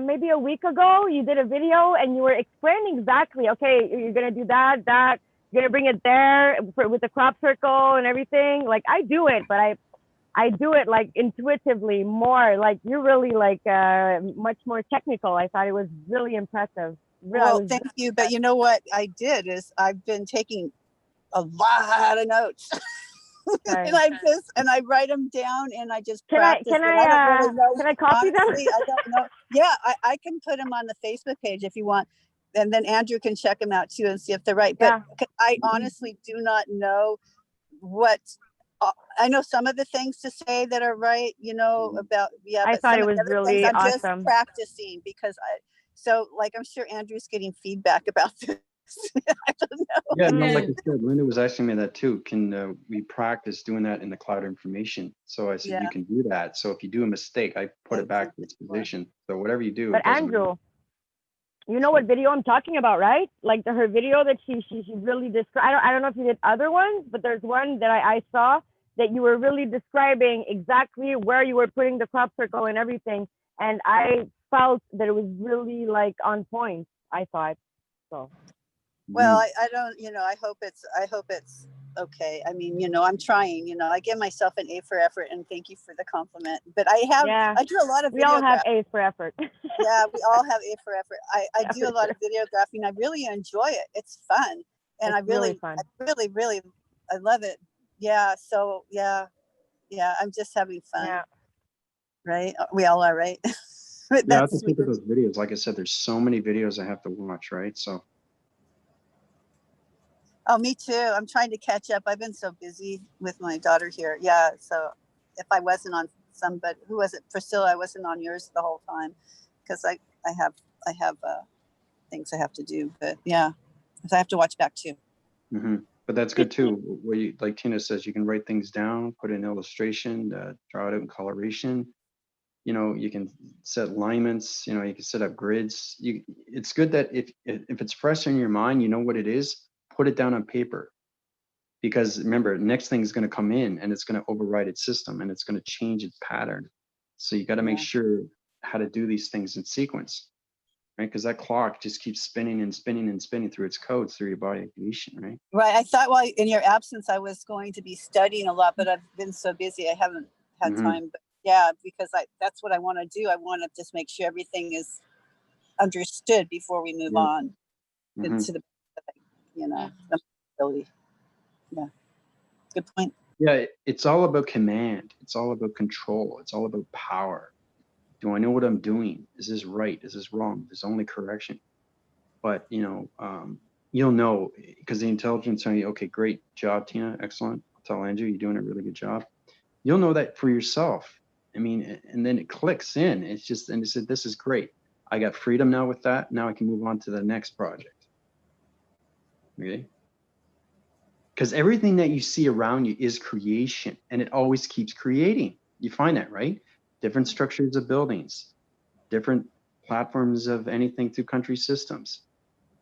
maybe a week ago, you did a video and you were explaining exactly, okay, you're going to do that, you're going to bring it there with the crop circle and everything. Like, I do it, but I do it like intuitively more. Like, you're really like much more technical. I thought it was really impressive. Well, thank you. But you know what I did is I've been taking a lot of notes. And I write them down and I just Can practice. I I don't really know. can I copy them? Honestly, I don't know. Yeah, I can put them on the Facebook page if you want. And then Andrew can check them out too and see if they're right. But I honestly do not know what. I know some of the things to say that are right, you know, about, I but thought some it of was the other really things I'm awesome. just practicing because so like, I'm sure Andrew's getting feedback about this. I don't know. Yeah, no, like I said, Linda was asking me that too. Can we practice doing that in the cloud information? So I said, you can do that. So if you do a mistake, I put it back to its position. So whatever you do, But it doesn't Andrew, matter. you know what video I'm talking about, right? Like her video that she really described. I don't know if you did other ones, but there's one that I saw that you were really describing exactly where you were putting the crop circle and everything. And I felt that it was really like on point, I thought. So. Well, I don't, you know, I hope it's okay. I mean, you know, I'm trying, you know, I give myself an A for effort and thank you for the compliment. But I do a lot of we all have videography. A for effort. Yeah, we all have A for effort. I do a lot of videography and I really enjoy it. It's fun. And I really love it. Yeah. So yeah, I'm just having fun. Yeah. Right. We all are, right? Yeah, I have to look at those videos. Like I said, there's so many videos I have to watch, right? So. Oh, me too. I'm trying to catch up. I've been so busy with my daughter here. Yeah. So if I wasn't on who was it? Priscilla, I wasn't on yours the whole time because I have things I have to do. But yeah, I have to watch back too. Mm-hmm. But that's good too. Where you, like Tina says, you can write things down, put in illustration, draw it out in coloration. You know, you can set alignments. You know, you can set up grids. It's good that if it's fresh in your mind, you know what it is. Put it down on paper, because remember, next thing is going to come in and it's going to override its system and it's going to change its pattern. So you got to make sure how to do these things in sequence, right? Because that clock just keeps spinning and spinning and spinning through its codes through your body activation, right? Right. I thought, well, in your absence, I was going to be studying a lot, but I've been so busy, I haven't had time. But yeah, because that's what I want to do. I want to just make sure everything is understood before we move on into the, you know, ability. Yeah. Good point. Yeah, it's all about command. It's all about control. It's all about power. Do I know what I'm doing? Is this right? Is this wrong? There's only correction. But, you know, you'll know because the intelligence telling you, okay, great job, Tina. Excellent. I'll tell Andrew, you're doing a really good job. You'll know that for yourself. I mean, and then it clicks in. It's just, and it said, this is great. I got freedom now with that. Now I can move on to the next project. Okay. Because everything that you see around you is creation, and it always keeps creating. You find that, right? Different structures of buildings, different platforms of anything through country systems,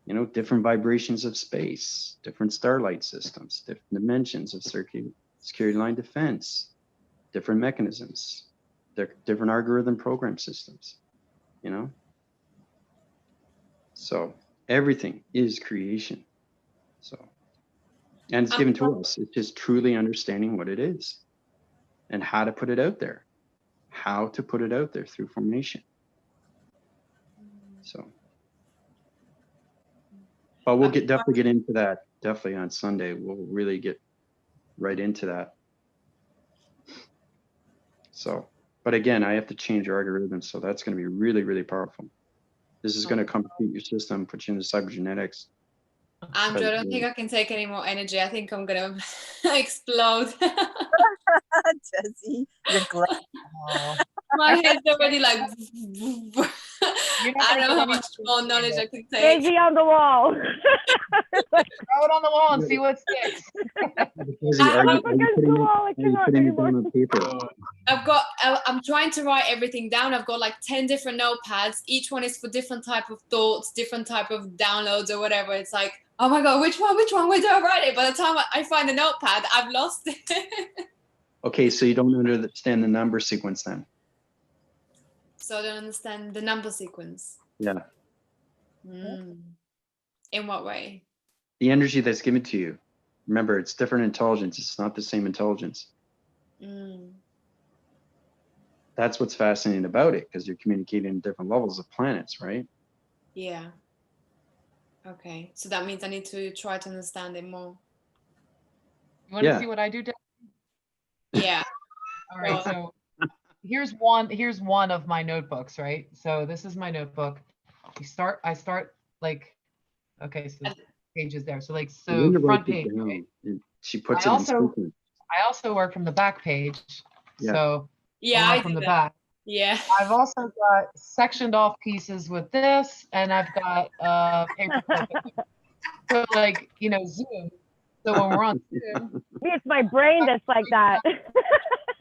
you know, different vibrations of space, different starlight systems, different dimensions of security line defense, different mechanisms, different algorithm program systems, you know? So everything is creation. So. And it's given to us. It's just truly understanding what it is and how to put it out there, how to put it out there through formation. So, but we'll definitely get into that. Definitely on Sunday, we'll really get right into that. So, but again, I have to change your algorithm. So that's going to be really, really powerful. This is going to complete your system, put you into cybergenetics. Andrew, I don't think I can take any more energy. I think I'm gonna explode. Jesse, you're glad. My head's already like. I don't know how much more knowledge I can take. Daisy on the wall. Throw it on the wall and see what sticks. I'm trying to write everything down. I've got like 10 different notepads. Each one is for different type of thoughts, different type of downloads or whatever. It's like, oh my God, which one? Where do I write it? By the time I find the notepad, I've lost it. Okay, so you don't understand the number sequence then? So I don't understand the number sequence. Yeah. In what way? The energy that's given to you. Remember, it's different intelligence. It's not the same intelligence. That's what's fascinating about it, because you're communicating in different levels of planets, right? Yeah. Okay. So that means I need to try to understand it more. You want to see what I do, Deb? All right, so here's one of my notebooks, right? So this is my notebook. I start like, okay, so the page is there. So like, so Linda front writes it page, down, right? and she puts I it in also sequence. I also work from the back page. Yeah. So Yeah, I'll I work from do the that. back. Yeah. I've also got sectioned off pieces with this, and I've got paper clipping. So like, you know, Zoom. So when we're on Zoom, Me, it's my brain that's like that.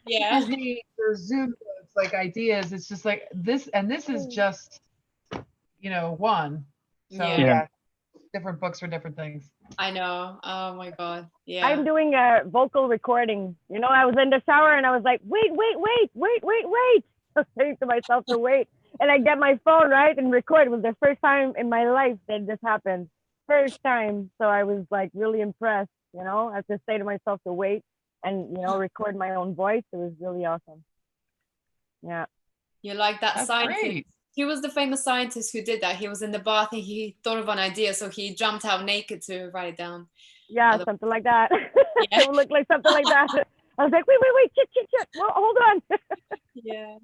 Yeah. people's names or Zoom notes, like ideas. It's just like this, and this is just, you know, one. So Yeah. yeah, different books for different things. I know. Oh my God. Yeah. I'm doing a vocal recording. You know, I was in the shower and I was like, wait. I was saying to myself to wait. And I get my phone, right, and record. It was the first time in my life that this happened. First time. So I was like really impressed, you know. I have to say to myself to wait and, you know, record my own voice. It was really awesome. Yeah. You're like that That's scientist. great. He was the famous scientist who did that. He was in the bath and he thought of an idea, so he jumped out naked to write it down. Yeah, something like that. Yeah. It would look like something like that. I was like, wait, shit. Well, hold on. Yeah.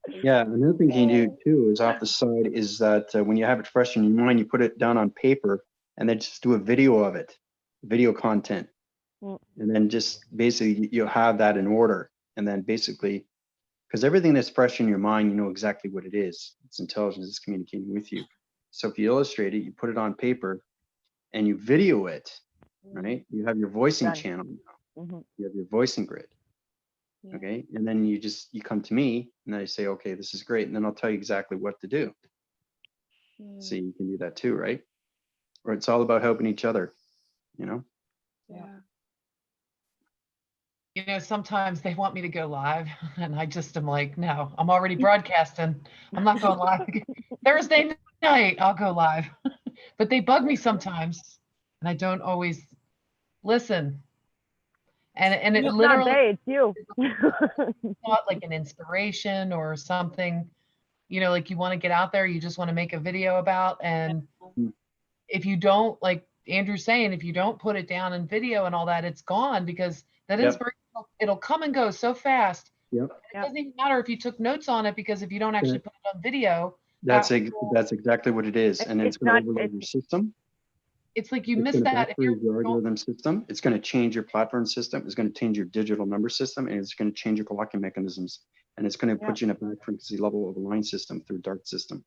Yeah, another thing you can do too is off the side is that when you have it fresh in your mind, you put it down on paper and then just do a video of it, video content. Mm. And then just basically you'll have that in order. And then basically, because everything that's fresh in your mind, you know exactly what it is. It's intelligence, it's communicating with you. So if you illustrate it, you put it on paper and you video it, right? You have your voicing Done. channel now. Mm-hmm. You have your voicing grid. Yeah. Okay. And then you come to me and I say, okay, this is great. And then I'll tell you exactly what to do. So you can do that too, right? Or it's all about helping each other, you know? Yeah. You know, sometimes they want me to go live, and I just am like, no, I'm already broadcasting. I'm not going live. Thursday night, I'll go live. But they bug me sometimes, and I don't always listen. And it It's literally not they, it's you. not like an inspiration or something, you know, like you want to get out there, you just want to make a video about. And if you don't, like Andrew's saying, if you don't put it down in video and all that, it's gone, because that inspiration, it'll come and go so fast. Yep. It doesn't even matter if you took notes on it, because if you don't actually put it on video, That's exactly what it is. And it's going to overload your system. It's like you It's miss going to that. If you're your algorithm system, it's going to change your platform system. It's going to change your digital number system, and it's going to change your blocking mechanisms. And it's going to put you in a back frequency level of a line system through DART system.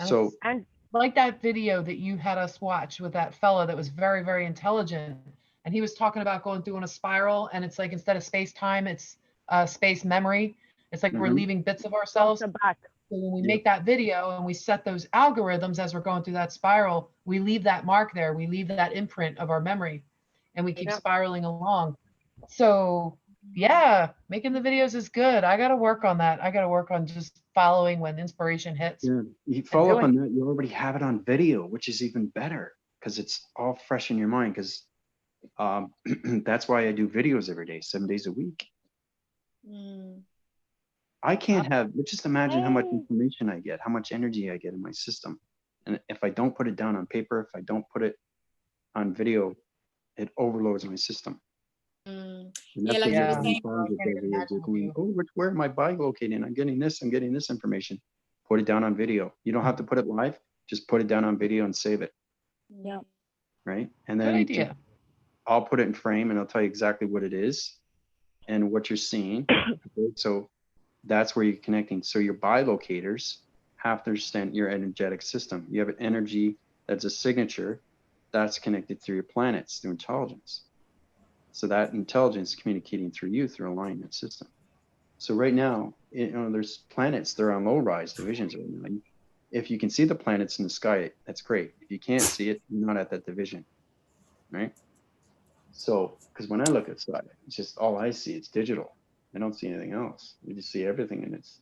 So, and like that video that you had us watch with that fellow that was very, very intelligent. And he was talking about going through in a spiral, and it's like, instead of space time, it's space memory. It's like we're leaving bits of ourselves. back. So when we make that video and we set those algorithms as we're going through that spiral, we leave that mark there. We leave that imprint of our memory, and we keep spiraling along. So yeah, making the videos is good. I got to work on that. I got to work on just following when inspiration hits. yeah, you follow up on that, you already have it on video, which is even better because it's all fresh in your mind. Because that's why I do videos every day, 7 days a week. I can't have, just imagine how much information I get, how much energy I get in my system. And if I don't put it down on paper, if I don't put it on video, it overloads my system. And that's like what you were saying, where am I bilocating? I'm getting this information. Put it down on video. You don't have to put it live, just put it down on video and save it. Yeah. Right. And then I'll put it in frame and I'll tell you exactly what it is and what you're seeing. Okay? So that's where you're connecting. So your bilocators have to understand your energetic system. You have an energy that's a signature that's connected through your planets, through intelligence. So that intelligence is communicating through you through alignment system. So right now, you know, there's planets, they're on low rise divisions right now. If you can see the planets in the sky, that's great. If you can't see it, you're not at that division, right? So, because when I look outside, it's just all I see, it's digital. I don't see anything else. You just see everything in its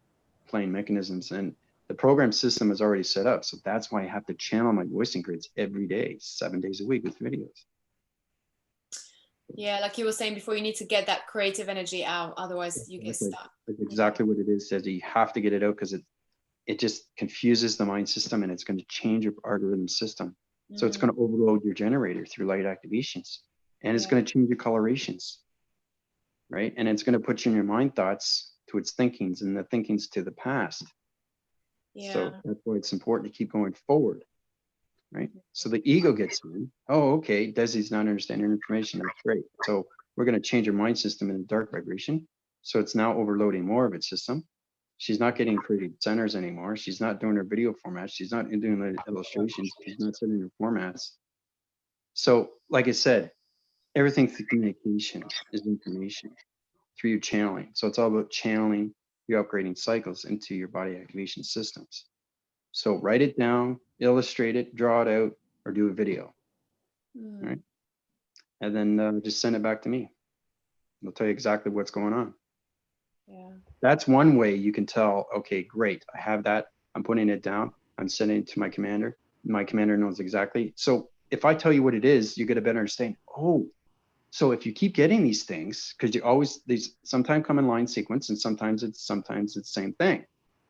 plain mechanisms. And the program system is already set up. So that's why I have to channel my voicing grids every day, 7 days a week with videos. Yeah, like you were saying before, you need to get that creative energy out. Otherwise you get stuck. That's exactly what it is. You have to get it out because it just confuses the mind system and it's going to change your algorithm system. So it's going to overload your generator through light activations and it's going to change your colorations. right? And it's going to put you in your mind thoughts to its thinkings, and the thinkings to the past. Yeah. So that's why it's important to keep going forward, right? So the ego gets in. Oh, okay, Desi's not understanding information. That's great. So we're going to change her mind system in the dark vibration. So it's now overloading more of its system. She's not getting creative centers anymore. She's not doing her video formats. She's not doing the illustrations. She's not setting her formats. So, like I said, everything through communication is information through your channeling. So it's all about channeling your upgrading cycles into your body activation systems. So write it down, illustrate it, draw it out, or do a video. Right? And then just send it back to me. I'll tell you exactly what's going on. Yeah. That's one way you can tell, okay, great, I have that. I'm putting it down. I'm sending it to my commander. My commander knows exactly. So if I tell you what it is, you get a better understanding. Oh, so if you keep getting these things, because you always, these sometimes come in line sequence, and sometimes it's the same thing.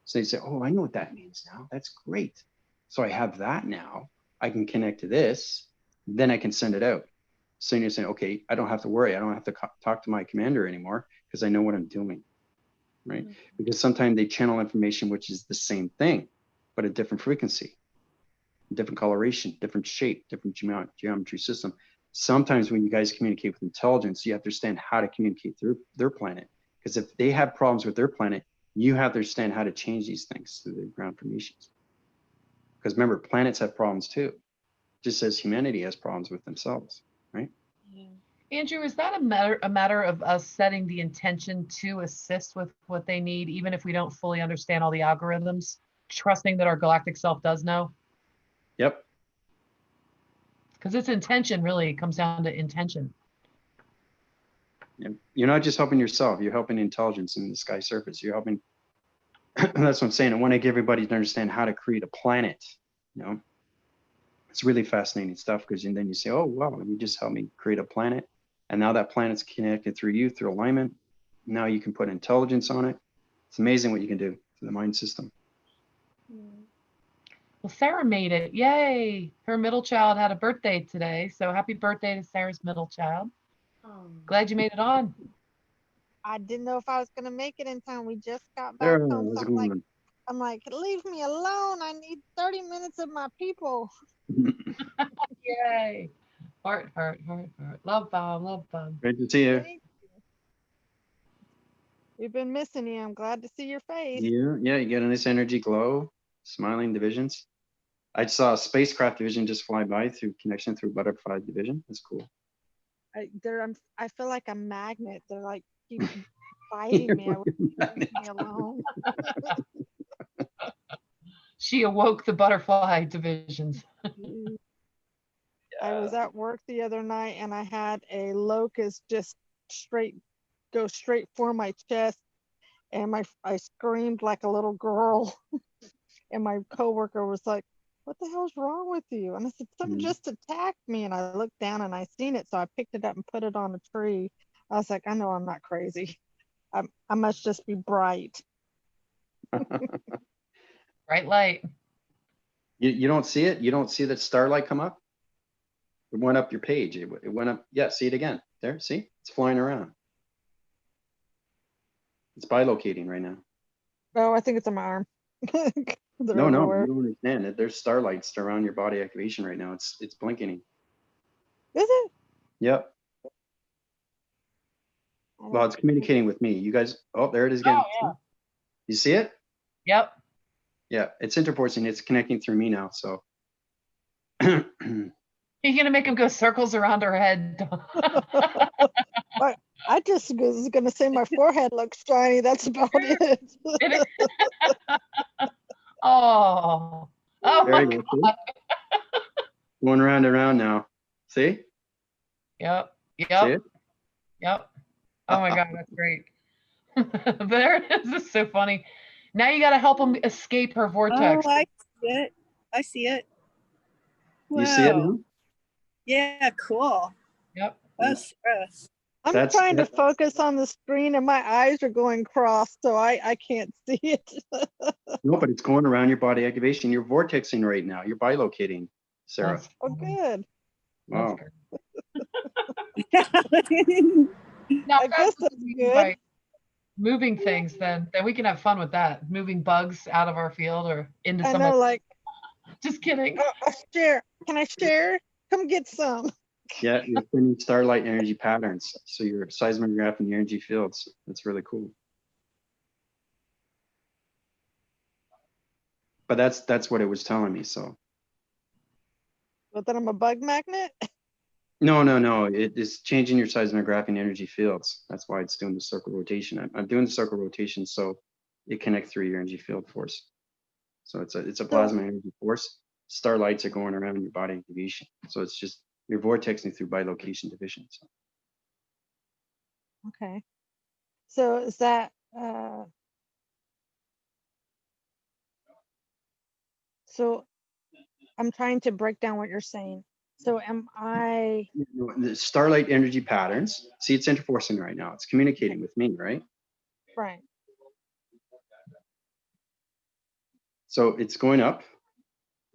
So you say, oh, I know what that means now. That's great. So I have that now. I can connect to this. Then I can send it out. So you're saying, okay, I don't have to worry. I don't have to talk to my commander anymore because I know what I'm doing, right? Mm-hmm. Because sometimes they channel information which is the same thing, but a different frequency, different coloration, different shape, different geometry system. Sometimes when you guys communicate with intelligence, you have to understand how to communicate through their planet. Because if they have problems with their planet, you have to understand how to change these things through the ground formations. Because remember, planets have problems too, just as humanity has problems with themselves, right? Yeah. Andrew, is that a matter of us setting the intention to assist with what they need, even if we don't fully understand all the algorithms, trusting that our galactic self does know? Yep. Because its intention really comes down to intention. You're not just helping yourself, you're helping intelligence in the sky surface. You're helping, that's what I'm saying. I want to get everybody to understand how to create a planet, you know? It's really fascinating stuff, because then you say, oh, wow, you just helped me create a planet. And now that planet's connected through you, through alignment. Now you can put intelligence on it. It's amazing what you can do to the mind system. Well, Sarah made it. Yay. Her middle child had a birthday today. So happy birthday to Sarah's middle child. Glad you made it on. I didn't know if I was going to make it in time. We just got back home. So I'm like, leave me alone. I need 30 minutes of my people. Yay. Heart, heart, heart, heart. Love bomb, love bomb. Great to see you. We've been missing you. I'm glad to see your face. Yeah, you get a nice energy glow, smiling divisions. I saw a spacecraft division just fly by through connection through butterfly division. That's cool. I feel like a magnet. They're like, keep biting me. Leave me alone. She awoke the butterfly divisions. I was at work the other night and I had a locust just go straight for my chest, and I screamed like a little girl. And my coworker was like, what the hell's wrong with you? And I said, something just attacked me. And I looked down and I seen it, so I picked it up and put it on a tree. I was like, I know I'm not crazy. I must just be bright. Bright light. You don't see it? You don't see that starlight come up? It went up your page. It went up. Yeah, see it again. There, see? It's flying around. It's bilocating right now. Oh, I think it's on my arm. No, you don't understand it. There's starlights around your body activation right now. It's blinking. Is it? Yep. Well, it's communicating with me. You guys, oh, there it is again. Oh, yeah. You see it? Yep. Yeah, it's interporting. It's connecting through me now. So you're gonna make him go circles around her head. I just was gonna say my forehead looks shiny. That's about it. Oh, there you go. Going round and round now. See? Yep. See it? Yep. Oh my God, that's great. There it is. This is so funny. Now you got to help him escape her vortex. Oh, I see it. I see it. Wow. You see it now? Yeah, cool. Yep. I'm trying to focus on the screen and my eyes are going cross, so I can't see it. No, but it's going around your body activation. You're vortexing right now. You're bilocating, Sarah. Oh, good. Wow. Now, I guess that's good. by moving things, then we can have fun with that. Moving bugs out of our field or into I some. know, like, Just kidding. I'll share. Can I share? Come get some. Yeah, you're sending starlight energy patterns. So you're seismographing the energy fields. That's really cool. But that's what it was telling me. So But then I'm a bug magnet. no, it is changing your seismographing energy fields. That's why it's doing the circle rotation. I'm doing the circle rotation so it connects through your energy field force. So it's a plasma energy force. Starlights are going around your body activation. So it's just you're vortexing through bilocation division. So. Okay. So is that so I'm trying to break down what you're saying. So am I The starlight energy patterns. See, it's interforcing right now. It's communicating with me, right? right? So it's going up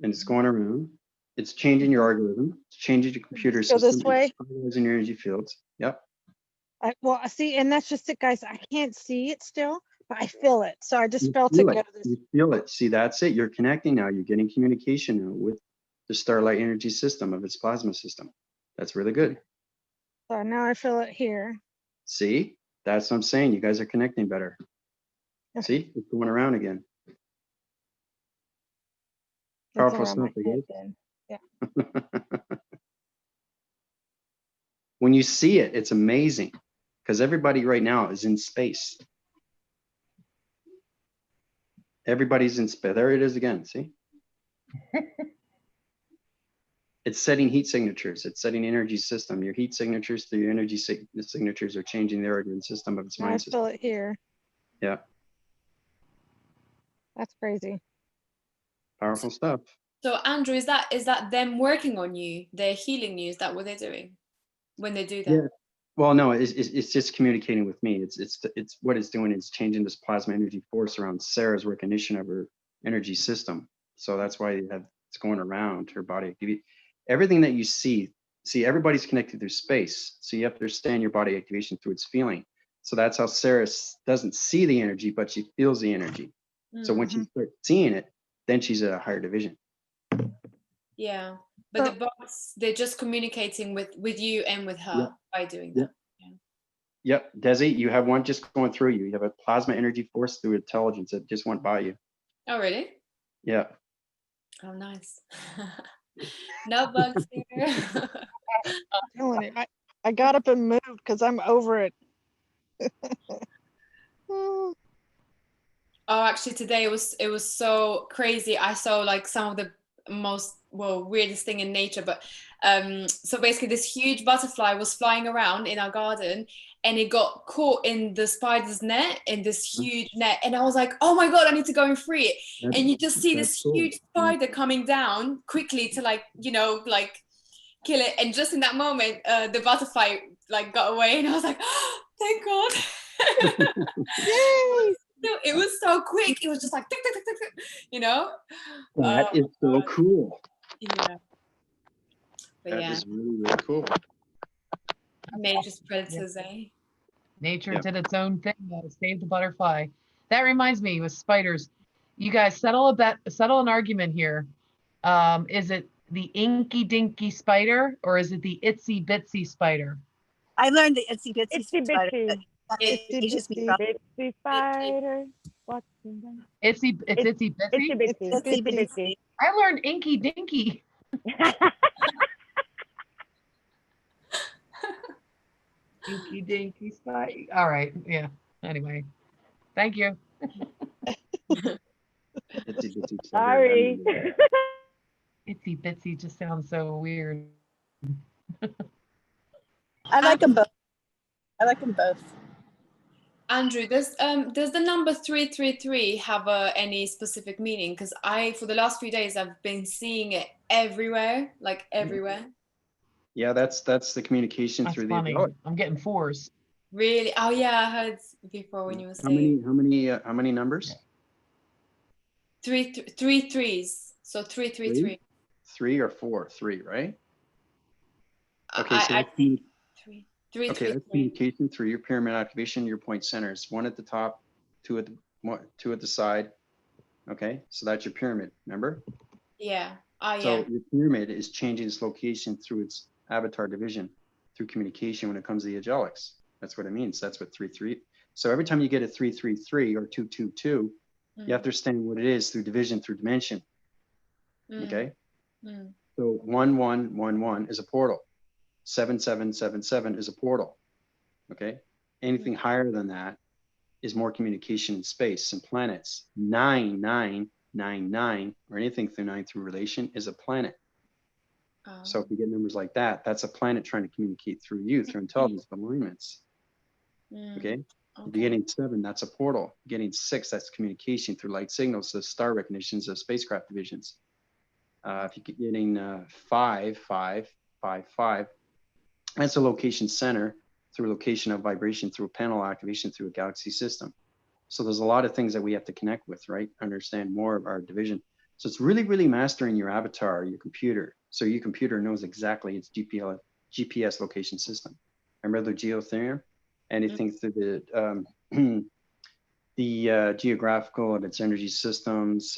and it's going around. It's changing your algorithm. It's changing your computer Go system. this way? It's stabilizing your energy fields. Yep. Well, I see, and that's just it, guys. I can't see it still, but I feel it. So I just You felt feel it it. go this. You feel it. See, that's it. You're connecting now. You're getting communication now with the starlight energy system of its plasma system. That's really good. So now I feel it here. See, that's what I'm saying. You guys are connecting better. Okay. See, it's going around again. That's Powerful around my stuff, I head guess. then. Yeah. When you see it, it's amazing because everybody right now is in space. Everybody's in space. There it is again. See? It's setting heat signatures. It's setting energy system. Your heat signatures through your energy signatures are changing the organ system of its Now I mind feel system. it here. Yeah, That's crazy. powerful stuff. So Andrew, is that them working on you? They're healing you? Is that what they're doing when they do that? Yeah. Well, no, it's just communicating with me. It's what it's doing is changing this plasma energy force around Sarah's recognition of her energy system. So that's why it's going around her body. Everything that you see, everybody's connected through space. So you have to understand your body activation through its feeling. So that's how Sarah doesn't see the energy, but she feels the energy. So when she starts seeing it, then she's at a higher division. Yeah, but the bots, they're just communicating with you and with her by doing that. Yep, Desi, you have one just going through you. You have a plasma energy force through intelligence that just went by you. Oh, really? Yeah. Oh, nice. No bugs here. I'm telling you, I got up and moved because I'm over it. Oh, actually, today it was so crazy. I saw like some of the most weirdest thing in nature, but so basically this huge butterfly was flying around in our garden and it got caught in the spider's net, in this huge net, and I was like, oh my god, I need to go and free it. And you just see this huge spider coming down quickly to like kill it, and just in that moment the butterfly like got away and I was like, oh, thank god. Yay! It was so quick. It was just like tick, tick, tick, tick, tick, you know. That is so cool. Yeah. But That is really, really cool. Nature's predators, eh? Nature did its own thing. Saved the butterfly. That reminds me with spiders. You guys settle an argument here. Is it the inky dinky spider or is it the itsy bitsy spider? I learned the itsy bitsy Itsy spider. bitsy. Bitsy spider. What's in them? It's itsy bitsy? Itsy bitsy. Itsy bitsy. I learned inky dinky. Inky dinky spider. All right. Yeah. Anyway. Thank you. Sorry. Itsy bitsy just sounds so weird. I like them both. I like them both. Andrew, does the number 333 have any specific meaning? Because for the last few days I've been seeing it everywhere, like everywhere. Yeah, that's the communication That's through funny. the. I'm getting fours. Really? Oh yeah, I heard before when you were saying. How many numbers? Three threes. So 333. 3 or 4? 3, right? Okay, I so think 3. 3, Okay, 3, that's 3. communication through your pyramid activation, your point centers. One at the top, two at the side. Okay, so that's your pyramid, remember? Yeah. Oh, So yeah. your pyramid is changing its location through its avatar division, through communication when it comes to the angelics. That's what it means. That's what 3, 3. So every time you get a 3, 3, 3 or 2, 2, 2, you have to understand what it is through division, through dimension. Okay. So 1, 1, 1, 1 is a portal. 7, 7, 7, 7 is a portal. Okay. Anything higher than that is more communication in space and planets. 9, 9, 9, 9, or anything through 9 through relation is a planet. So if you get numbers like that, that's a planet trying to communicate through you, through intelligence alignments. Okay. If you're getting 7, that's a portal. Getting 6, that's communication through light signals, so star recognitions of spacecraft divisions. If you're getting 5, 5, 5, 5, that's a location center through location of vibration, through a panel activation, through a galaxy system. So there's a lot of things that we have to connect with, right? Understand more of our division. So it's really, really mastering your avatar, your computer. So your computer knows exactly its GPS location system. Remember the geotheory? Anything through the geographical of its energy systems,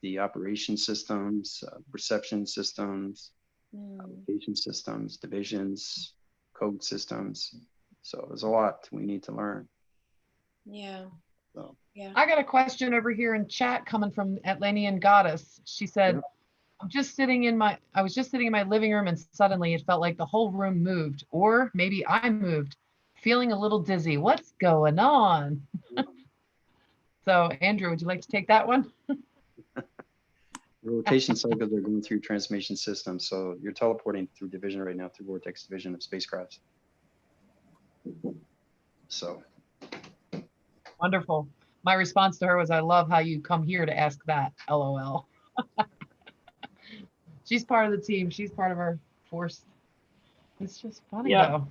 the operation systems, reception systems, application systems, divisions, code systems. So there's a lot we need to learn. Yeah. So. Yeah. I got a question over here in chat coming from Atlantean Goddess. She said, I was just sitting in my living room and suddenly it felt like the whole room moved, or maybe I moved, feeling a little dizzy. What's going on? So Andrew, would you like to take that one? Rotation cycles are going through transformation systems. So you're teleporting through division right now, through vortex division of spacecrafts. So. Wonderful. My response to her was, I love how you come here to ask that, LOL. She's part of the team. She's part of our force. It's just funny though.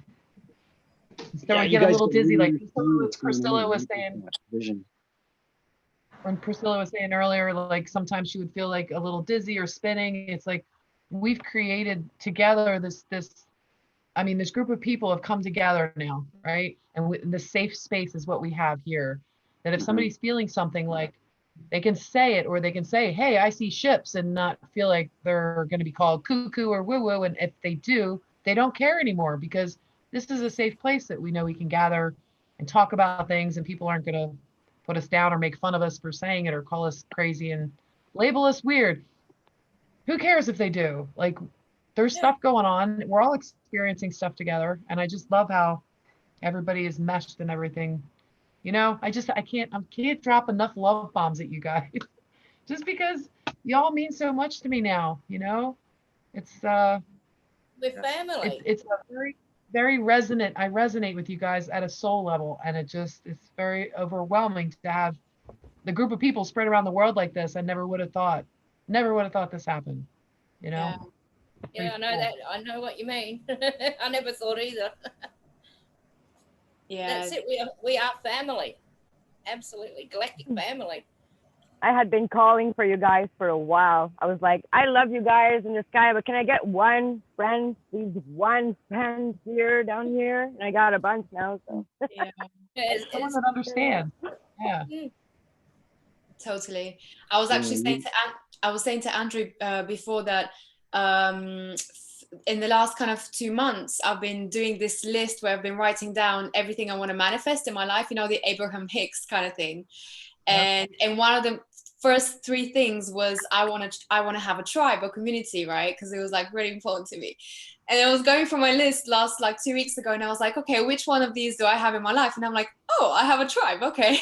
So I get a little dizzy, like Priscilla was saying. When Priscilla was saying earlier, like sometimes she would feel like a little dizzy or spinning. It's like we've created together this group of people have come together now, right? And the safe space is what we have here. That if somebody's feeling something, like they can say it, or they can say, hey, I see ships, and not feel like they're going to be called cuckoo or woo woo. And if they do, they don't care anymore, because this is a safe place that we know we can gather and talk about things, and people aren't going to put us down or make fun of us for saying it or call us crazy and label us weird. Who cares if they do? Like, there's stuff going on. We're all experiencing stuff together. And I just love how everybody is meshed and everything. You know, I can't drop enough love bombs at you guys just because y'all mean so much to me now, you know. It's we're family. It's a very, very resonant. I resonate with you guys at a soul level, and it's very overwhelming to have the group of people spread around the world like this. I never would have thought this happened, you know. Yeah, I know that. I know what you mean. I never thought either. Yeah, that's it. We are family. Absolutely, galactic family. I had been calling for you guys for a while. I was like, I love you guys in the sky, but can I get one friend, please? One friend here, down here. And I got a bunch now. So someone that understands. Yeah. Totally. I was actually saying to Andrew before that in the last kind of 2 months, I've been doing this list where I've been writing down everything I want to manifest in my life, you know, the Abraham Hicks kind of thing. And one of the first 3 things was I want to have a tribe or community, right? Because it was like really important to me. And I was going through my list like 2 weeks ago, and I was like, okay, which one of these do I have in my life? And I'm like, oh, I have a tribe. Okay.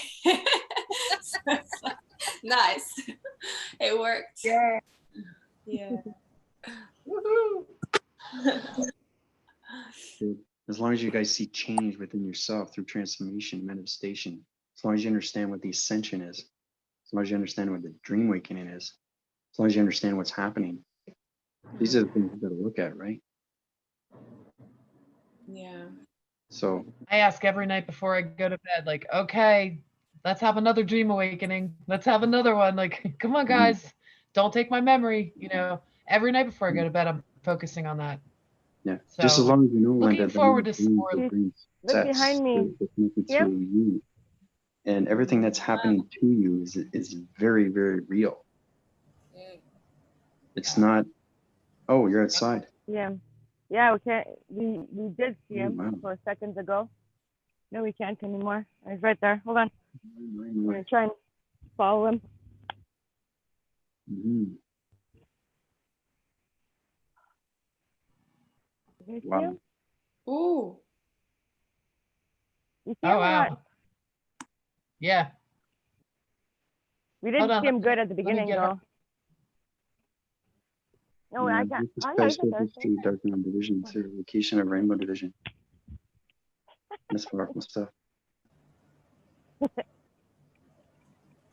So it's like, nice. It worked. Yeah. As long as you guys see change within yourself through transformation, manifestation, as long as you understand what the ascension is, as long as you understand what the dream awakening is, as long as you understand what's happening, these are the things you got to look at, right? Yeah. So I ask every night before I go to bed, like, okay, let's have another dream awakening. Let's have another one. Like, come on, guys, don't take my memory. You know, every night before I go to bed, I'm focusing on that. Yeah, So, just as long as you know, looking Linda, forward to the some more. brain Look sets behind me. to connected Yeah. to you, and everything that's happening to you is very, very real. It's not. Oh, you're outside. Yeah. Yeah, we can't. We did see him wow. 4 seconds ago. No, we can't anymore. He's right there. Hold on. We're gonna try and follow him. Mhm. You see Wow. him? Ooh. You see Oh him or wow. not? Yeah. We Hold didn't on, see him good at the me beginning get her. though. No, Yeah, I got. this Oh, guy yeah, he's said right this to Dark Moon Division too, location of Rainbow Division. That's powerful stuff.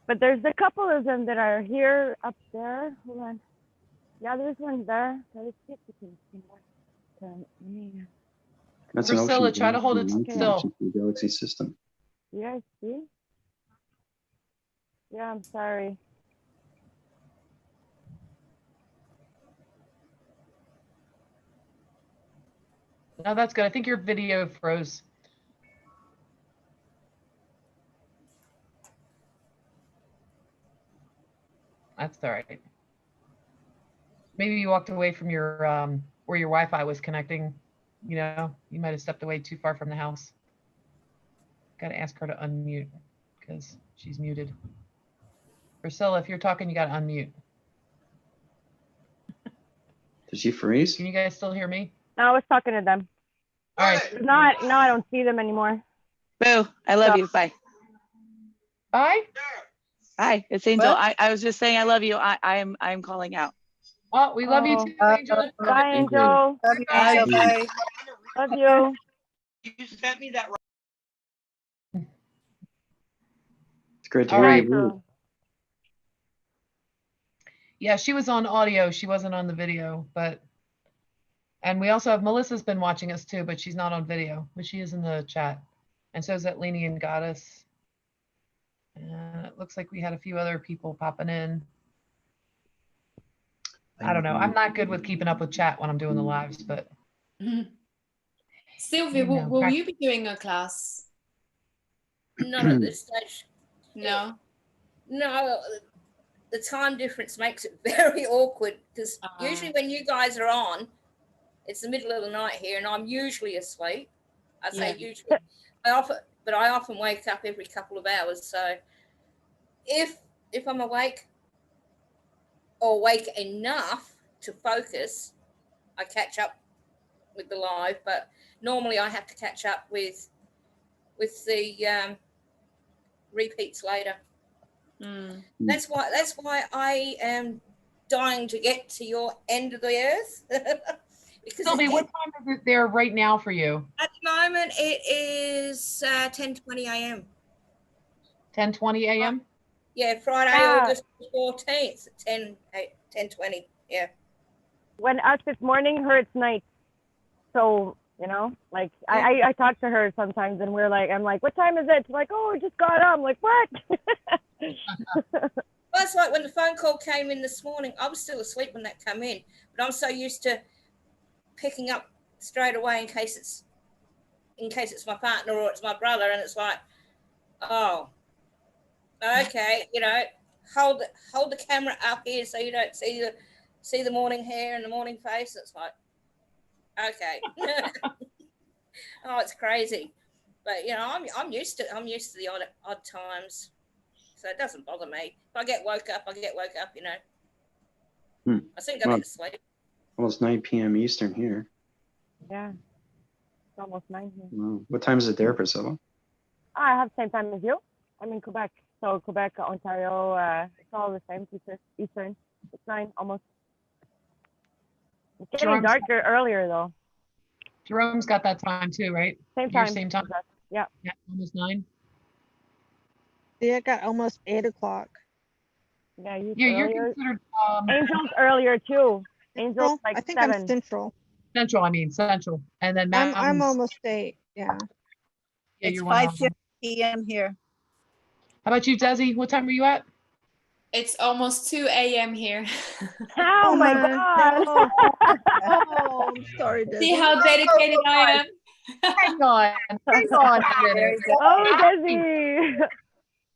But there's a couple of them that are here up there. Hold on. Yeah, there's one there. Let's see if we can see more. That's an Priscilla, ocean try to hold it galaxy still. connection to the galaxy system. You guys see? Yeah, I'm sorry. No, that's good. I think your video froze. That's all right. Maybe you walked away from your where your Wi-Fi was connecting. You know, you might have stepped away too far from the house. Got to ask her to unmute because she's muted. Priscilla, if you're talking, you got to unmute. Did she freeze? Can you guys still hear me? No, I was talking to them. All right. Not. No, I don't see them anymore. Boo. I love you. Bye. Bye. Hi, it's Angel. What? I was just saying I love you. I'm calling out. Oh, we love you too, Angel. Bye, Angel. Love you, Angel. Bye. Love you. You sent me that. It's great to All hear right. your voice. Yeah, she was on audio. She wasn't on the video, but, and we also have, Melissa's been watching us too, but she's not on video, but she is in the chat. And so is that Lenient Goddess. And it looks like we had a few other people popping in. I don't know. I'm not good with keeping up with chat when I'm doing the lives, but. Sylvia, will you be doing a class? Not at this stage. No. No, the time difference makes it very awkward because usually when you guys are on, it's the middle of the night here, and I'm usually asleep. I say usually, I often wake up every couple of hours. So if I'm awake or awake enough to focus, I catch up with the live. But normally I have to catch up with the repeats later. That's why I am dying to get to your end of the earth. Because Sylvia, what time is it there right now for you? at the moment it is 10:20 a.m. 10:20 a.m. Yeah, Friday, August 14th, 10:20. Yeah. When us it's morning, her it's night. So, you know, like I talk to her sometimes and I'm like, what time is it? She's like, oh, I just got up. I'm like, what? Well, it's like when the phone call came in this morning, I was still asleep when that came in, but I'm so used to picking up straight away in case it's my partner or it's my brother, and it's like, oh, okay, you know, hold the camera up here so you don't see the morning hair and the morning face. It's like, okay. Oh, it's crazy, but you know, I'm used to the odd times, so it doesn't bother me. If I get woke up, you know. I think I get to sleep. Well, it's 9 p.m. Eastern here. Yeah, it's almost 9 here. Wow. What time is it there, Priscilla? I have the same time as you. I'm in Quebec, so Quebec, Ontario, it's all the same. Eastern. It's 9 almost. It's getting darker earlier though. Jerome's got that time too, right? Same Your time. same time. Yeah. Yeah, almost 9. Yeah, it got almost 8 o'clock. Yeah, you're considered Angel's earlier too. Angel's like I think 7. I'm central. Central, and then I'm almost 8. Yeah. Yeah, It's you're 5:50 p.m. here. How about you, Desi? What time are you at? It's almost 2 a.m. here. Oh my God. Oh I'm sorry, See Desi. how dedicated I am? Hang on a minute. Oh, Desi.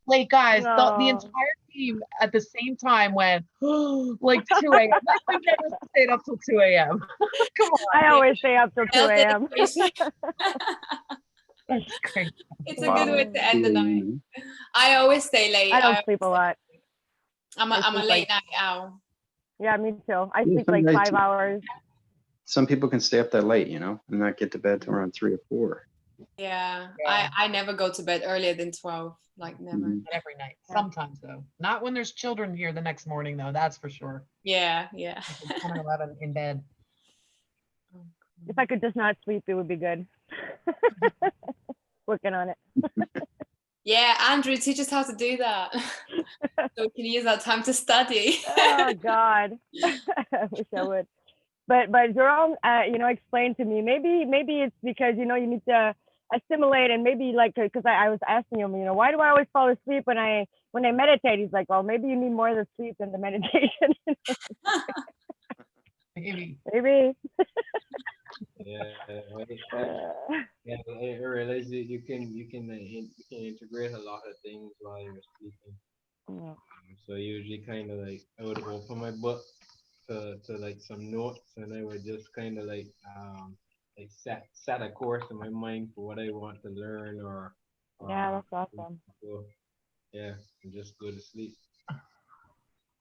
Like, guys, the No. entire team at the same time went like 2 a.m. I've never stayed up till 2 a.m. Come on. I always stay up till 2 Well, a.m. dedication. That's crazy. It's a good way to end the night. I always stay late. I don't sleep a lot. I'm a sleep late night owl. Yeah, me too. I Yeah, sleep some like nights 5 hours. Some people can stay up that late, you know, and not get to bed till around 3 or 4. Yeah. Yeah. I never go to bed earlier than 12. Like never. Mhm. Not every night. Sometimes though. Not when there's children here the next morning though. That's for sure. Yeah. Like 10 or 11 in bed. If I could just not sleep, it would be good. Working on it. Yeah, Andrew, teach us how to do that. So we can use that time to study. Oh God, I wish I would. But Jerome, explained to me. Maybe it's because you need to assimilate, and maybe like because I was asking him, why do I always fall asleep when I meditate? He's like, well, maybe you need more of the sleep than the meditation. Maybe. Maybe. Yeah, I realize that you can integrate a lot of things while you're sleeping. Yeah. So I usually kind of like I would open my book to like some notes, and I would just kind of like set a course in my mind for what I want to learn or Yeah, that's awesome. so, yeah, and just go to sleep.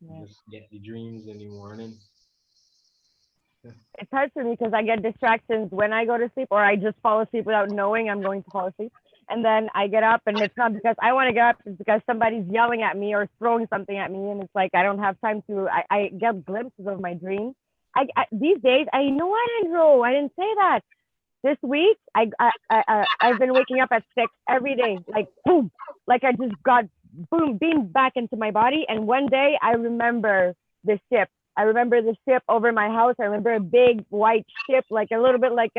Yeah. Just get the dreams in the morning. It's hard for me because I get distractions when I go to sleep, or I just fall asleep without knowing I'm going to fall asleep. And then I get up, and it's not because I want to get up, it's because somebody's yelling at me or throwing something at me. And it's like, I don't have time to, I get glimpses of my dream. These days, you know what, Andrew? I didn't say that. This week, I've been waking up at 6 every day, like boom, like I just got boom, beamed back into my body. And one day I remember the ship. I remember the ship over my house. I remember a big white ship, like a little bit like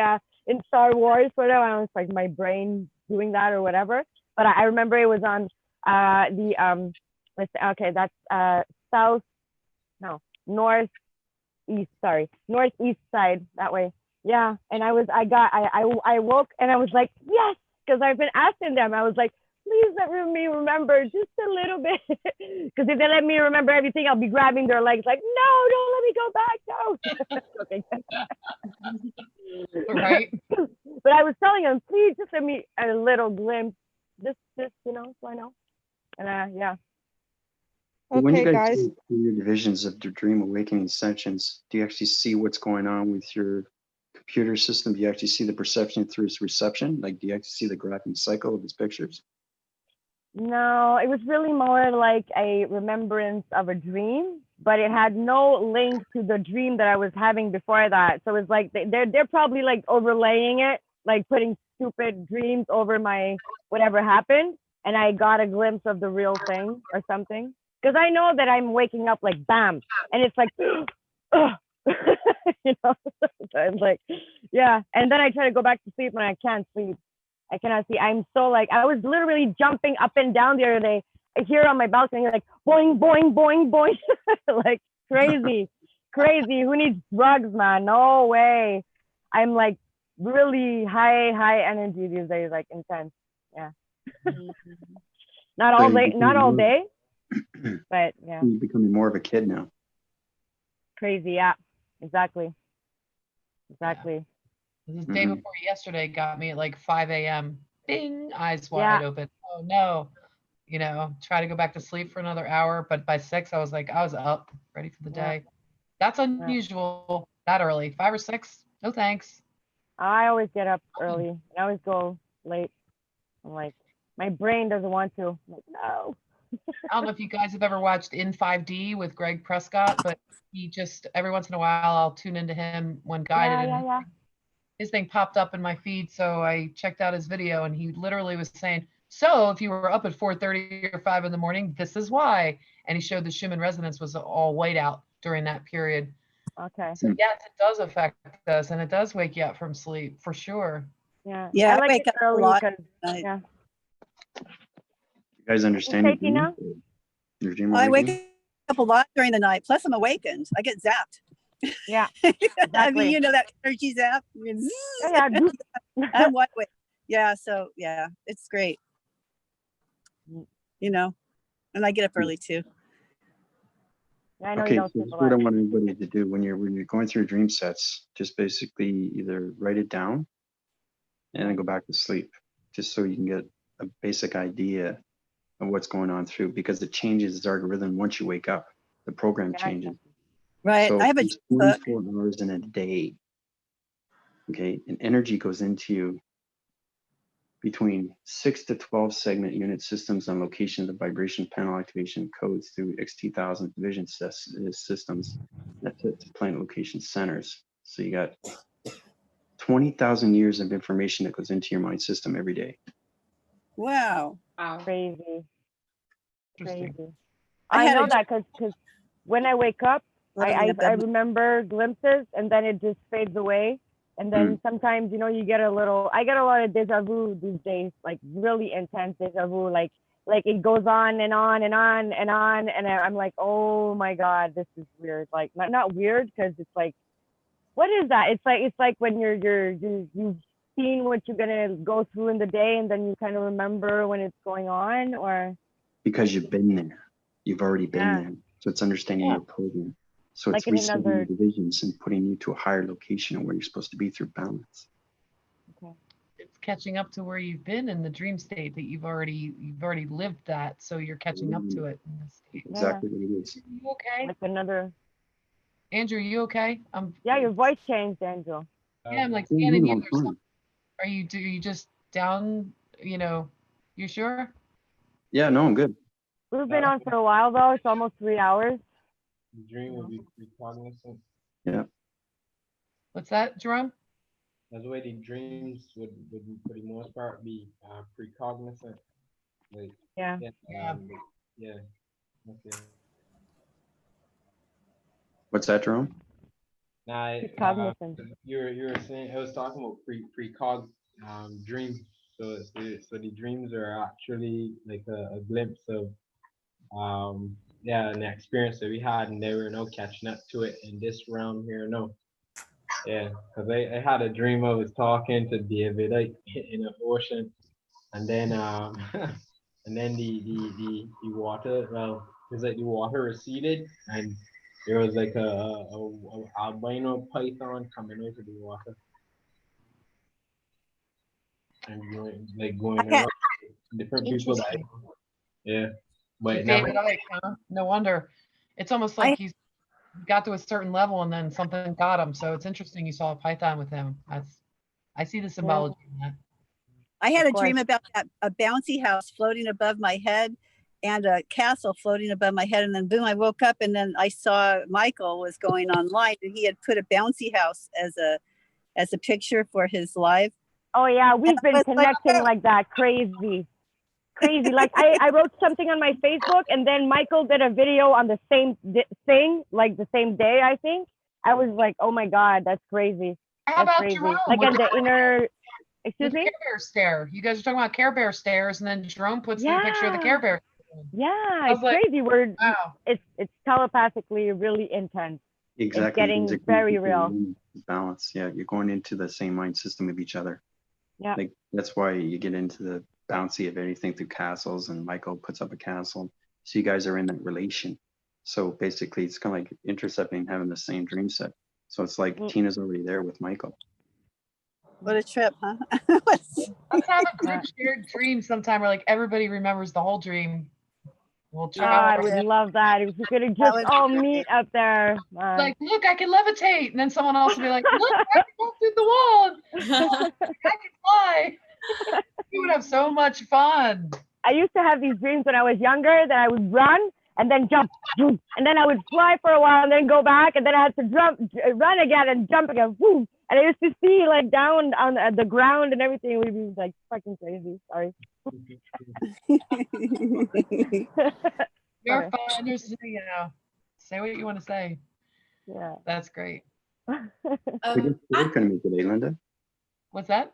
in Star Wars, sort of. I was like my brain doing that or whatever. But I remember it was on northeast side that way. Yeah, and I woke and I was like, yes, because I've been asking them. I was like, please let me remember just a little bit, because if they let me remember everything, I'll be grabbing their legs like, no, don't let me go back, no. Okay. Right. But I was telling them, please just let me a little glimpse, just so I know. And yeah. When you Okay, guys guys. do your divisions of the dream awakening sessions, do you actually see what's going on with your computer system? Do you actually see the perception through its reception? Like, do you actually see the graphing cycle of its pictures? No, it was really more like a remembrance of a dream, but it had no link to the dream that I was having before that. So it's like they're probably like overlaying it, like putting stupid dreams over my whatever happened, and I got a glimpse of the real thing or something. Because I know that I'm waking up like bam, and it's like, so it's like, yeah. And then I try to go back to sleep, and I can't sleep. I cannot see. I'm so like, I was literally jumping up and down the other day. I hear on my balcony, like, boing, boing, boing, boing. Like crazy. Who needs drugs, man? No way. I'm like really high energy these days, like intense. Yeah. Not all day, but yeah. You're becoming more of a kid now. Crazy, yeah. Exactly. This day before yesterday got me at like 5 a.m. Bing, eyes wide open. Oh no. Try to go back to sleep for another hour. But by 6, I was up, ready for the day. That's unusual, that early. 5 or 6, no thanks. I always get up early. I always go late. I'm like, my brain doesn't want to. I'm like, no. I don't know if you guys have ever watched In 5D with Greg Prescott, but he just, every once in a while, I'll tune into him when guided. Yeah. His thing popped up in my feed, so I checked out his video, and he literally was saying, so if you were up at 4:30 or 5 in the morning, this is why. And he showed the Schumann resonance was all white out during that period. Okay. So yes, it does affect us, and it does wake you up from sleep, for sure. Yeah. Yeah, I like wake it up a early lot. because, yeah. You guys understand Okay, your dream I awakening? wake up a lot during the night. Plus, I'm awakened. I get zapped. Yeah, I exactly. mean, you know, that energy zap. Yeah, I'm one way. Yeah, so yeah, it's great. You know, and I get up early too. I know you Okay, don't so sleep this a is what I lot. want everybody to do when you're going through dream sets. Just basically either write it down and then go back to sleep, just so you can get a basic idea of what's going on through, because it changes its algorithm once you wake up. The program Gotcha. changes. Right. So I have a there's book. 24 hours in a day. Okay, and energy goes into you between 6 to 12 segment unit systems and locations of vibration panel activation codes through XT1000 division systems that to planet location centers. So you got 20,000 years of information that goes into your mind system every day. Wow. Wow. Crazy. Interesting. Crazy. I I had know a that because when I wake up, floating above I my- remember glimpses and then it just fades away. And then sometimes, you know, I get a lot of deja vu these days, like really intense deja vu, like it goes on and on and on and on. And I'm like, oh my God, this is weird. Like not weird because it's like, what is that? It's like when you've seen what you're gonna go through in the day and then you kind of remember when it's going on, or Because you've been there. You've already been Yeah. there. So it's understanding Yeah. your program. So like it's in resetting your another. divisions and putting you to a higher location of where you're supposed to be through balance. Okay. It's catching up to where you've been in the dream state that you've already lived that, so you're catching up to it in this state. Exactly what it is. You okay? Like another. Andrew, you okay? Yeah, your voice changed, Angel. Yeah, I'm like Yeah, scanning no, you. I'm There's fine. Are you just down, you know, you sure? Yeah, no, I'm good. We've been on for a while though. It's almost 3 hours. The dream will be recognizant. Yeah. What's that, Jerome? That's the way the dreams would for the most part be precognizant. Like Yeah. yeah. Okay. What's that, Jerome? Now Precognizant. you were saying I was talking about precog dreams. So the dreams are actually like a glimpse of an experience that we had, and they were no catching up to it in this realm here. No. Yeah, because I had a dream I was talking to David like in the ocean, and then and then the water, well, it was like the water receded, and there was like a albino python coming out of the water and going Yeah. around different people that Interesting. yeah, but With it never. David Icke, huh? No wonder. It's almost like he's got to a certain level and then something got him. So it's interesting you saw a python with him. I see the symbology in that. I had Of a dream course. about a bouncy house floating above my head and a castle floating above my head. And then boom, I woke up and then I saw Michael was going online and he had put a bouncy house as a picture for his live. Oh yeah, we've And I been was like, connecting oh. like that. Crazy. Like I wrote something on my Facebook and then Michael did a video on the same thing, like the same day, I think. I was like, oh my God, that's crazy. How That's about crazy. Jerome? Like with in the inner, excuse the me? Care Bear stare. You guys are talking about Care Bear stares, and then Jerome puts the picture of the Care Bear. Yeah, I was it's like, crazy. wow. It's telepathically really intense. Exactly. It's getting Things are very going real. into balance. Yeah, you're going into the same mind system of each other. Yeah. Like that's why you get into the bouncy of anything through castles, and Michael puts up a castle. So you guys are in that relation. So basically, it's kind of like intercepting, having the same dream set. So it's like Tina's already there with Michael. What a trip, huh? Let's have a group shared dream sometime where like everybody remembers the whole dream. We'll Oh, try. I would love that if we could have just all meet up there. Like, look, I can levitate, and then someone else will be like, look, I can walk through the wall. I can fly. We would have so much fun. I used to have these dreams when I was younger that I would run and then jump, and then I would fly for a while and then go back, and then I had to run again and jump again. And I used to see like down on the ground and everything. It would be like fucking crazy. Sorry. You're fun. There's, say what you want to say. Yeah. That's great. I guess Sherry couldn't make it, Linda? What's that?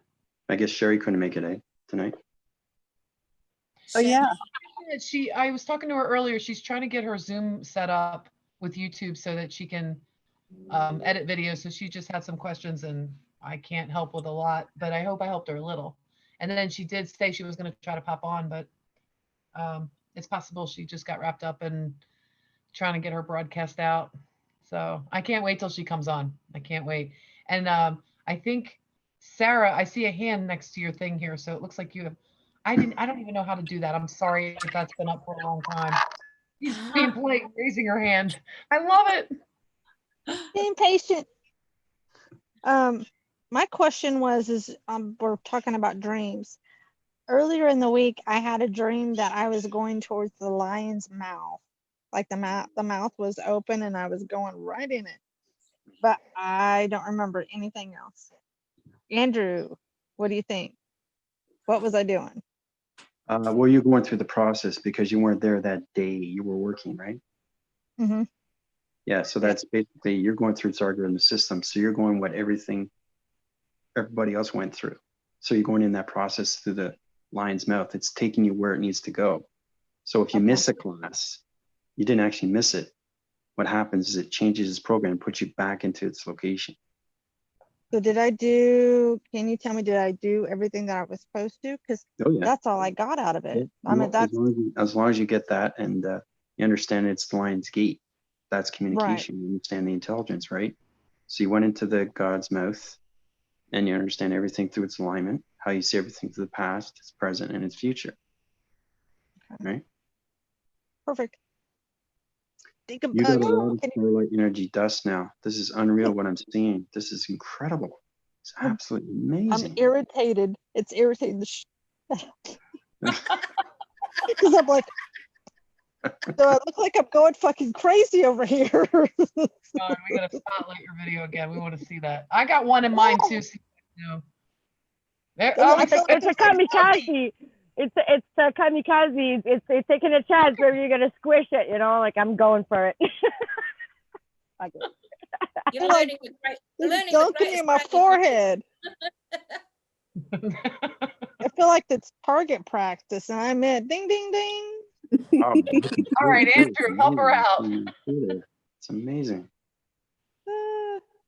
I guess Sherry couldn't make it tonight. Oh yeah. I was talking to her earlier. She's trying to get her Zoom set up with YouTube so that she can edit videos. So she just had some questions and I can't help with a lot, but I hope I helped her a little. And then she did say she was going to try to pop on, but it's possible she just got wrapped up in trying to get her broadcast out. So I can't wait till she comes on. I can't wait. And I think Sarah, I see a hand next to your thing here. So it looks like you have, I don't even know how to do that. I'm sorry if that's been up for a long time. She's being polite, raising her hand. I love it. Being patient. My question was, we're talking about dreams. Earlier in the week, I had a dream that I was going towards the lion's mouth. Like the mouth was open and I was going right in it. But I don't remember anything else. Andrew, what do you think? What was I doing? Well, you're going through the process because you weren't there that day. You were working, right? Mm-hmm. Yeah, so that's basically, you're going through Zarger in the system. So you're going what everybody else went through. So you're going in that process through the lion's mouth. It's taking you where it needs to go. So if you miss a class, you didn't actually miss it. What happens is it changes its program and puts you back into its location. So can you tell me, did I do everything that I was supposed to? Because that's all I got out of it. Yeah. As long as you get that and you understand it's the lion's gate, that's communication. You understand the intelligence, right? So you went into the God's mouth and you understand everything through its alignment, how you see everything through the past, its present, and its future. Okay. Right? Perfect. You got a lot of starlight energy dust now. This is unreal what I'm seeing. This is incredible. It's absolutely amazing. I'm irritated. It's irritating the because I'm like, so I look like I'm going fucking crazy over here. God, we gotta spotlight your video again. We want to see that. I got one in mind too. So it's a kamikaze. It's a kamikaze. It's taking a chance where you're gonna squish it. You know, like I'm going for it. You're learning dunking me in my forehead. I feel like it's target practice, and I'm at ding, ding, ding. All right, Andrew, help her out. It's amazing.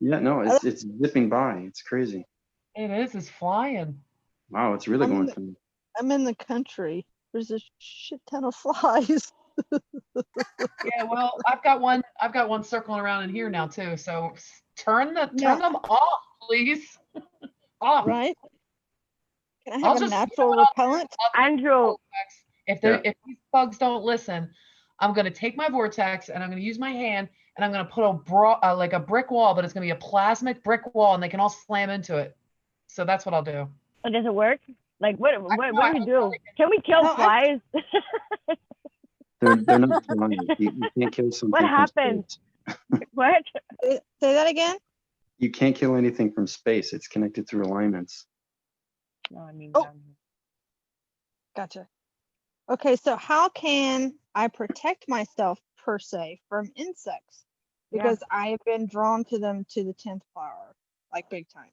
Yeah, no, it's zipping by. It's crazy. It is. It's flying. Wow, it's really going through. I'm in the country. There's a shit ton of flies. Yeah, well, I've got one circling around in here now too. So turn them off, please. Off. Right. Can I have a natural repellent? Andrew. If these bugs don't listen, I'm gonna take my vortex and I'm gonna use my hand and I'm gonna put like a brick wall, but it's gonna be a plasmic brick wall, and they can all slam into it. So that's what I'll do. Oh, does it work? Like what do you do? Can we kill flies? They're not flying. You can't kill something. What happens? What? Say that again. You can't kill anything from space. It's connected through alignments. No, I mean. Gotcha. Okay, so how can I protect myself per se from insects? Because I have been drawn to them to the 10th flower, like big time.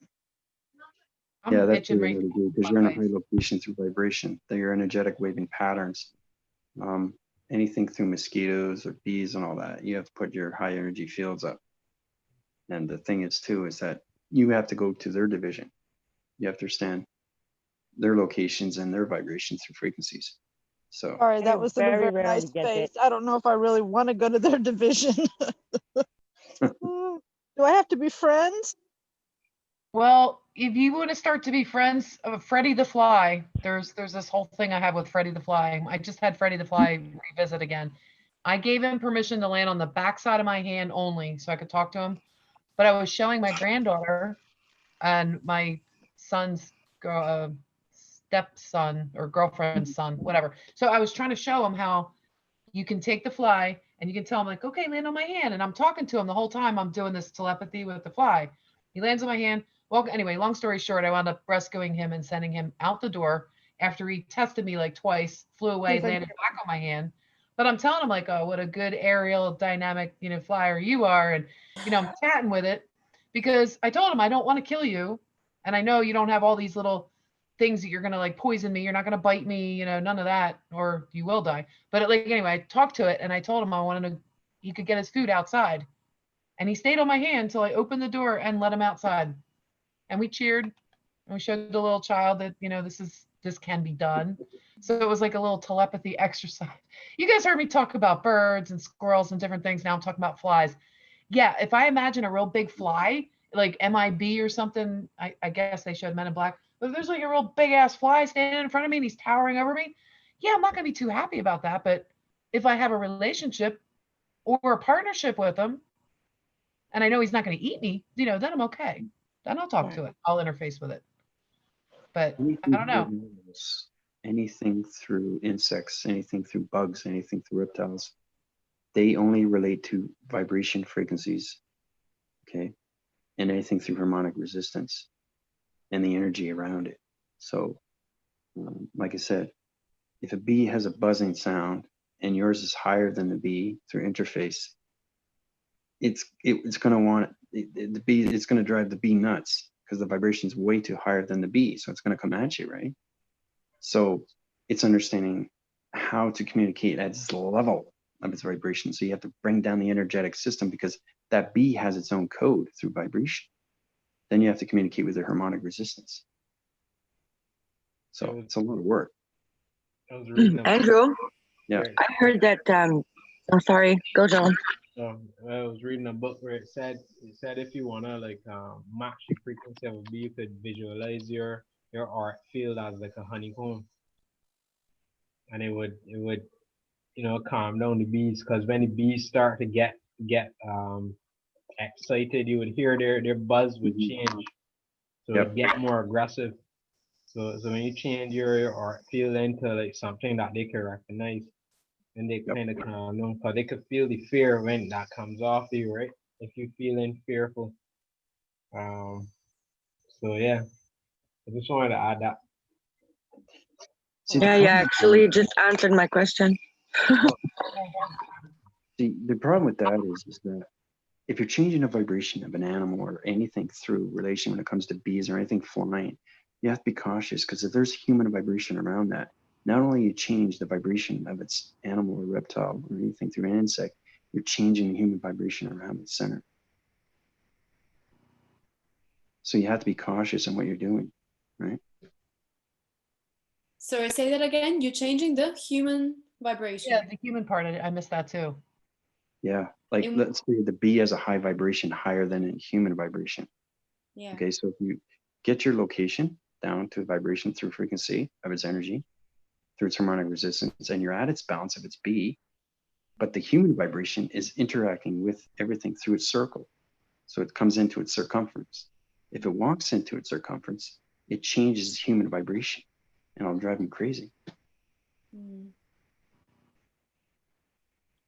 Yeah, that's really hard to do because you're in a high location through vibration. They're energetic waving patterns. Anything through mosquitoes or bees and all that, you have to put your high energy fields up. And the thing is too, is that you have to go to their division. You have to understand their locations and their vibrations through frequencies. So sorry, that was in a very nice space. I don't know if I really want to go to their division. Do I have to be friends? Well, if you want to start to be friends of Freddy the Fly, there's this whole thing I have with Freddy the Fly. I just had Freddy the Fly revisit again. I gave him permission to land on the back side of my hand only so I could talk to him. But I was showing my granddaughter and my son's stepson or girlfriend's son, whatever. So I was trying to show him how you can take the fly and you can tell him like, okay, land on my hand. And I'm talking to him the whole time. I'm doing this telepathy with the fly. He lands on my hand. Well, anyway, long story short, I wound up rescuing him and sending him out the door after he tested me like twice, flew away, landed back on my hand. But I'm telling him like, oh, what a good aerial dynamic, flyer you are. And, I'm chatting with it because I told him I don't want to kill you. And I know you don't have all these little things that you're going to like poison me. You're not going to bite me, none of that, or you will die. But anyway, I talked to it and I told him I wanted to, he could get his food outside. And he stayed on my hand until I opened the door and let him outside. And we cheered and we showed the little child that, you know, this can be done. So it was like a little telepathy exercise. You guys heard me talk about birds and squirrels and different things. Now I'm talking about flies. Yeah, if I imagine a real big fly, like MIB or something, I guess they showed Men in Black, but if there's like a real big ass fly standing in front of me and he's towering over me, yeah, I'm not gonna be too happy about that. But if I have a relationship or a partnership with him, and I know he's not gonna eat me, you know, then I'm okay. Then I'll talk to it. I'll interface with it. But I don't know. Anything through insects, anything through bugs, anything through reptiles, they only relate to vibration frequencies, okay? And anything through harmonic resistance and the energy around it. So, like I said, if a bee has a buzzing sound and yours is higher than the bee through interface, it's going to want the bee. It's going to drive the bee nuts because the vibration is way too higher than the bee. So it's going to come at you, right? So it's understanding how to communicate at its level of its vibration. So you have to bring down the energetic system because that bee has its own code through vibration. Then you have to communicate with the harmonic resistance. So it's a lot of work. Andrew, yeah, I heard that. I'm sorry, go John. I was reading a book where it said if you wanna like match the frequency of a bee, you could visualize your art field as like a honeycomb, and it would you know calm down the bees, because when the bees start to get excited, you would hear their buzz would change, so it get more aggressive. So when you change your art field into like something that they can recognize, and they kind of calm down, because they could feel the fear when that comes off you, right? If you're feeling fearful. So yeah, I just wanted to add that. Yeah, actually just answered my question. See, the problem with that is that if you're changing the vibration of an animal or anything through relation when it comes to bees or anything flying, you have to be cautious, because if there's human vibration around that, not only you change the vibration of its animal or reptile or anything through an insect, you're changing the human vibration around its center. So you have to be cautious in what you're doing, right? Sorry, say that again. You're changing the human vibration. Yeah, the human part, I missed that too. Yeah, like let's say the bee has a high vibration higher than a human vibration. Yeah. Okay, so if you get your location down to vibration through frequency of its energy, through its harmonic resistance, and you're at its balance of its bee, but the human vibration is interacting with everything through its circle. So it comes into its circumference. If it walks into its circumference, it changes human vibration, and it'll drive them crazy.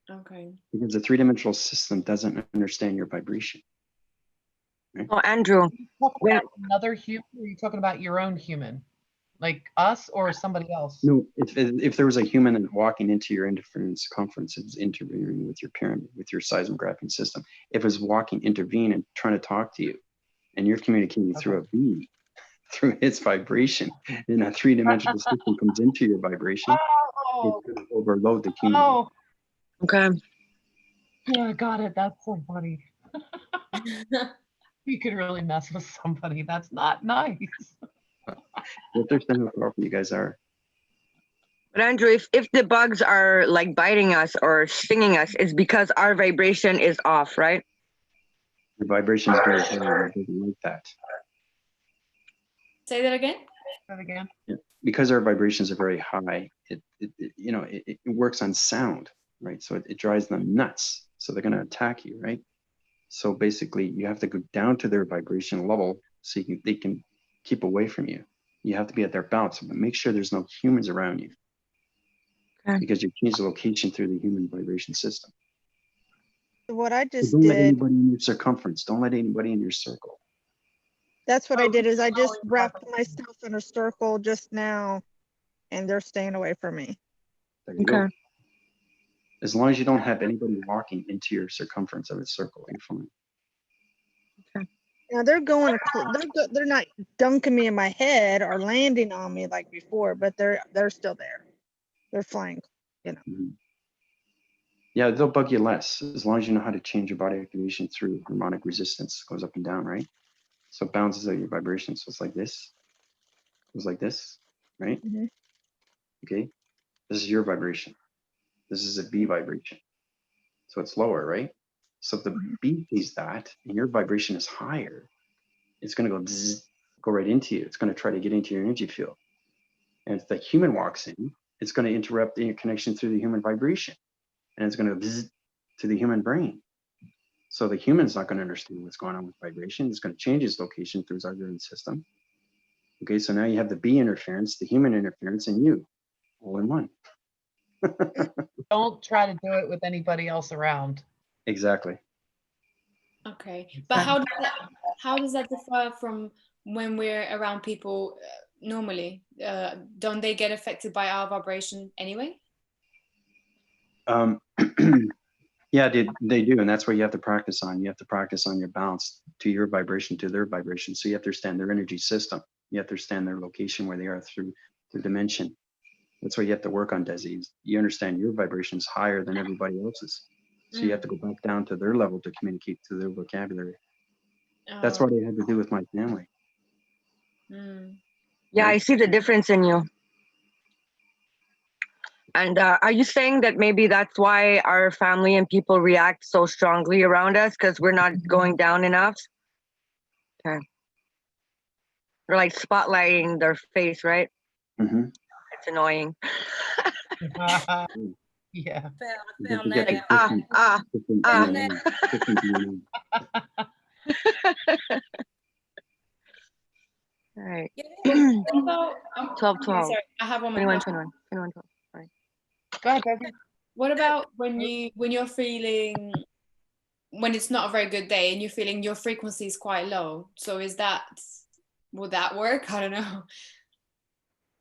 Okay. Because the three-dimensional system doesn't understand your vibration. Right? Oh, Andrew. Another human, or are you talking about your own human? Like us or somebody else? No, if there was a human walking into your interference circumference, it's interfering with your pyramid, with your seismographing system. If it's walking, intervene and trying to talk to you, and you're communicating through a bee, through its vibration, and a three-dimensional system comes into your vibration, it's going to overload the human. Oh. Okay. Yeah, got it. That's so funny. You could really mess with somebody. That's not nice. What they're saying, how powerful you guys are. But Andrew, if the bugs are like biting us or stinging us, it's because our vibration is off, right? Your vibration is very high, and it doesn't like that. Say that again. Yeah. Because our vibrations are very high, it works on sound, right? So it drives them nuts. So they're going to attack you, right? So basically, you have to go down to their vibration level so they can keep away from you. You have to be at their balance, but make sure there's no humans around you. Okay. Because you change the location through the human vibration system. What I just so don't did. let anybody in your circumference. Don't let anybody in your circle. That's what I did. Is I just wrapped myself in a circle just now, and they're staying away from me. There you go. As long as you don't have anybody walking into your circumference of its circle, you're fine. Okay. Now they're going. They're not dunking me in my head or landing on me like before, but they're still there. They're flying. You know. Yeah, they'll bug you less as long as you know how to change your body activation through harmonic resistance. It goes up and down, right? So it balances out your vibration. So it's like this. It goes like this, right? Okay. This is your vibration. This is a B vibration. So it's lower, right? So if the B sees that and your vibration is higher, it's going to go zzz, go right into you. It's going to try to get into your energy field. And if the human walks in, it's going to interrupt the connection through the human vibration. And it's going to go zzz to the human brain. So the human's not going to understand what's going on with vibration. It's going to change its location through its organ system. Okay, so now you have the B interference, the human interference, and you all in one. Don't try to do it with anybody else around. Exactly. Okay, but how does that differ from when we're around people normally? Don't they get affected by our vibration anyway? Yeah, they do, and that's what you have to practice on. You have to practice on your balance to your vibration, to their vibration. So you have to understand their energy system. You have to understand their location, where they are through the dimension. That's what you have to work on, Desi. You understand your vibration is higher than everybody else's. So you have to go back down to their level to communicate to their vocabulary. That's what I had to do with my family. Yeah, I see the difference in you. And are you saying that maybe that's why our family and people react so strongly around us, because we're not going down enough? Okay. They're like spotlighting their face, right? It's annoying. Yeah. Found that out. All right. What about 12, 12. Sorry, I have one more 21, question. 21, 21, 12. Sorry. Go ahead, Becky. What about when you're feeling, when it's not a very good day and you're feeling your frequency is quite low? So would that work? I don't know.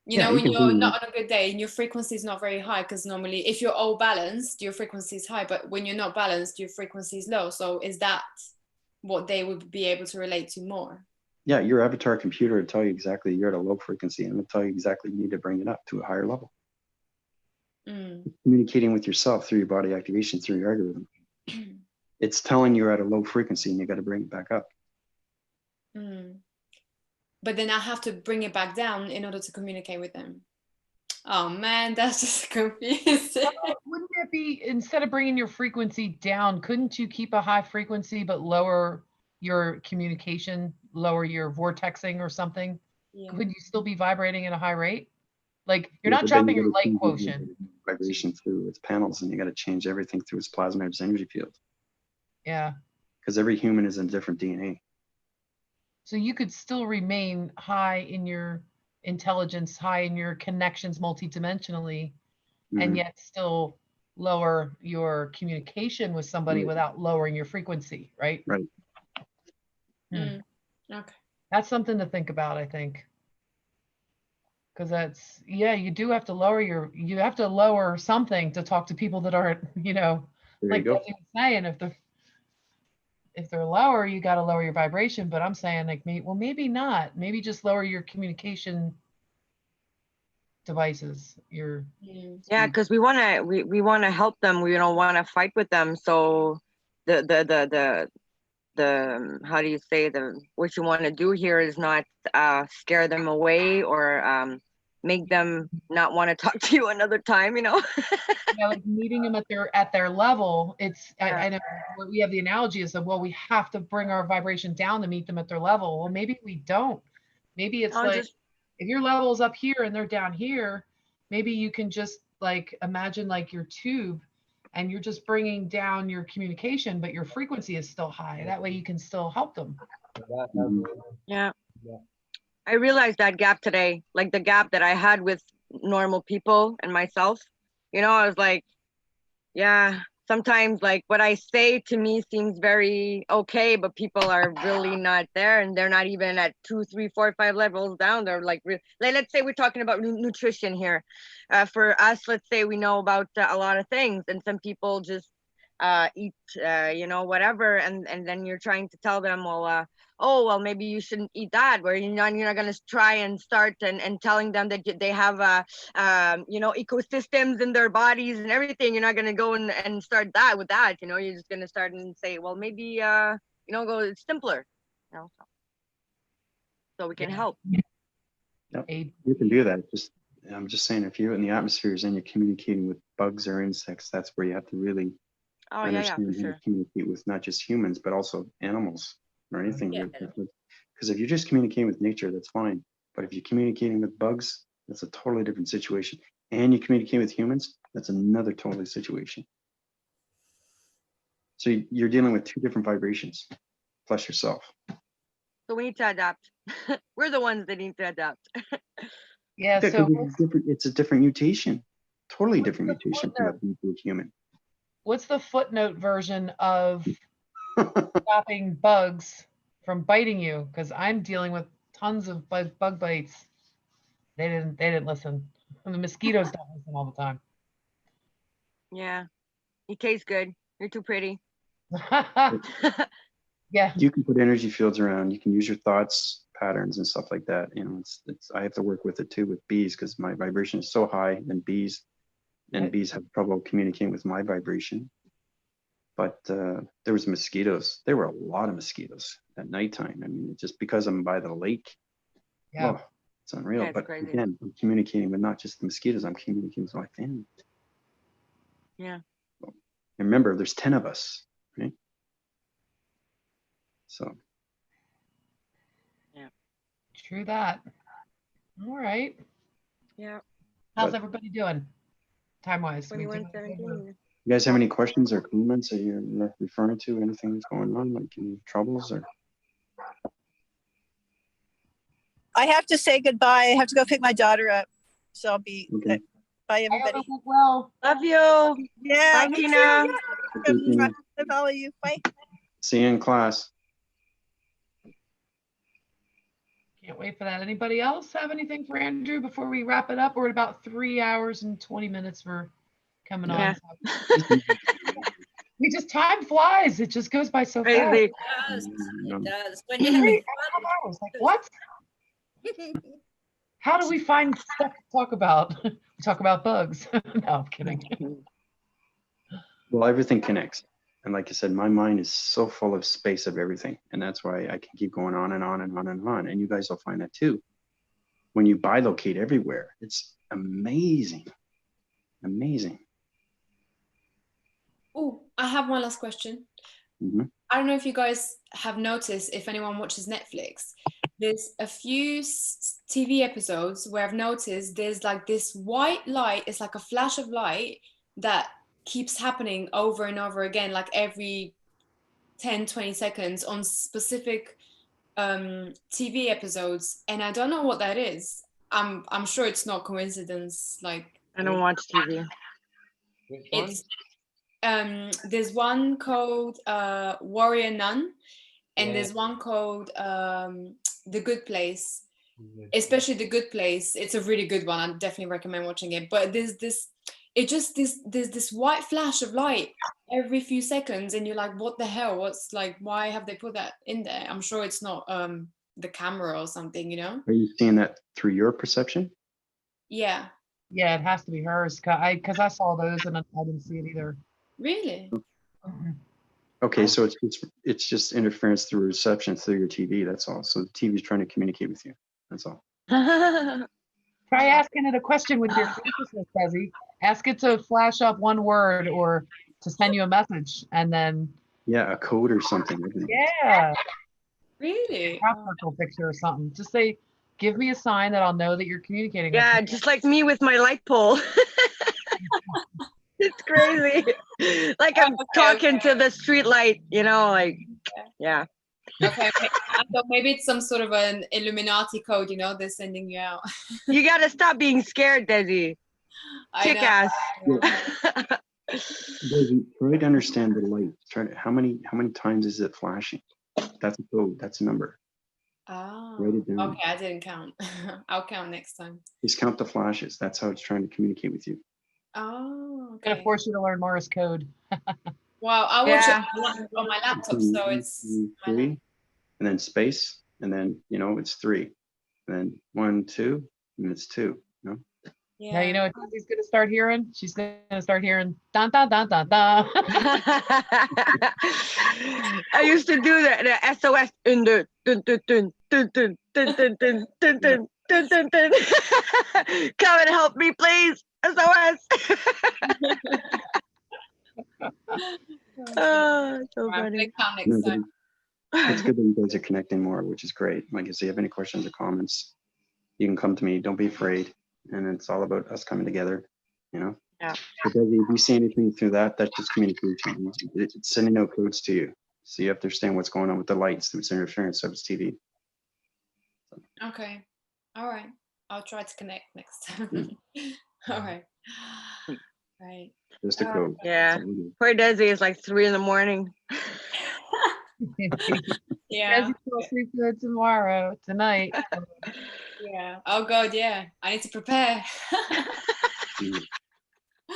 You know, when you're not on a good day and your frequency is not very high, because normally if you're all balanced, your frequency is high, but when you're not balanced, your frequency is low. So is that what they would be able to relate to more? Yeah, your avatar computer will tell you exactly you're at a low frequency, and it'll tell you exactly you need to bring it up to a higher level. Communicating with yourself through your body activation, through your algorithm. It's telling you're at a low frequency and you got to bring it back up. But then I have to bring it back down in order to communicate with them. Oh man, that's just confusing. Wouldn't it be, instead of bringing your frequency down, couldn't you keep a high frequency but lower your communication, lower your vortexing or something? Yeah. Would you still be vibrating at a high rate? Like, you're not dropping your light quotient. Vibration through its panels, and you got to change everything through its plasma and its energy field. Yeah. Because every human is in different DNA. So you could still remain high in your intelligence, high in your connections multidimensionally, and yet still lower your communication with somebody without lowering your frequency, right? Right. Okay. That's something to think about, I think. Because that's, yeah, you do have to lower something to talk to people that aren't, you know, like Debbie was saying, if they're lower, you got to lower your vibration. But I'm saying, like, maybe not. Maybe just lower your communication devices. Yeah, because we want to help them. We don't want to fight with them. So the how do you say, what you want to do here is not scare them away or make them not want to talk to you another time, you know. Yeah, like meeting them at their level. It's I know we have the analogy is that, well, we have to bring our vibration down to meet them at their level. Well, maybe we don't. Maybe it's if your level is up here and they're down here, maybe you can just like imagine like your tube, and you're just bringing down your communication, but your frequency is still high. That way you can still help them. Yeah. I realized that gap today, like the gap that I had with normal people and myself. You know, I was like, yeah, sometimes like what I say to me seems very okay, but people are really not there, and they're not even at 2, 3, 4, 5 levels down. They're like let's say we're talking about nutrition here. For us, let's say we know about a lot of things, and some people just eat, whatever, and then you're trying to tell them, well, oh, well, maybe you shouldn't eat that, where you're not going to try and start and telling them that they have ecosystems in their bodies and everything. You're not going to go and start that with that. You're just going to start and say, well, maybe go, it's simpler, so we can help. Yep. You can do that. I'm just saying, if you're in the atmospheres and you're communicating with bugs or insects, that's where you have to really understand how to communicate with not just humans, but also animals or anything. Because if you're just communicating with nature, that's fine. But if you're communicating with bugs, that's a totally different situation. And you communicate with humans, that's another totally situation. So you're dealing with two different vibrations, plus yourself. So we need to adapt. We're the ones that need to adapt. Yeah, so it's a different mutation, totally different mutation from what being human. What's the footnote version of stopping bugs from biting you? Because I'm dealing with tons of bug bites. They didn't listen. And the mosquitoes don't listen all the time. Yeah, you taste good. You're too pretty. Yeah. You can put energy fields around. You can use your thoughts patterns and stuff like that. I have to work with it too with bees, because my vibration is so high, and bees have trouble communicating with my vibration. But there was mosquitoes. There were a lot of mosquitoes at nighttime. I mean, just because I'm by the lake, it's unreal. Yeah, it's but crazy. again, I'm communicating with not just the mosquitoes. I'm communicating with my family. Yeah. And remember, there's 10 of us, right? So. Yeah. True that. All right. Yeah. How's everybody doing, time-wise? 21:17. You guys have any questions or comments that you're referring to? Anything that's going on, like any troubles or? I have to say goodbye. I have to go pick my daughter up, so I'll be. Okay. Bye, everybody. Well, love you. Yeah. Bye, Tina. Love all of you. Bye. See you in class. Can't wait for that. Anybody else have anything for Andrew before we wrap it up? We're at about 3 hours and 20 minutes for coming on. Time flies. It just goes by so fast. Crazy. It does. When you're having 3 hours. Like, what? How do we find stuff to talk about? We talk about bugs. No, I'm kidding. Well, everything connects. And like I said, my mind is so full of space of everything. And that's why I can keep going on and on and on and on. And you guys will find that too. When you bilocate everywhere, it's amazing. Amazing. Oh, I have one last question. Mm-hmm. I don't know if you guys have noticed, if anyone watches Netflix, there's a few TV episodes where I've noticed there's like this white light. It's like a flash of light that keeps happening over and over again, like every 10-20 seconds on specific TV episodes, and I don't know what that is. I'm sure it's not coincidence. Like, I don't watch TV. It's there's one called Warrior Nun, and there's one called The Good Place. Especially The Good Place. It's a really good one. I definitely recommend watching it. But there's this white flash of light every few seconds, and you're like, what the hell? What's like, why have they put that in there? I'm sure it's not the camera or something, you know? Are you seeing that through your perception? Yeah. Yeah, it has to be hers. Because I saw those and I didn't see it either. Really? Okay, so it's just interference through reception through your TV. That's all. So the TV is trying to communicate with you. That's all. Try asking it a question with your consciousness, Desi. Ask it to flash up one word or to send you a message, and then. Yeah, a code or something. Yeah. Really? Circle picture or something. Just say, give me a sign that I'll know that you're communicating. Yeah, just like me with my light pole. It's crazy. Like I'm talking to the street light, you know, like, yeah. Okay, I thought maybe it's some sort of an Illuminati code, you know, they're sending you out. You gotta stop being scared, Desi. Kick ass. Desi, try to understand the light. How many times is it flashing? That's a code. That's a number. Oh, write it down. Okay, I didn't count. I'll count next time. Just count the flashes. That's how it's trying to communicate with you. Oh, okay. Gonna force you to learn Morse code. Wow, I watch Yeah. it on my laptop, so it's my three, and then space, and then it's 3, and then 1, 2, and it's 2. Now you yeah. know what Desi's gonna start hearing? She's gonna start hearing dun dun dun dun dun. I used to do the SOS in the dun dun dun dun dun dun dun dun dun dun dun dun dun. Come and help me, please. SOS. Oh, so Right, funny. come No, next but time. it's good that you guys are connecting more, which is great. Like, if you have any questions or comments, you can come to me. Don't be afraid. And it's all about us coming together, Yeah. But if you see anything through that, that's just communication. It's sending out codes to you. So you have to understand what's going on with the lights, it's interference of TV. Okay. All right. I'll try to connect next time. All right. Right. Just a code. Yeah. Poor Desi is like 3 a.m. Yeah. Desi will sleep good tonight. Yeah. Oh God, yeah. I need to prepare.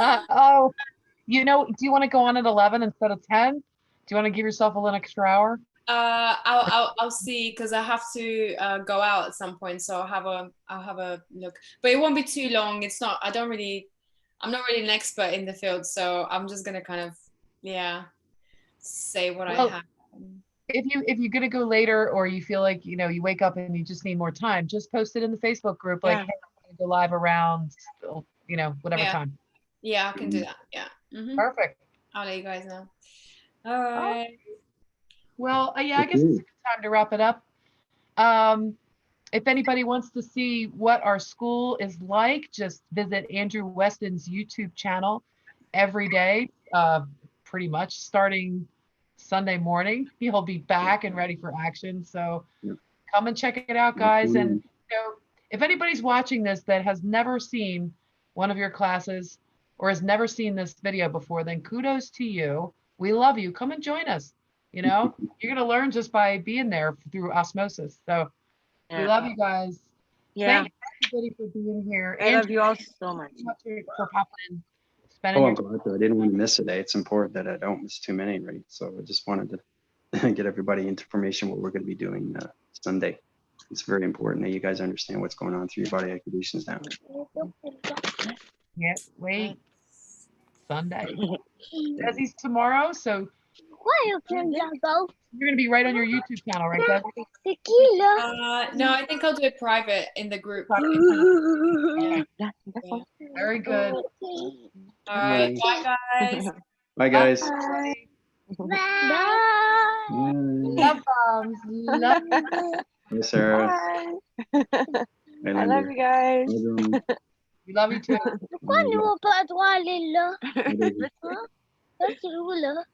Oh, do you want to go on at 11 instead of 10? Do you want to give yourself a little extra hour? I'll see, because I have to go out at some point, so I'll have a look. But it won't be too long. It's not. I'm not really an expert in the field, so I'm just gonna kind of say what I have. If you're gonna go later, or you feel like you wake up and you just need more time, just post it in the Facebook group, like, hey, I'm gonna go live around whatever time. Yeah, I can do that. Yeah. Perfect. I'll let you guys know. All right. Well, I guess it's a good time to wrap it up. If anybody wants to see what our school is like, just visit Andrew Weston's YouTube channel every day, pretty much starting Sunday morning. He'll be back and ready for action. So come and check it out, guys. And if anybody's watching this that has never seen one of your classes or has never seen this video before, then kudos to you. We love you. Come and join us. You're going to learn just by being there through osmosis. So we love you guys. Yeah. Thank everybody for being here. I love you all so much. For popping in. I'm glad though. I didn't want to miss a day. It's important that I don't miss too many, right? So I just wanted to get everybody information what we're going to be doing Sunday. It's very important that you guys understand what's going on through your body activations now. Yeah, wait. Sunday. Desi's tomorrow, so you're going to be right on your YouTube channel, right, Desi? No, I think I'll do it private in the group. Okay. Very good. All right. Bye, guys. Bye, guys. Bye. Bye. Love bombs. Love you. Bye, Sarah. I love you guys. We love you too. Pourquoi nous on pas droit à aller là? Hein? Là, c'est où là?